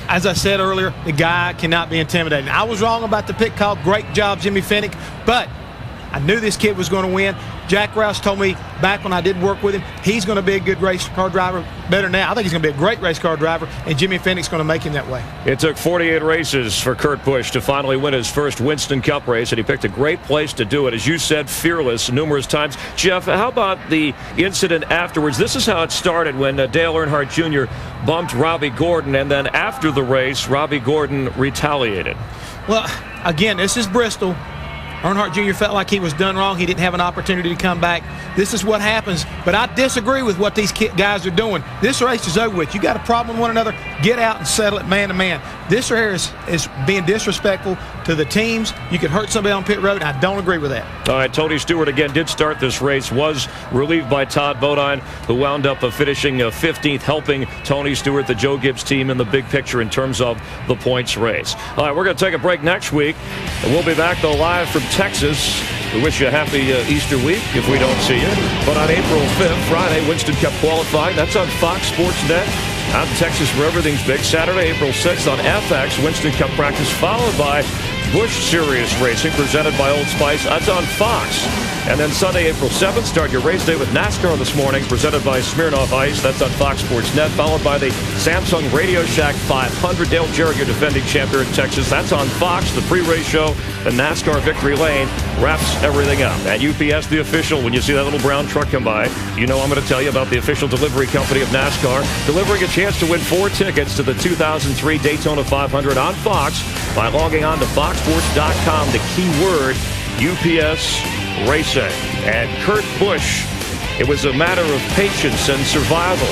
As I said earlier, the guy cannot be intimidated. I was wrong about the pit call. Great job, Jimmy Fennig. But I knew this kid was going to win. Jack Rouse told me back when I did work with him, he's going to be a good race car driver. Better now. I think he's going to be a great race car driver, and Jimmy Fennick's going to make him that way. It took 48 races for Kurt Busch to finally win his first Winston Cup race, and he picked a great place to do it. As you said, fearless numerous times. Jeff, how about the incident afterwards? This is how it started when Dale Earnhardt Jr. bumped Robbie Gordon, and then after the race, Robbie Gordon retaliated. Well, again, this is Bristol. Earnhardt Jr. felt like he was done wrong. He didn't have an opportunity to come back. This is what happens. But I disagree with what these guys are doing. This race is over with. You got a problem with one another, get out and settle it man to man. This here is being disrespectful to the teams. You could hurt somebody on pit road, and I don't agree with that. All right, Tony Stewart again did start this race, was relieved by Todd Bodine, who wound up finishing 15th, helping Tony Stewart, the Joe Gibbs team, in the big picture in terms of the points race. All right, we're going to take a break next week, and we'll be back, though, live from Texas. We wish you a happy Easter week if we don't see you. But on April 5th, Friday, Winston Cup qualifying. That's on Fox Sports Net. Out in Texas where everything's big. Saturday, April 6th on FX, Winston Cup practice, followed by Busch Series Racing, presented by Old Spice. That's on Fox. And then Sunday, April 7th, start your race day with NASCAR this morning, presented by Smirnoff Ice. That's on Fox Sports Net, followed by the Samsung Radio Shack 500. Dale Jarrett, your defending champion in Texas. That's on Fox. The pre-race show, the NASCAR Victory Lane, wraps everything up. At UPS, the official, when you see that little brown truck come by, you know I'm going to tell you about the official delivery company of NASCAR, delivering a chance to win 4 tickets to the 2003 Daytona 500 on Fox by logging on to foxsports.com. The keyword, UPS Racing. And Kurt Busch, it was a matter of patience and survival.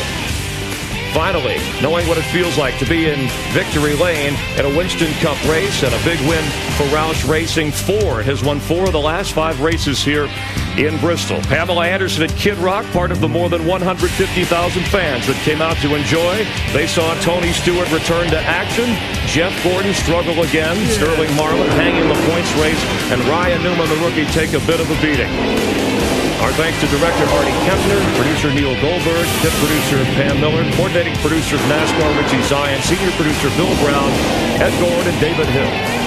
Finally, knowing what it feels like to be in victory lane in a Winston Cup race, and a big win for Roush Racing. Ford has won 4 of the last 5 races here in Bristol. Pamela Anderson at Kid Rock, part of the more than 150,000 fans that came out to enjoy. They saw Tony Stewart return to action. Jeff Gordon struggle again. Sterling Marlin hanging the points race, and Ryan Newman, the rookie, take a bit of a beating. Our thanks to Director Artie Kempner, producer Neil Goldberg, tip producer Pam Miller, coordinating producers NASCAR Richie Zion, senior producer Bill Brown, Ed Gord, and David Hill.